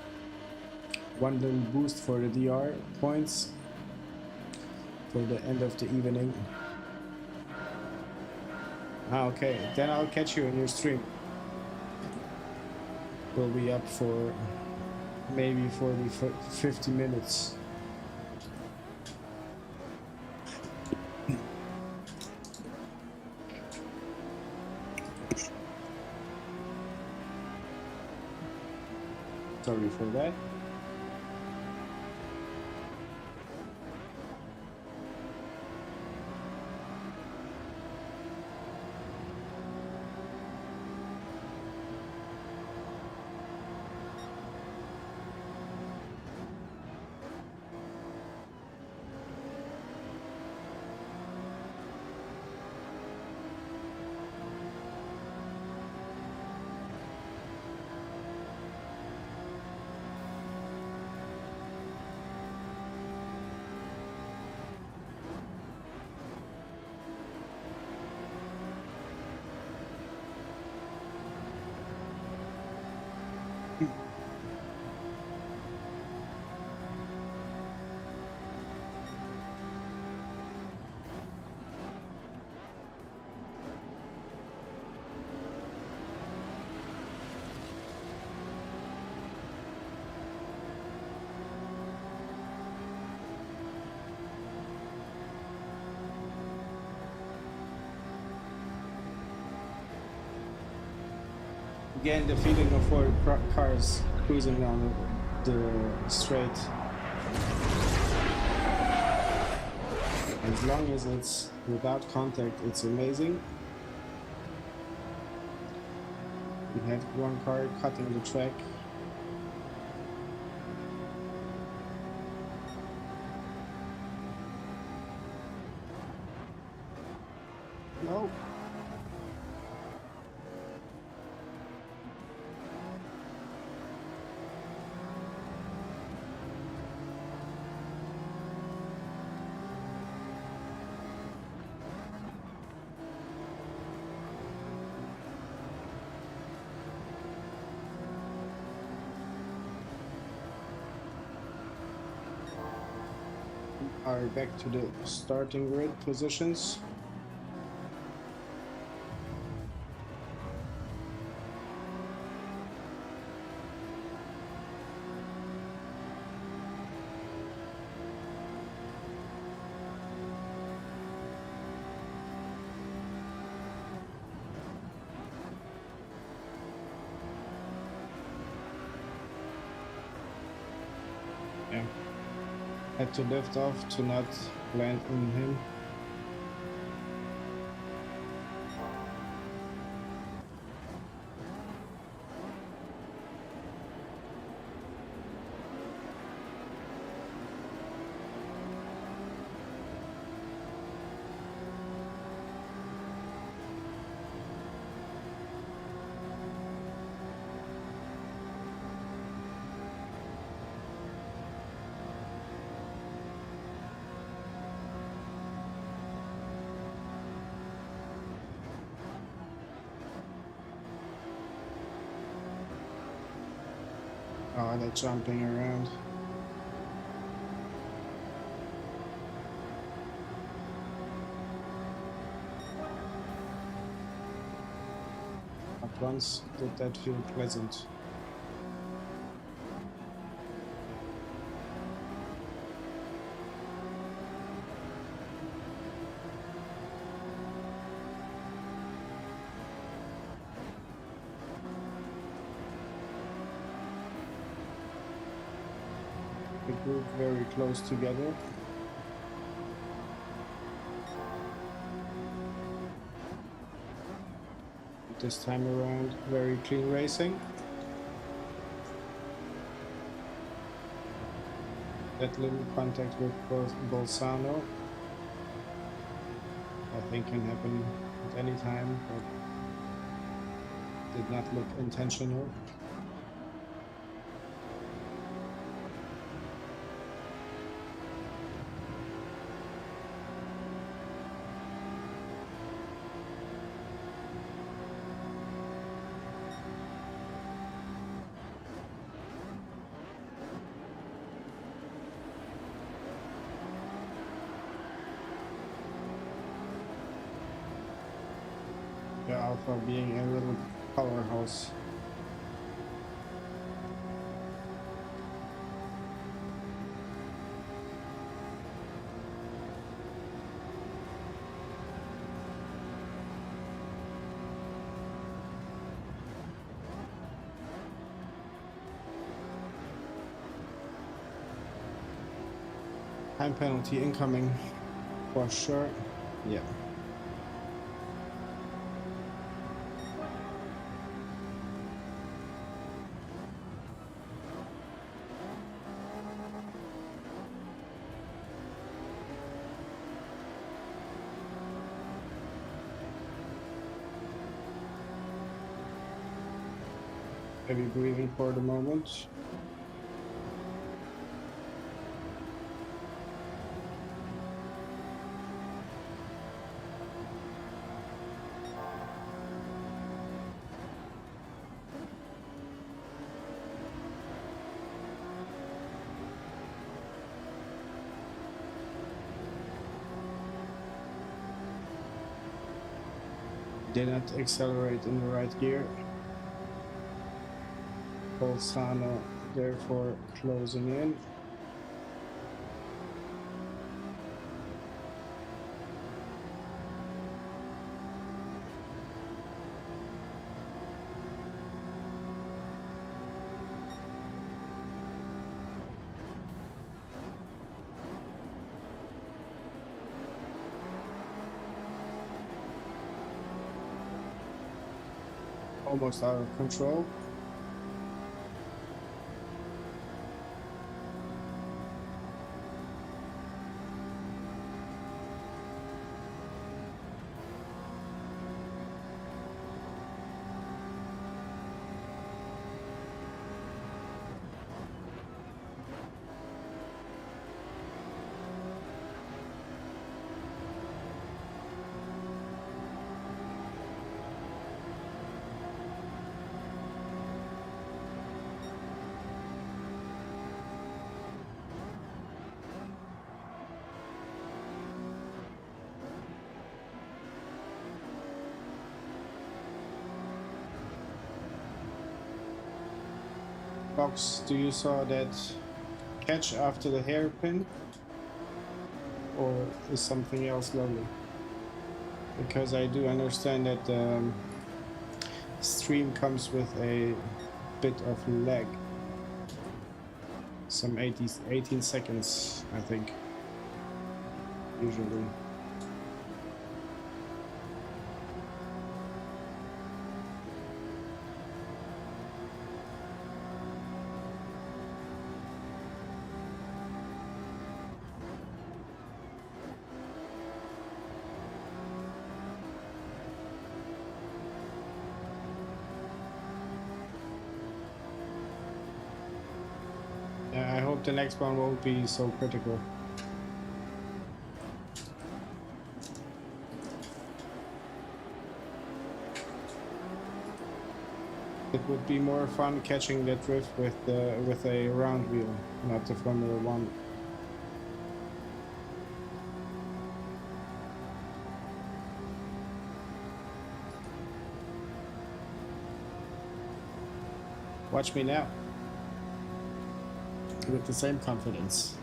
One little boost for the DR points for the end of the evening. Okay, then I'll catch you in your stream. We'll be up for maybe 50 minutes. Sorry for that. Again, the feeling of four cars cruising down the straight. As long as it's without contact, it's amazing. We have one car cutting the track. No. Are back to the starting grid positions. Yeah. Had to lift off to not land on him. Oh, they're jumping around. At once did that feel pleasant. The group very close together. This time around, very clean racing. That little contact with Bolzano, I think, can happen at any time, but did not look intentional. The Alpha being a little powerhouse. Time penalty incoming for sure. Yeah. Heavy breathing for the moment. Did not accelerate in the right gear. Bolzano therefore closing in. almost out of control. Box, do you saw that catch after the hairpin, or is something else lovely? Because I do understand that the stream comes with a bit of lag, some 18 seconds I think usually. I hope the next one won't be so critical. It would be more fun catching that drift with a round wheel, not the Formula One. Watch me now. With the same confidence.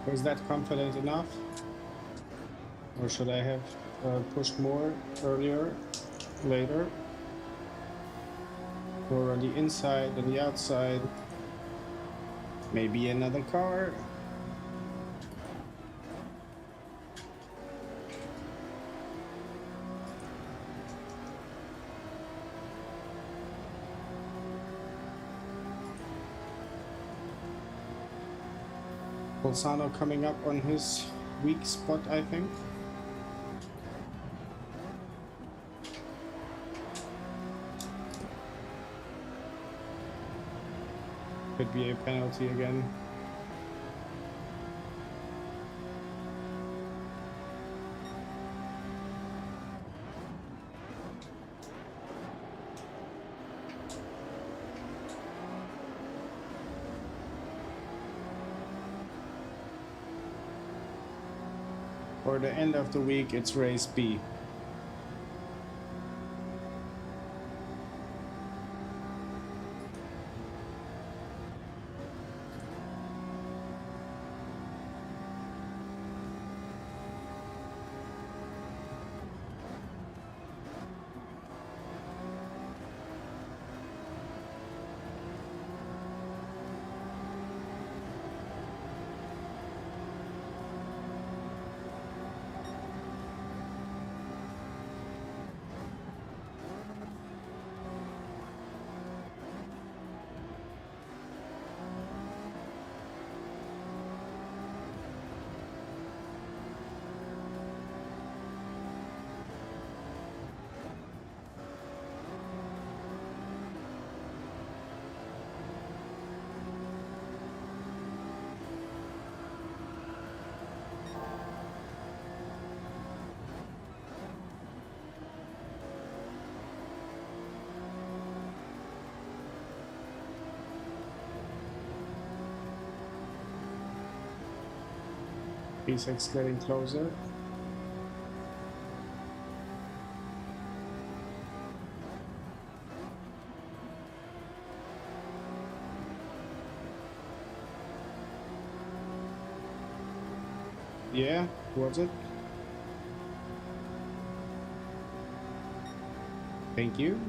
Was that confident enough? Or should I have pushed more earlier, later? Or on the inside, on the outside? Maybe another car? Bolzano coming up on his weak spot, I think. Could be a penalty again. For the end of the week, it's race B. P6 getting closer. Yeah, was it? Thank you.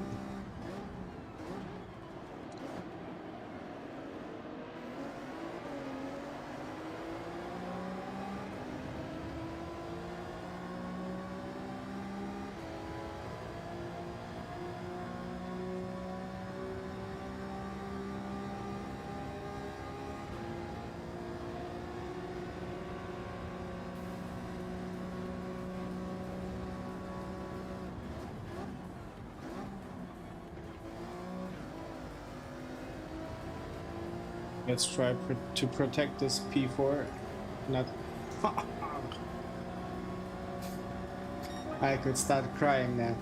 Let's try to protect this P4. Not. I could start crying now.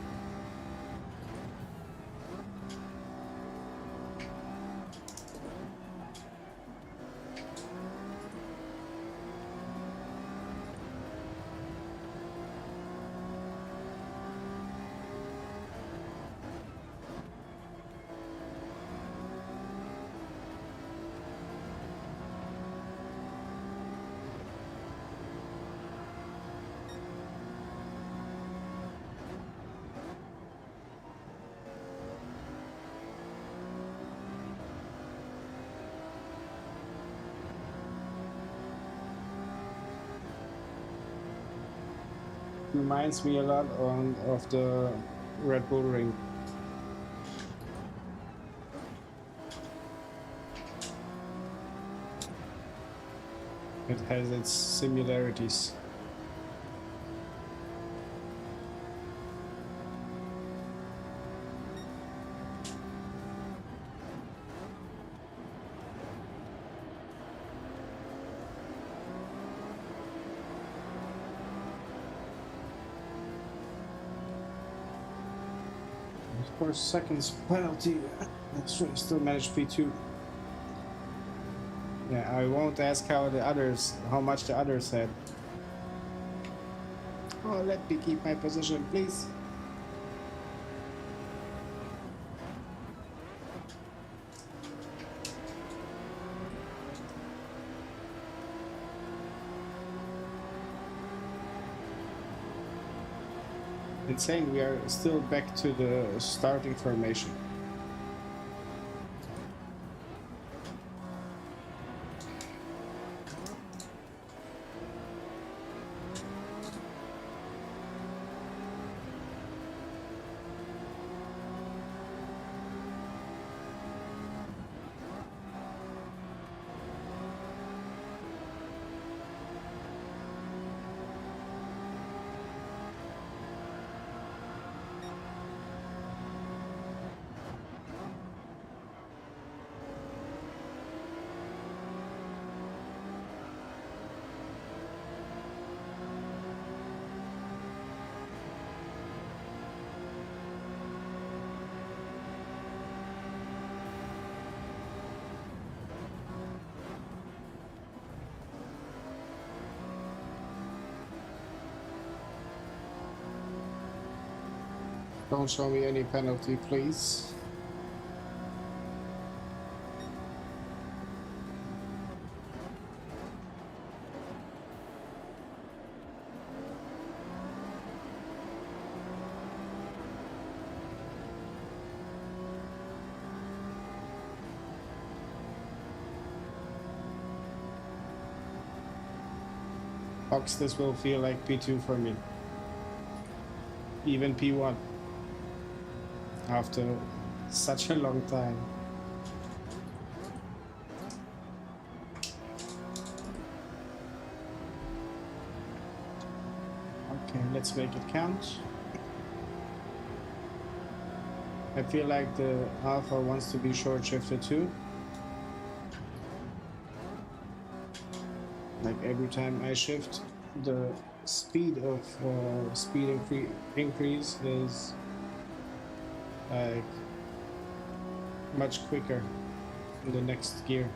Reminds me a lot of the Red Bull Ring. It has its similarities. Of course, seconds penalty. Still managed P2. Yeah, I won't ask how much the others had. Oh, let me keep my position, please. Insane, we are still back to the starting formation. Don't show me any penalty, please. Fox, this will feel like P2 for me. Even P1. After such a long time. Okay, let's make it count. I feel like the Alpha wants to be short shifted too. Like every time I shift, the speed of increase is like much quicker in the next gear.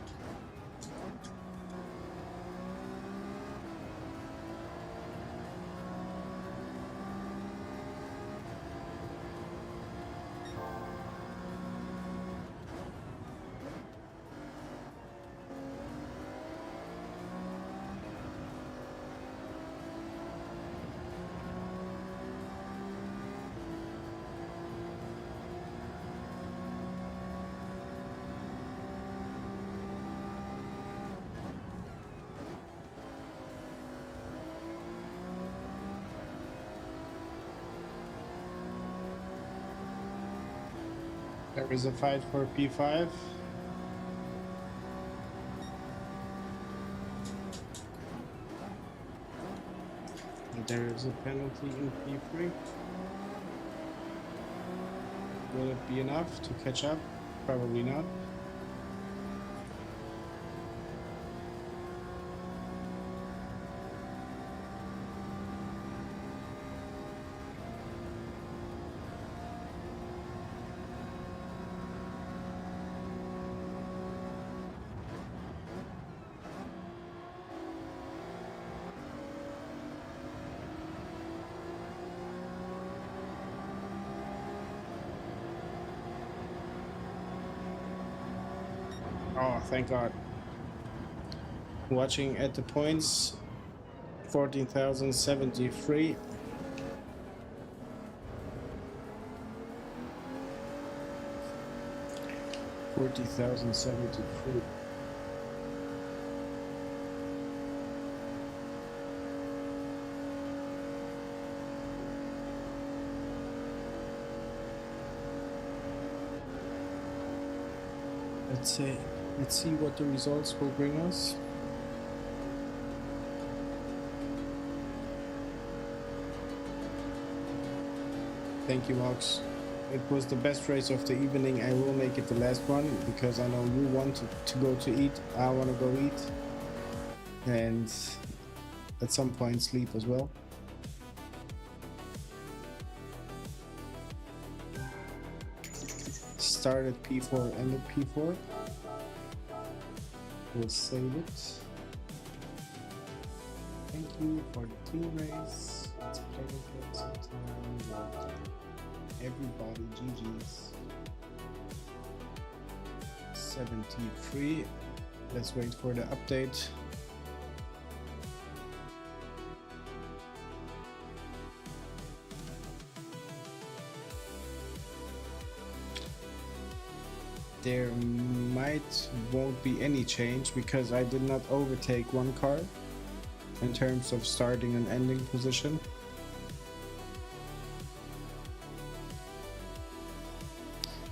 There is a fight for P5. And there is a penalty in P3. Will it be enough to catch up? Probably not. Oh, thank God. Watching at the points, 14,073. $40,073. Let's see what the results will bring us. Thank you, Max. It was the best race of the evening. I will make it the last one because I know you want to go to eat. I want to go eat. And at some point sleep as well. Started P4, ended P4. We'll save it. Thank you for the team race. Let's play it for some time. Everybody, GG's. 73. Let's wait for the update. There won't be any change because I did not overtake one car in terms of starting and ending position.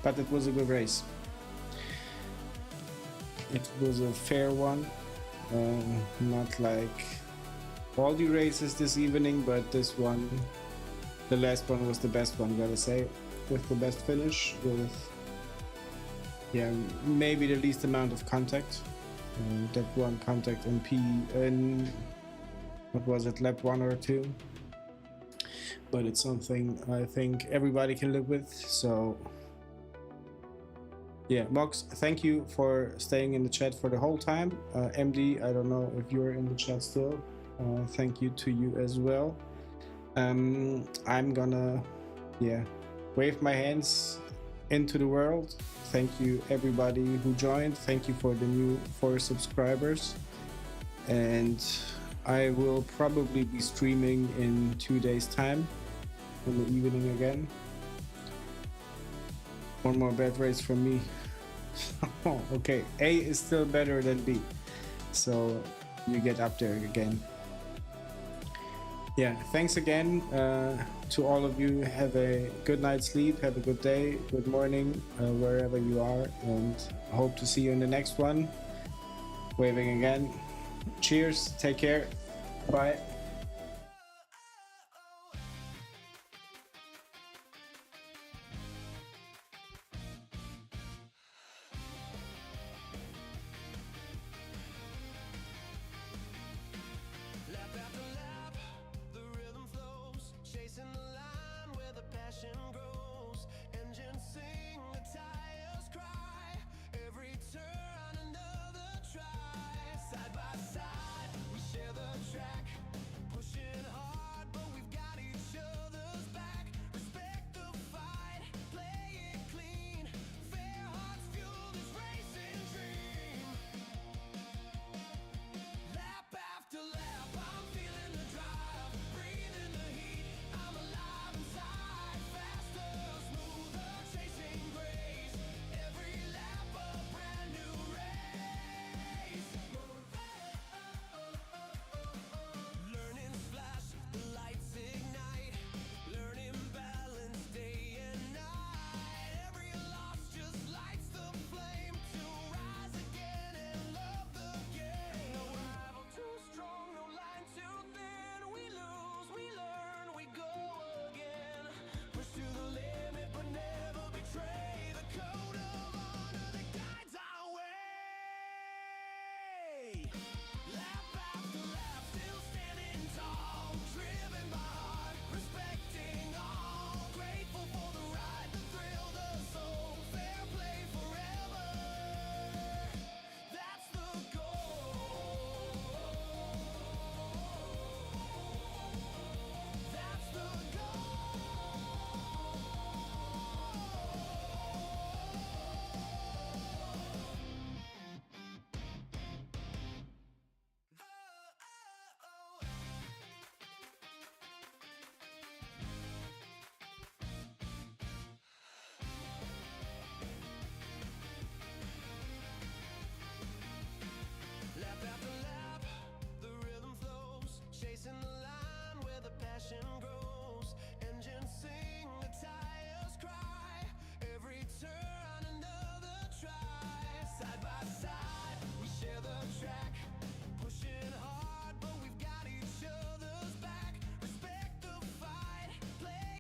But it was a good race. It was a fair one, not like all the races this evening, but this one, the last one was the best one, gotta say, with the best finish, with maybe the least amount of contact. That one contact in what was it, lap 1 or 2, but it's something I think everybody can live with. So yeah, Mox, thank you for staying in the chat for the whole time. MD, I don't know if you're in the chat still. Thank you to you as well. I'm gonna wave my hands into the world. Thank you everybody who joined. Thank you for the new 4 subscribers. And I will probably be streaming in 2 days time in the evening again. One more bad race from me. Oh, okay, A is still better than B, so you get up there again. Yeah, thanks again to all of you. Have a good night's sleep, have a good day, good morning, wherever you are, and hope to see you in the next one. Waving again. Cheers, take care, bye.